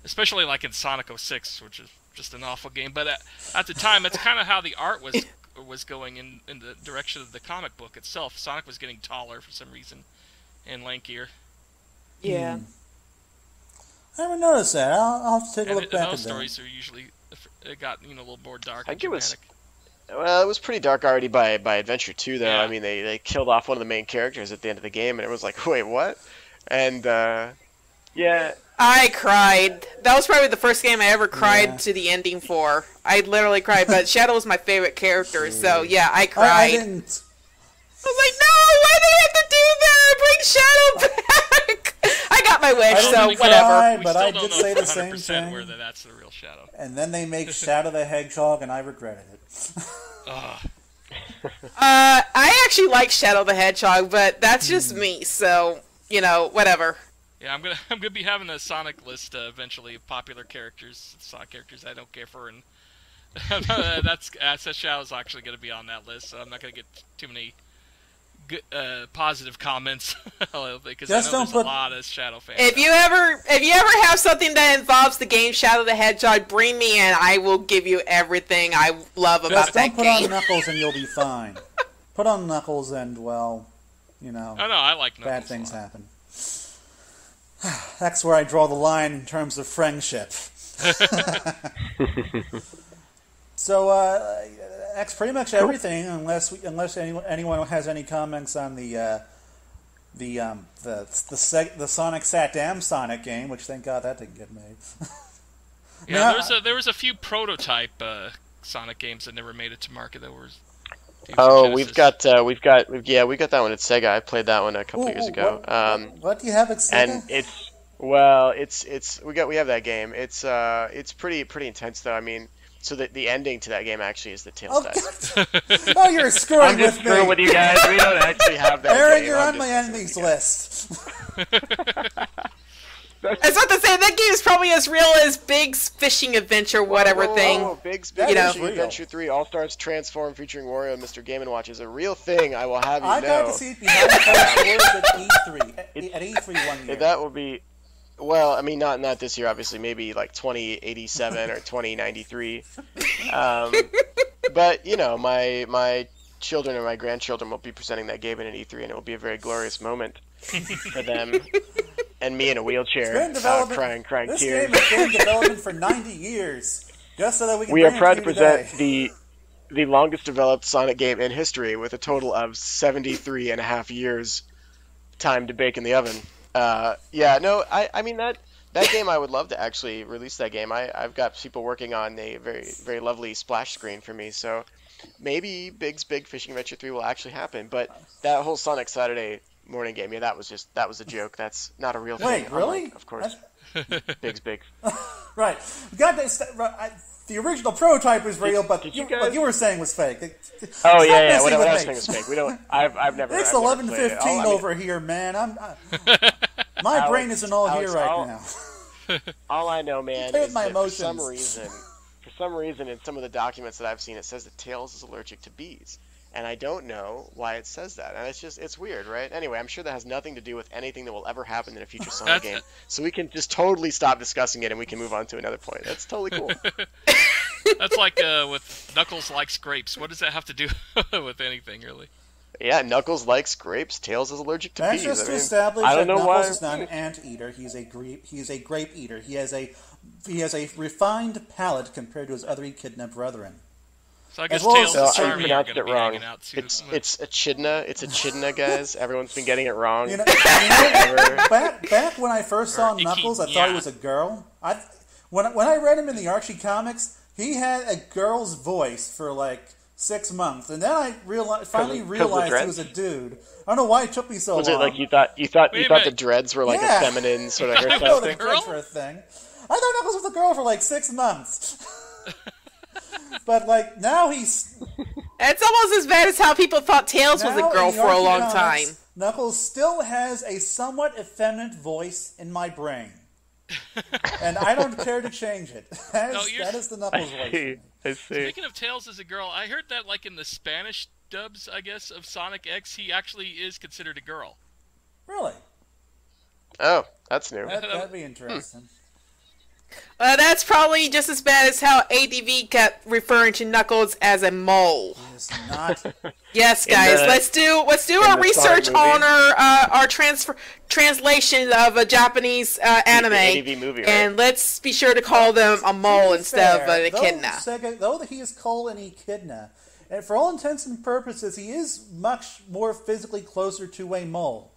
[SPEAKER 1] Especially like in Sonic 06, which is just an awful game. But at the time, that's kind of how the art was going in the direction of the comic book itself. Sonic was getting taller for some reason and lankier.
[SPEAKER 2] Yeah.
[SPEAKER 4] I never noticed that. I'll have to take a look back at that.
[SPEAKER 1] Those stories are usually got a little more dark.
[SPEAKER 3] I think it was pretty dark already by Adventure 2 though. Yeah. I mean they killed off one of the main characters at the end of the game, and it was like, wait, what? And yeah.
[SPEAKER 2] I cried. That was probably the first game I ever cried to the ending for. I literally cried, but Shadow was my favorite character, so yeah, I cried.
[SPEAKER 4] I didn't.
[SPEAKER 2] I was like, no, why do they have to do that? Bring Shadow back! I got my wish, so whatever.
[SPEAKER 4] Cried, but I did say the same thing.
[SPEAKER 1] Whether that's the real Shadow.
[SPEAKER 4] And then they make Shadow the Hedgehog, and I regretted it.
[SPEAKER 2] I actually like Shadow the Hedgehog, but that's just me, so, whatever.
[SPEAKER 1] Yeah, I'm gonna be having a Sonic list eventually of popular characters, Sonic characters I don't care for, and that's Shadow's actually gonna be on that list. So I'm not gonna get too many good positive comments because I know there's a lot of Shadow fans.
[SPEAKER 2] If you ever have something that involves the game Shadow the Hedgehog, bring me in. I will give you everything I love about that game.
[SPEAKER 4] Just don't put on Knuckles and you'll be fine. Put on Knuckles and
[SPEAKER 1] Oh no, I like Knuckles.
[SPEAKER 4] Bad things happen. That's where I draw the line in terms of friendship. So that's pretty much everything, unless anyone has any comments on the Sonic C.D Sonic game, which thank God that didn't get made.
[SPEAKER 1] Yeah, there was a few prototype Sonic games that never made it to market that were.
[SPEAKER 3] We've got that one at Sega. I played that one a couple years ago.
[SPEAKER 4] What do you have at Sega?
[SPEAKER 3] And we have that game. It's pretty intense though. I mean, so the ending to that game actually is the Tails dice.
[SPEAKER 4] Oh, you're screwing with me.
[SPEAKER 3] I'm just screwing with you guys. We don't actually have that.
[SPEAKER 4] Aaron,
[SPEAKER 3] game.
[SPEAKER 4] You're on my enemies list.
[SPEAKER 2] I was about to say, that game is probably as real as Big's Fishing Adventure, whatever thing.
[SPEAKER 3] Big's Fishing Adventure 3 All-Stars Transform featuring Wario and Mr. Game & Watch is a real thing, I will have you know.
[SPEAKER 4] I got to see it behind the doors at E3 one year.
[SPEAKER 3] That will be, well, I mean, not this year, obviously, maybe like 2087 or 2093. But, my children and my grandchildren will be presenting that game at an E3, and it will be a very glorious moment for them. And me in a wheelchair, crying
[SPEAKER 4] this
[SPEAKER 3] tears.
[SPEAKER 4] This game has been in development for 90 years, just so that we can.
[SPEAKER 3] We are proud to present the longest developed Sonic game in history, with a total of 73 and a half years time to bake in the oven. I mean that game, I would love to actually release that game. I've got people working on a very, very lovely splash screen for me, so maybe Big's Big Fishing Adventure 3 will actually happen. But that whole Sonic Saturday morning game, that was a joke. That's not a real thing.
[SPEAKER 4] Wait, really?
[SPEAKER 3] Of course. Big's Big.
[SPEAKER 4] Right. The original prototype was real, but what you were saying was fake.
[SPEAKER 3] Oh yeah. What I was saying was fake. We don't. I've never.
[SPEAKER 4] It's 11:15 over here, man. My brain isn't all here right now.
[SPEAKER 3] All I know, man, is
[SPEAKER 4] my
[SPEAKER 3] that
[SPEAKER 4] emotions.
[SPEAKER 3] for some reason, in some of the documents that I've seen, it says that Tails is allergic to bees. And I don't know why it says that. And it's weird, right? Anyway, I'm sure that has nothing to do with anything that will ever happen in a future Sonic game. So we can just totally stop discussing it and we can move on to another point. That's totally cool.
[SPEAKER 1] That's like with Knuckles likes grapes. What does that have to do with anything, really?
[SPEAKER 3] Yeah, Knuckles likes grapes. Tails is allergic to
[SPEAKER 4] That's
[SPEAKER 3] peas.
[SPEAKER 4] just
[SPEAKER 3] I
[SPEAKER 4] to
[SPEAKER 3] mean,
[SPEAKER 4] establish
[SPEAKER 3] I
[SPEAKER 4] that
[SPEAKER 3] don't know
[SPEAKER 4] Knuckles
[SPEAKER 3] why.
[SPEAKER 4] is not an ant-eater. He's a grape eater. He has a refined palate compared to his other echidna brethren.
[SPEAKER 1] So I guess
[SPEAKER 4] As well
[SPEAKER 1] Tails
[SPEAKER 4] as-
[SPEAKER 3] So
[SPEAKER 1] and
[SPEAKER 3] I
[SPEAKER 1] Charmy are
[SPEAKER 3] pronounced
[SPEAKER 1] going to
[SPEAKER 3] it
[SPEAKER 1] be
[SPEAKER 3] wrong.
[SPEAKER 1] hanging out too.
[SPEAKER 3] It's echidna. It's echidna, guys. Everyone's been getting it wrong.
[SPEAKER 4] Back when I first saw
[SPEAKER 1] Or
[SPEAKER 4] Knuckles, I
[SPEAKER 1] Icky,
[SPEAKER 4] thought he
[SPEAKER 1] yeah.
[SPEAKER 4] was a girl. When I read him in the Archie comics, he had a girl's voice for like 6 months, and then I finally realized he was a dude. I don't know why it took me so
[SPEAKER 3] Was
[SPEAKER 4] long.
[SPEAKER 3] it like you thought
[SPEAKER 1] Wait a
[SPEAKER 3] the
[SPEAKER 1] minute.
[SPEAKER 3] dreads were like
[SPEAKER 4] Yeah.
[SPEAKER 3] a feminine sort of
[SPEAKER 4] I know
[SPEAKER 3] hairstyle
[SPEAKER 4] the
[SPEAKER 3] thing?
[SPEAKER 4] dreads were a thing. I thought Knuckles was a girl for like 6 months. But like now he's
[SPEAKER 2] It's almost as bad as how people thought Tails was a
[SPEAKER 4] now
[SPEAKER 2] girl
[SPEAKER 4] in the
[SPEAKER 2] for a
[SPEAKER 4] Archie
[SPEAKER 2] long
[SPEAKER 4] comics,
[SPEAKER 2] time.
[SPEAKER 4] Knuckles still has a somewhat effeminate voice in my brain. And I don't care to change it. That is the Knuckles voice.
[SPEAKER 3] I see.
[SPEAKER 1] Speaking of Tails as a girl, I heard that like in the Spanish dubs, I guess, of Sonic X, he actually is considered a girl.
[SPEAKER 4] Really?
[SPEAKER 3] Oh, that's new.
[SPEAKER 4] That'd be interesting.
[SPEAKER 2] That's probably just as bad as how ADV kept referring to Knuckles as a mole.
[SPEAKER 4] It's not.
[SPEAKER 2] Yes, guys,
[SPEAKER 3] the-
[SPEAKER 2] let's do
[SPEAKER 3] in
[SPEAKER 2] our
[SPEAKER 3] the
[SPEAKER 2] research
[SPEAKER 3] Sonic movie?
[SPEAKER 2] on our translation of a Japanese anime,
[SPEAKER 3] ADV movie, right?
[SPEAKER 2] and let's be sure to call them a mole instead of an echidna.
[SPEAKER 4] Though he is called an echidna, and for all intents and purposes, he is much more physically closer to a mole.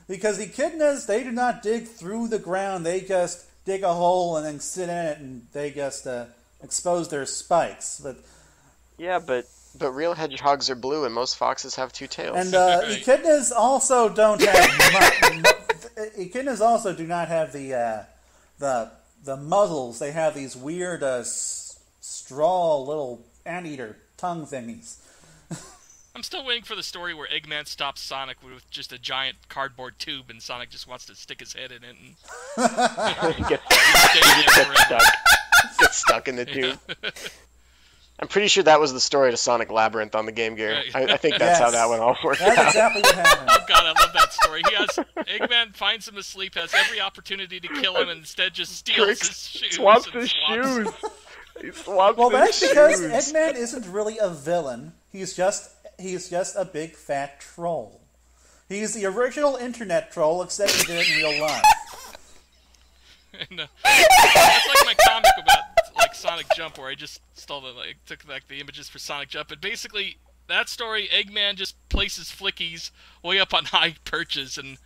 [SPEAKER 4] Because echidnas, they do not dig through the ground, they just dig a hole and then sit in it, and they just expose their spikes.
[SPEAKER 3] Yeah, but real hedgehogs are blue, and most foxes have two tails.
[SPEAKER 4] And echidnas also don't have echidnas also do not have the muzzles. They have these weird straw little anteater tongue thingies.
[SPEAKER 1] I'm still waiting for the story where Eggman stops Sonic with just a giant cardboard tube, and Sonic just wants to stick his head in it and
[SPEAKER 3] He gets
[SPEAKER 1] stay in it forever.
[SPEAKER 3] stuck. Gets stuck in the tube. I'm pretty sure that was the story to Sonic Labyrinth on the Game Gear.
[SPEAKER 1] Right.
[SPEAKER 3] I think that's how
[SPEAKER 4] Yes.
[SPEAKER 3] that one all worked
[SPEAKER 4] That's
[SPEAKER 3] out.
[SPEAKER 4] exactly what happened.
[SPEAKER 1] Oh god, I love that story. Eggman finds him asleep, has every opportunity to kill him, and instead just steals his shoes.
[SPEAKER 3] Swaps
[SPEAKER 1] and
[SPEAKER 3] his
[SPEAKER 1] swaps-
[SPEAKER 3] shoes. He swaps
[SPEAKER 4] Well,
[SPEAKER 3] his
[SPEAKER 4] that's
[SPEAKER 3] shoes.
[SPEAKER 4] because Eggman isn't really a villain. He's just a big fat troll. He's the original internet troll, except he did it in real life.
[SPEAKER 1] And, it's like my comic about like Sonic Jump, where I just took the images for Sonic Jump, and basically that story, Eggman just places flickies way up on high perches, and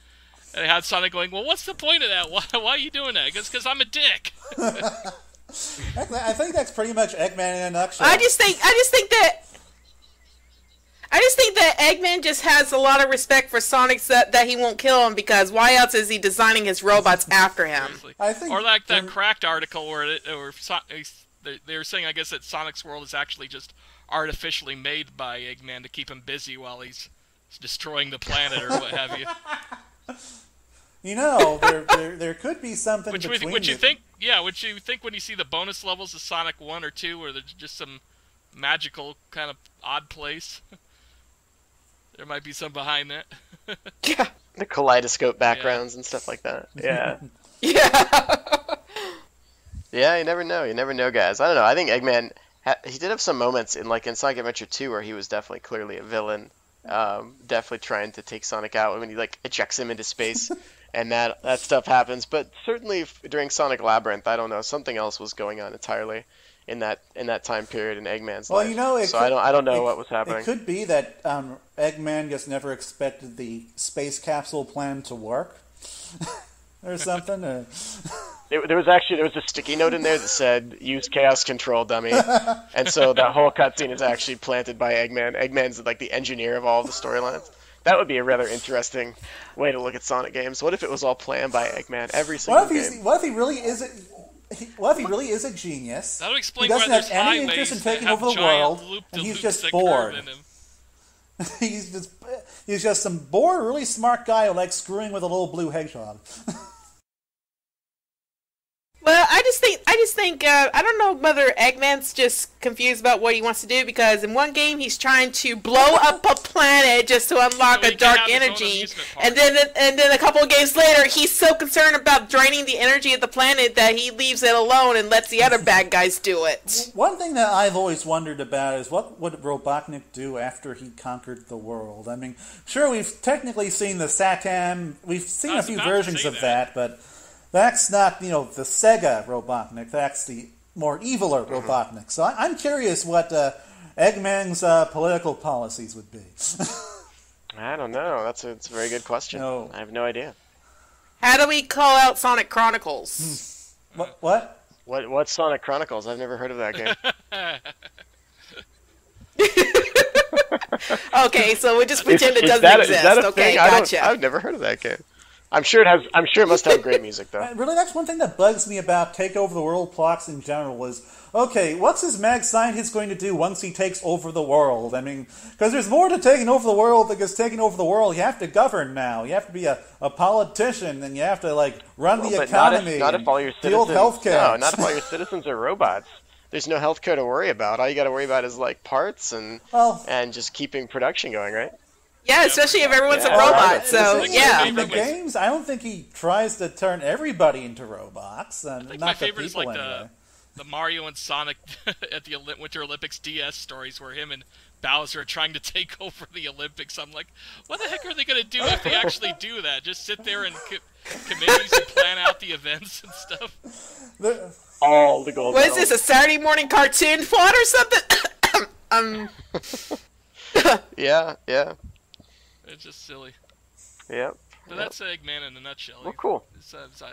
[SPEAKER 1] it had Sonic going, "Well, what's the point of that? Why are you doing that? Because I'm a dick."
[SPEAKER 4] I think that's pretty much Eggman in a nutshell.
[SPEAKER 2] I just think that Eggman just has a lot of respect for Sonic that he won't kill him, because why else is he designing his robots after him?
[SPEAKER 1] Seriously.
[SPEAKER 4] I think
[SPEAKER 1] Or like that
[SPEAKER 4] when-
[SPEAKER 1] Cracked article where they were saying, I guess, that Sonic's world is actually just artificially made by Eggman to keep him busy while he's destroying the planet or what have you.
[SPEAKER 4] You know, there could be something
[SPEAKER 1] Which
[SPEAKER 4] between
[SPEAKER 1] you think? Yeah, which you think when you see the bonus levels of Sonic 1 or 2, where there's just some magical kind of odd place. There might be some behind that.
[SPEAKER 2] Yeah.
[SPEAKER 3] The kaleidoscope backgrounds and stuff like that. Yeah.
[SPEAKER 2] Yeah.
[SPEAKER 3] Yeah, you never know. You never know, guys. I don't know. I think Eggman, he did have some moments in Sonic Adventure 2 where he was definitely clearly a villain. Definitely trying to take Sonic out when he ejects him into space, and that stuff happens. But certainly during Sonic Labyrinth, I don't know, something else was going on entirely in that time period in Eggman's life.
[SPEAKER 4] you know,
[SPEAKER 3] I don't know what was happening.
[SPEAKER 4] It could be that Eggman just never expected the space capsule plan to work, or something.
[SPEAKER 3] There was a sticky note in there that said "Use Chaos Control, dummy," and so that whole cutscene is actually planted by Eggman. Eggman's like the engineer of all of the storylines. That would be a rather interesting way to look at Sonic games. What if it was all planned by Eggman every single game?
[SPEAKER 4] What if he really is a genius?
[SPEAKER 1] That'll explain
[SPEAKER 4] He
[SPEAKER 1] why
[SPEAKER 4] doesn't
[SPEAKER 1] there's
[SPEAKER 4] have any
[SPEAKER 1] highways
[SPEAKER 4] interest in
[SPEAKER 1] that
[SPEAKER 4] taking
[SPEAKER 1] have
[SPEAKER 4] over the
[SPEAKER 1] giant
[SPEAKER 4] world, and
[SPEAKER 1] loop-de-loops
[SPEAKER 4] he's just
[SPEAKER 1] that
[SPEAKER 4] bored.
[SPEAKER 1] curve in 'em.
[SPEAKER 4] He's just some bored, really smart guy who likes screwing with a little blue hedgehog.
[SPEAKER 2] Well, I just think, I don't know whether Eggman's just confused about what he wants to do, because in one game he's trying to blow up a planet just to unlock
[SPEAKER 1] So
[SPEAKER 2] a
[SPEAKER 1] he can
[SPEAKER 2] dark
[SPEAKER 1] have his own
[SPEAKER 2] energy,
[SPEAKER 1] amusement park.
[SPEAKER 2] and then a couple of games later he's so concerned about draining the energy of the planet that he leaves it alone and lets the other bad guys do it.
[SPEAKER 4] One thing that I've always wondered about is what would Robotnik do after he conquered the world? I mean, sure, we've technically seen the Satam, we've seen a few versions of that, but that's not, the Sega Robotnik. That's the more eviler Robotnik. So I'm curious what Eggman's political policies would be.
[SPEAKER 3] I don't know. It's a very good question.
[SPEAKER 4] No.
[SPEAKER 3] I have no idea.
[SPEAKER 2] How do we call out Sonic Chronicles?
[SPEAKER 4] What?
[SPEAKER 3] What's Sonic Chronicles? I've never heard of that game.
[SPEAKER 2] Okay, so we just pretend it
[SPEAKER 3] Is
[SPEAKER 2] doesn't
[SPEAKER 3] that
[SPEAKER 2] exist.
[SPEAKER 3] a
[SPEAKER 2] Okay,
[SPEAKER 3] thing?
[SPEAKER 2] gotcha.
[SPEAKER 3] I've never heard of that game. I'm sure it must have great music though.
[SPEAKER 4] Really, that's one thing that bugs me about Take Over the World plots in general is, okay, what's this mad scientist going to do once he takes over the world? I mean, because there's more to taking over the world than just taking over the world. You have to govern now. You have to be a politician, and you have to, run the economy,
[SPEAKER 3] not if all your
[SPEAKER 4] deal with
[SPEAKER 3] citizens,
[SPEAKER 4] healthcare.
[SPEAKER 3] No, not if all your citizens are robots. There's no healthcare to worry about. All you got to worry about is, parts and just keeping production going, right?
[SPEAKER 2] Yeah, especially if everyone's a
[SPEAKER 3] Yeah.
[SPEAKER 2] robot. So
[SPEAKER 1] Like,
[SPEAKER 2] yeah.
[SPEAKER 4] In the games, I don't think he tries to turn everybody into robots.
[SPEAKER 1] I think
[SPEAKER 4] not
[SPEAKER 1] my
[SPEAKER 4] the
[SPEAKER 1] favorite is
[SPEAKER 4] people
[SPEAKER 1] like
[SPEAKER 4] anyway.
[SPEAKER 1] the Mario and Sonic at the Winter Olympics DS stories where him and Bowser are trying to take over the Olympics. I'm like, what the heck are they going to do if they actually do that? Just sit there and committees and plan out the events and stuff?
[SPEAKER 3] All the gold
[SPEAKER 2] What is
[SPEAKER 3] medals.
[SPEAKER 2] this, a Saturday morning cartoon plot or something?
[SPEAKER 3] Yeah.
[SPEAKER 1] It's just silly.
[SPEAKER 3] Yep.
[SPEAKER 1] But that's Eggman in a nutshell.
[SPEAKER 3] Well, cool.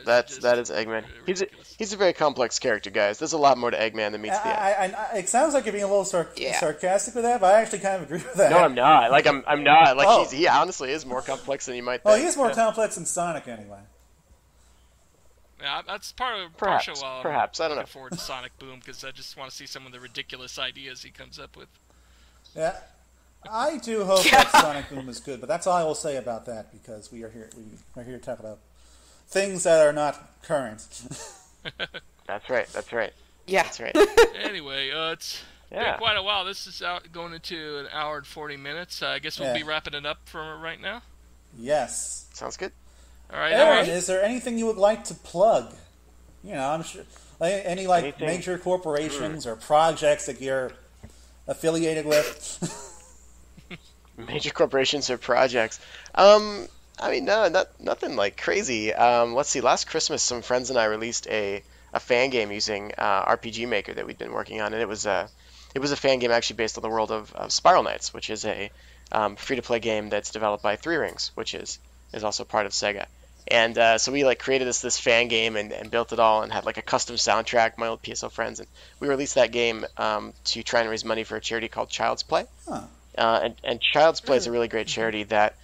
[SPEAKER 1] That
[SPEAKER 3] That is Eggman. He's a very complex character, guys. There's a lot more to Eggman than meets the eye.
[SPEAKER 4] It sounds like you're being a little sarcastic with that, but I actually kind of agree with that.
[SPEAKER 3] No, I'm not. I'm not.
[SPEAKER 4] Oh.
[SPEAKER 3] He honestly is more complex than you might think.
[SPEAKER 4] Oh, he is more complex than Sonic anyway.
[SPEAKER 1] Yeah, that's part of
[SPEAKER 3] Perhaps.
[SPEAKER 1] partial why I'm
[SPEAKER 3] Perhaps. I don't know.
[SPEAKER 1] looking forward to Sonic Boom, because I just want to see some of the ridiculous ideas he comes up with.
[SPEAKER 4] Yeah. I do hope that Sonic Boom is good, but that's all I will say about that, because we are here to talk about things that are not current.
[SPEAKER 3] That's right.
[SPEAKER 2] Yeah.
[SPEAKER 3] That's right.
[SPEAKER 1] Anyway, it's been quite a while. This is going into an hour and 40 minutes. I guess we'll be wrapping it up for right now.
[SPEAKER 4] Yes.
[SPEAKER 3] Sounds good.
[SPEAKER 1] All right.
[SPEAKER 4] Aaron, is there anything you would like to plug? I'm sure any
[SPEAKER 3] Anything?
[SPEAKER 4] major corporations or projects that you're affiliated with.
[SPEAKER 3] Major corporations or projects. No, nothing crazy. Let's see. Last Christmas, some friends and I released a fan game using RPG Maker that we'd been working on, and it was a fan game actually based on the world of Spiral Knights, which is a free-to-play game that's developed by Three Rings, which is also part of Sega. And so we created this fan game and built it all and had a custom soundtrack, my old PSO friends, and we released that game to try and raise money for a charity called Child's Play.
[SPEAKER 4] Huh.
[SPEAKER 3] And Child's Play is a really great charity that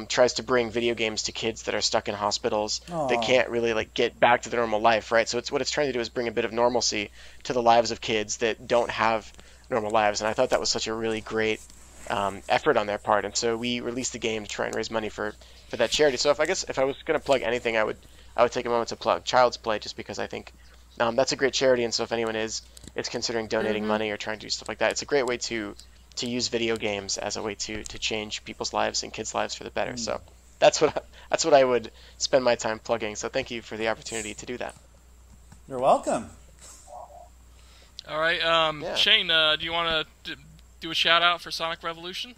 [SPEAKER 3] tries to bring video games to kids that are stuck in hospitals that can't really get back to their normal life, right? So what it's trying to do is bring a bit of normalcy to the lives of kids that don't have normal lives, and I thought that was such a really great effort on their part. And so we released the game to try and raise money for that charity. So if I was going to plug anything, I would take a moment to plug Child's Play, just because I think that's a great charity. And so if anyone is considering donating money or trying to do stuff like that, it's a great way to use video games as a way to change people's lives and kids' lives for the better. So that's what I would spend my time plugging. So thank you for the opportunity to do that.
[SPEAKER 4] You're welcome.
[SPEAKER 1] All right. Shayne, do you want to do a shout out for Sonic Revolution?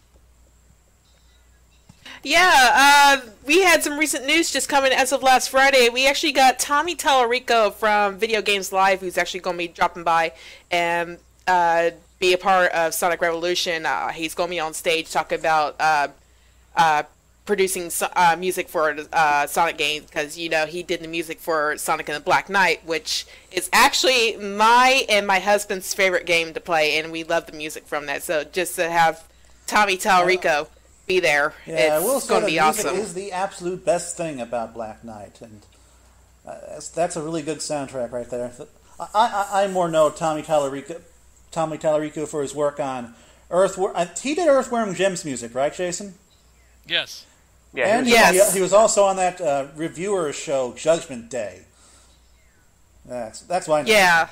[SPEAKER 2] Yeah, we had some recent news just coming as of last Friday. We actually got Tommy Tallarico from Video Games Live, who's actually going to be dropping by and be a part of Sonic Revolution. He's going to be on stage talking about producing music for Sonic games, because he did the music for Sonic and the Black Knight, which is actually my and my husband's favorite game to play, and we love the music from that. So just to have Tommy Tallarico be there, it's going to be awesome.
[SPEAKER 4] Music is the absolute best thing about Black Knight, and that's a really good soundtrack right there. I more know Tommy Tallarico for his work on Earthworm. He did Earthworm Jim's music, right, Jason?
[SPEAKER 1] Yes.
[SPEAKER 3] Yeah.
[SPEAKER 4] And he was also on that reviewer show, Judgment Day. That's why.
[SPEAKER 2] Yeah.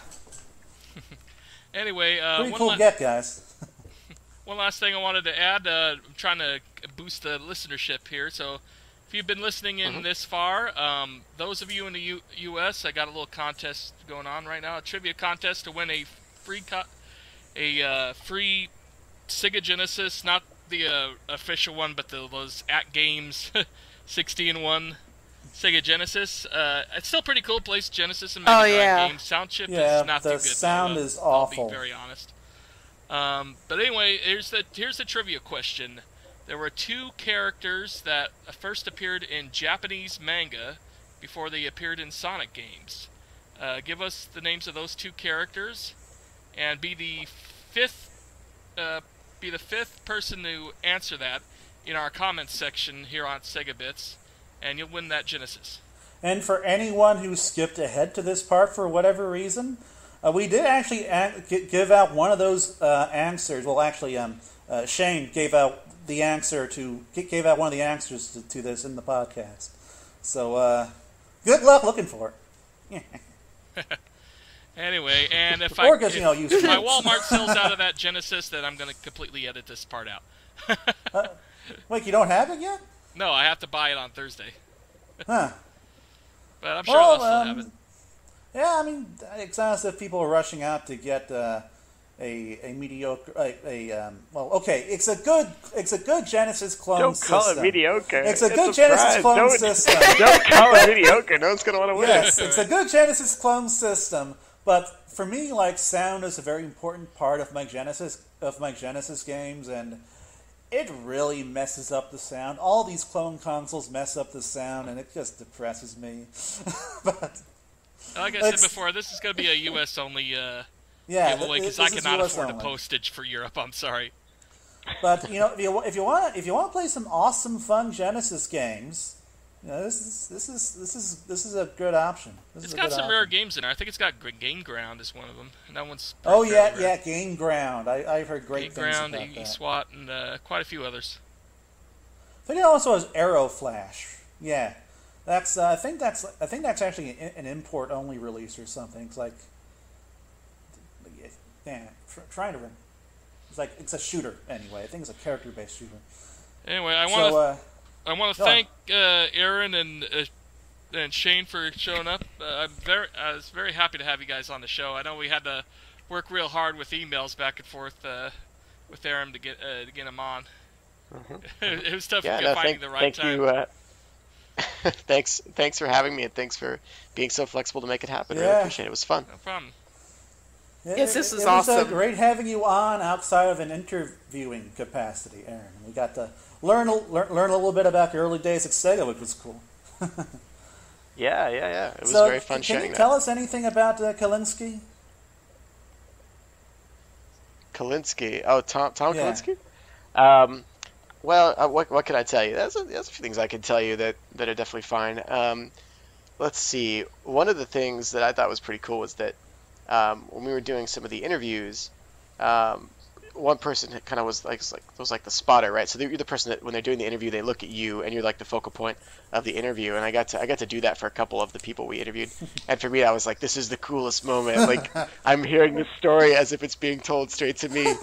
[SPEAKER 1] Anyway,
[SPEAKER 4] pretty cool get, guys.
[SPEAKER 1] One last thing I wanted to add. I'm trying to boost the listenership here, so if you've been listening in this far, those of you in the U.S., I got a little contest going on right now, a trivia contest to win a free free Sega Genesis, not the official one, but those AtGames 60-in-1 Sega Genesis. It's still pretty cool. Plays Genesis and Mega Drive games. Sound chip is not too good.
[SPEAKER 4] The sound is awful.
[SPEAKER 1] I'll be very honest. But anyway, here's the trivia question. There were two characters that first appeared in Japanese manga before they appeared in Sonic games. Give us the names of those two characters, and be the fifth person to answer that in our comments section here on Segabits, and you'll win that Genesis.
[SPEAKER 4] And for anyone who skipped ahead to this part for whatever reason, we did actually give out one of those answers. Well, actually, Shayne gave out one of the answers to this in the podcast. So, good luck looking for it.
[SPEAKER 1] Anyway, and if
[SPEAKER 4] my
[SPEAKER 1] Walmart sells out of that Genesis, then I'm going to completely edit this part out.
[SPEAKER 4] Wait, you don't have it yet?
[SPEAKER 1] No, I have to buy it on Thursday.
[SPEAKER 4] Huh.
[SPEAKER 1] But I'm sure I'll still have it.
[SPEAKER 4] Yeah, I mean, it's not as if people are rushing out to get a mediocre. Well, okay, it's a good Genesis clone system.
[SPEAKER 3] Don't call it mediocre.
[SPEAKER 4] It's a good Genesis clone system.
[SPEAKER 3] Don't call it mediocre. No one's gonna want to win.
[SPEAKER 4] Yes, it's a good Genesis clone system. But for me, like, sound is a very important part of my Genesis games, and it really messes up the sound. All these clone consoles mess up the sound, and it just depresses me. But
[SPEAKER 1] like I said before, this is going to be a U.S. only giveaway because I cannot afford the postage for Europe. I'm sorry.
[SPEAKER 4] But if you want to play some awesome, fun Genesis games, this is a good option.
[SPEAKER 1] It's got some rare games in there. I think it's got Game Ground is one of them, and that one's
[SPEAKER 4] Game Ground. I've heard great things about that.
[SPEAKER 1] Game Ground, SWAT, and quite a few others.
[SPEAKER 4] I think it also has Arrow Flash. Yeah. I think that's actually an import only release or something. It's like, trying to. It's a shooter anyway. I think it's a character based shooter.
[SPEAKER 1] Anyway, I want to thank Aaron and Shayne for showing up. I was very happy to have you guys on the show. I know we had to work real hard with emails back and forth with Aaron to get him on. It was tough finding the right time.
[SPEAKER 3] Thanks for having me, and thanks for being so flexible to make it happen. I really appreciate it. It was fun.
[SPEAKER 1] No problem.
[SPEAKER 2] Yes, this is awesome.
[SPEAKER 4] It was great having you on outside of an interviewing capacity, Aaron. We got to learn a little bit about your early days at Sega, which was cool.
[SPEAKER 3] Yeah. It was very fun sharing that.
[SPEAKER 4] Can you tell us anything about Kalinske?
[SPEAKER 3] Kalinske? Oh, Tom Kalinske? Well, what can I tell you? There's a few things I can tell you that are definitely fine. Let's see. One of the things that I thought was pretty cool was that when we were doing some of the interviews, one person kind of was like the spotter, right? So you're the person that when they're doing the interview, they look at you, and you're like the focal point of the interview. And I got to do that for a couple of the people we interviewed. And for me, I was like, this is the coolest moment. Like, I'm hearing this story as if it's being told straight to me,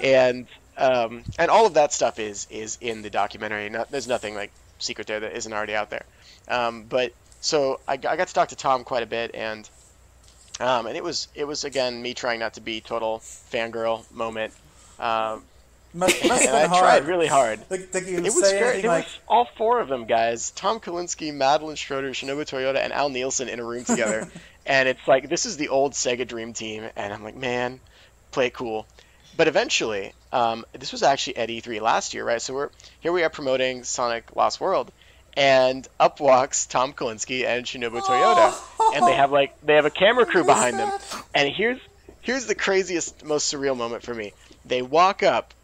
[SPEAKER 3] and all of that stuff is in the documentary. There's nothing like secret there that isn't already out there. But so I got to talk to Tom quite a bit, and it was again me trying not to be total fangirl moment.
[SPEAKER 4] Must
[SPEAKER 3] and I tried really hard.
[SPEAKER 4] It was
[SPEAKER 3] great. It was all four of them guys: Tom Kalinske, Madeline Schroeder, Shinobu Toyota, and Al Nielsen in a room together. And it's like, this is the old Sega Dream Team, and I'm like, man, play it cool. But eventually, this was actually at E3 last year, right? So we are promoting Sonic Lost World, and up walks Tom Kalinske and Shinobu Toyota, and they have a camera crew behind them. And here's the craziest, most surreal moment for me. They walk up,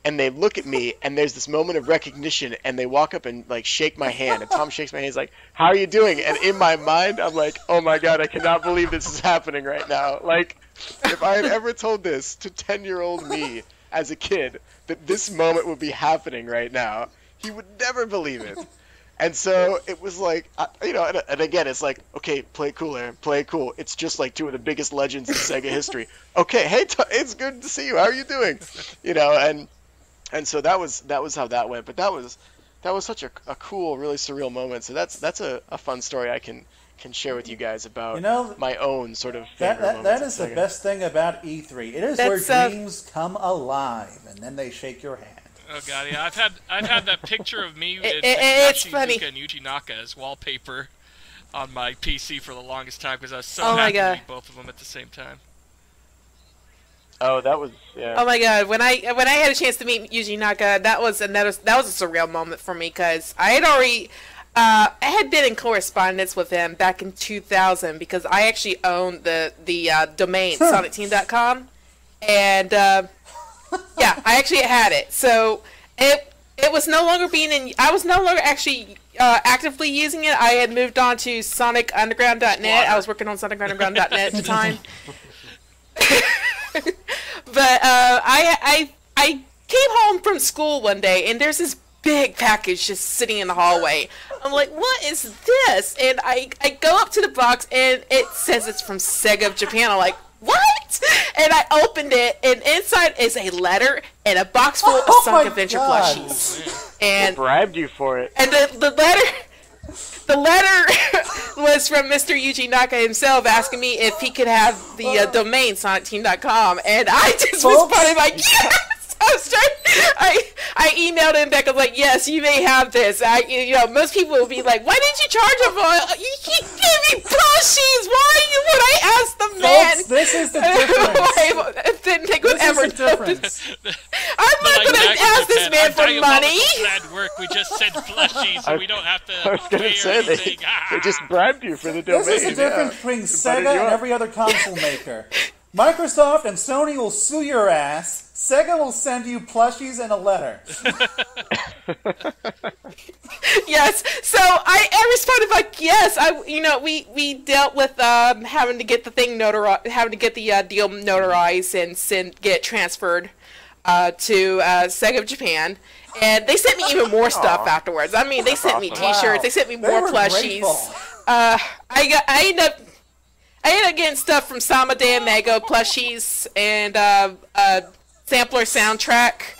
[SPEAKER 3] and they look at me, and there's this moment of recognition, and they walk up and like shake my hand, and Tom shakes my hand. He's like, "How are you doing?" And in my mind, I'm like, "Oh my god, I cannot believe this is happening right now!" Like, if I had ever told this to 10-year-old me as a kid, that this moment would be happening right now, he would never believe it. And so it was like, and again, it's like, okay, play it cool, Aaron, play it cool. It's just like two of the biggest legends in Sega history. Okay, hey, it's good to see you. How are you doing? And so that was how that went. But that was such a cool, really surreal moment. So that's a fun story I can share with you guys about my own sort of
[SPEAKER 4] that is the best thing about E3. It is where dreams come alive, and then they shake your hand.
[SPEAKER 1] Oh god, yeah, I've had that picture of me with
[SPEAKER 2] it's funny.
[SPEAKER 1] and Yuji Naka as wallpaper on my PC for the longest time because I was so happy to meet both of them at the same time.
[SPEAKER 3] Oh, that was yeah.
[SPEAKER 2] Oh my god, when I had a chance to meet Yuji Naka, that was a surreal moment for me because I had already I had been in correspondence with him back in 2000 because I actually owned the domain SonicTeam.com, and yeah, I actually had it. So it was no longer I was no longer actually actively using it. I had moved on to SonicUnderground.net. I was working on SonicUnderground.net at the time. But I came home from school one day and there's this big package just sitting in the hallway. I'm like, what is this? And I go up to the box and it says it's from Sega of Japan. I'm like, what? And I opened it, and inside is a letter and a box full of Sonic Adventure plushies. And
[SPEAKER 3] they bribed you for it.
[SPEAKER 2] And the letter was from Mr. Yuji Naka himself, asking me if he could have the domain SonicTeam.com, and I just was probably like, yes. I emailed him back. I was like, yes, you may have this. Most people will be like, why didn't you charge him for it? You gave me plushies. Why would I ask the man?
[SPEAKER 4] Folks, this is the difference.
[SPEAKER 2] I didn't think would ever notice. I'm not going to ask this man for money.
[SPEAKER 1] Bad work. We just said plushies, so we don't have to.
[SPEAKER 3] I was going to say they just bribed you for the domain.
[SPEAKER 4] This is the difference between Sega and every other console maker. Microsoft and Sony will sue your ass. Sega will send you plushies and a letter.
[SPEAKER 2] Yes, so I responded like, yes, we dealt with having to get the thing notarized, having to get the deal notarized and get transferred to Sega of Japan, and they sent me even more stuff afterwards. I mean, they sent me T-shirts, they sent me more plushies. I ended up getting stuff from Samade and Mego plushies and sampler soundtrack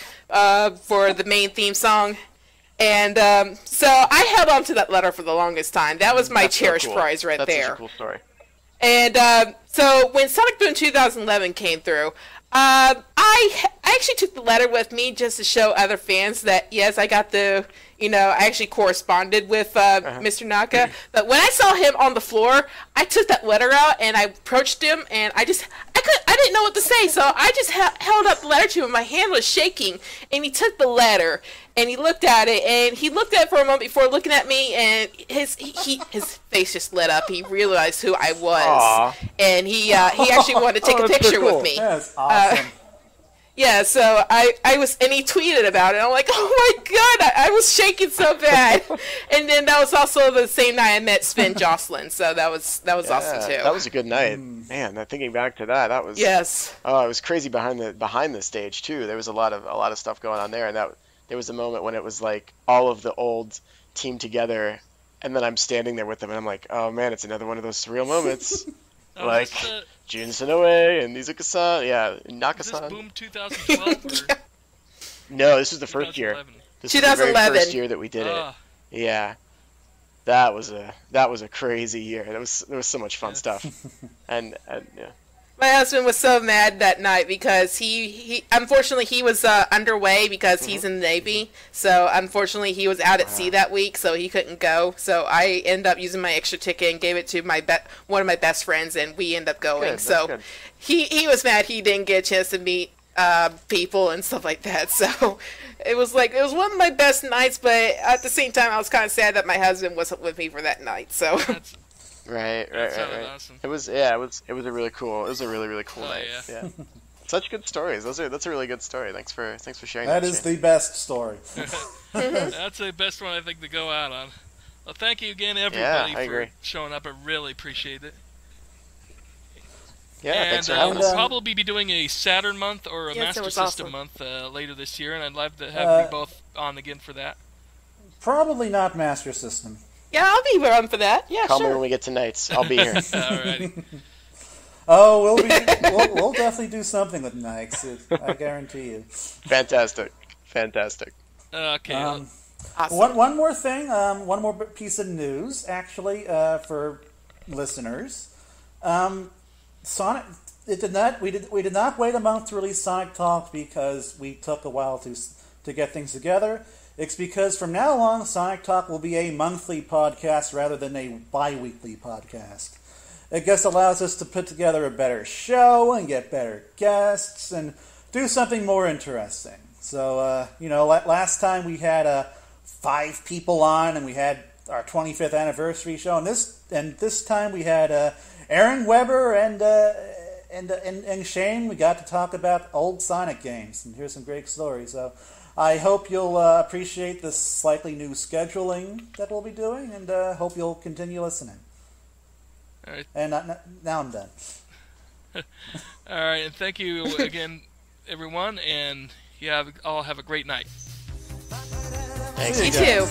[SPEAKER 2] for the main theme song. And so I held on to that letter for the longest time. That was my cherished prize right there.
[SPEAKER 3] That's such a cool story.
[SPEAKER 2] And so when Sonic Boom 2011 came through, I actually took the letter with me just to show other fans that, yes, I got I actually corresponded with Mr. Naka. But when I saw him on the floor, I took that letter out and I approached him, and I didn't know what to say, so I just held up the letter to him. My hand was shaking, and he took the letter and he looked at it, and he looked at it for a moment before looking at me, and his face just lit up. He realized who I was. Aww. And he actually wanted to take a picture with me.
[SPEAKER 4] That's awesome.
[SPEAKER 2] Yeah, so I was, and he tweeted about it. I'm like, oh my god, I was shaking so bad. And then that was also the same night I met Sven Jocelyn, so that was awesome too.
[SPEAKER 3] That was a good night, man. Thinking back to that was
[SPEAKER 2] yes.
[SPEAKER 3] Oh, it was crazy behind the stage too. There was a lot of stuff going on there, and there was a moment when it was like all of the old team together, and then I'm standing there with them, and I'm like, oh man, it's another one of those surreal moments. Like Jun Sonoe and Izuka-san, Naka-san.
[SPEAKER 1] Is this Boom 2012?
[SPEAKER 3] No, this was the first year. This
[SPEAKER 2] 2011.
[SPEAKER 3] was the very first year that we did it. Yeah, that was a crazy year. There was so much fun stuff, and yeah.
[SPEAKER 2] My husband was so mad that night because he unfortunately he was underway because he's in the Navy. So unfortunately he was out at sea that week, so he couldn't go. So I ended up using my extra ticket and gave it to one of my best friends, and we ended up going.
[SPEAKER 3] Good,
[SPEAKER 2] so
[SPEAKER 3] good.
[SPEAKER 2] He was mad he didn't get a chance to meet people and stuff like that. So it was one of my best nights, but at the same time I was kind of sad that my husband wasn't with me for that night. So.
[SPEAKER 3] Right.
[SPEAKER 1] Awesome.
[SPEAKER 3] It was a really cool night. Yeah. Such good stories. That's a really good story. Thanks for sharing that.
[SPEAKER 4] That is the best story.
[SPEAKER 1] That's the best one I think to go out on. Well, thank you again, everybody, for
[SPEAKER 3] agree.
[SPEAKER 1] showing up. I really appreciate it.
[SPEAKER 3] Yeah,
[SPEAKER 1] and
[SPEAKER 3] thanks for having us.
[SPEAKER 1] We'll probably be doing a Saturn month or a Master System month later this year, and I'd love to have you both on again for that.
[SPEAKER 4] Probably not Master System.
[SPEAKER 2] Yeah, I'll be around for that. Yeah,
[SPEAKER 3] Call me
[SPEAKER 2] sure.
[SPEAKER 3] when we get to Knights. I'll be here.
[SPEAKER 1] Alrighty.
[SPEAKER 4] Oh, we'll definitely do something with Nikes. I guarantee you.
[SPEAKER 3] Fantastic.
[SPEAKER 1] Okay.
[SPEAKER 2] Awesome.
[SPEAKER 4] One more thing. One more piece of news, actually, for listeners. Sonic. We did not wait a month to release Sonic Talk because we took a while to get things together. It's because from now on, Sonic Talk will be a monthly podcast rather than a bi-weekly podcast. It just allows us to put together a better show and get better guests and do something more interesting. So, last time we had 5 people on and we had our 25th anniversary show, and this time we had Aaron Weber and Shayne. We got to talk about old Sonic games and hear some great stories. So I hope you'll appreciate this slightly new scheduling that we'll be doing, and hope you'll continue listening.
[SPEAKER 1] All right.
[SPEAKER 4] And now I'm done.
[SPEAKER 1] All right, and thank you again, everyone, and all have a great night.
[SPEAKER 3] Thanks.
[SPEAKER 2] You too.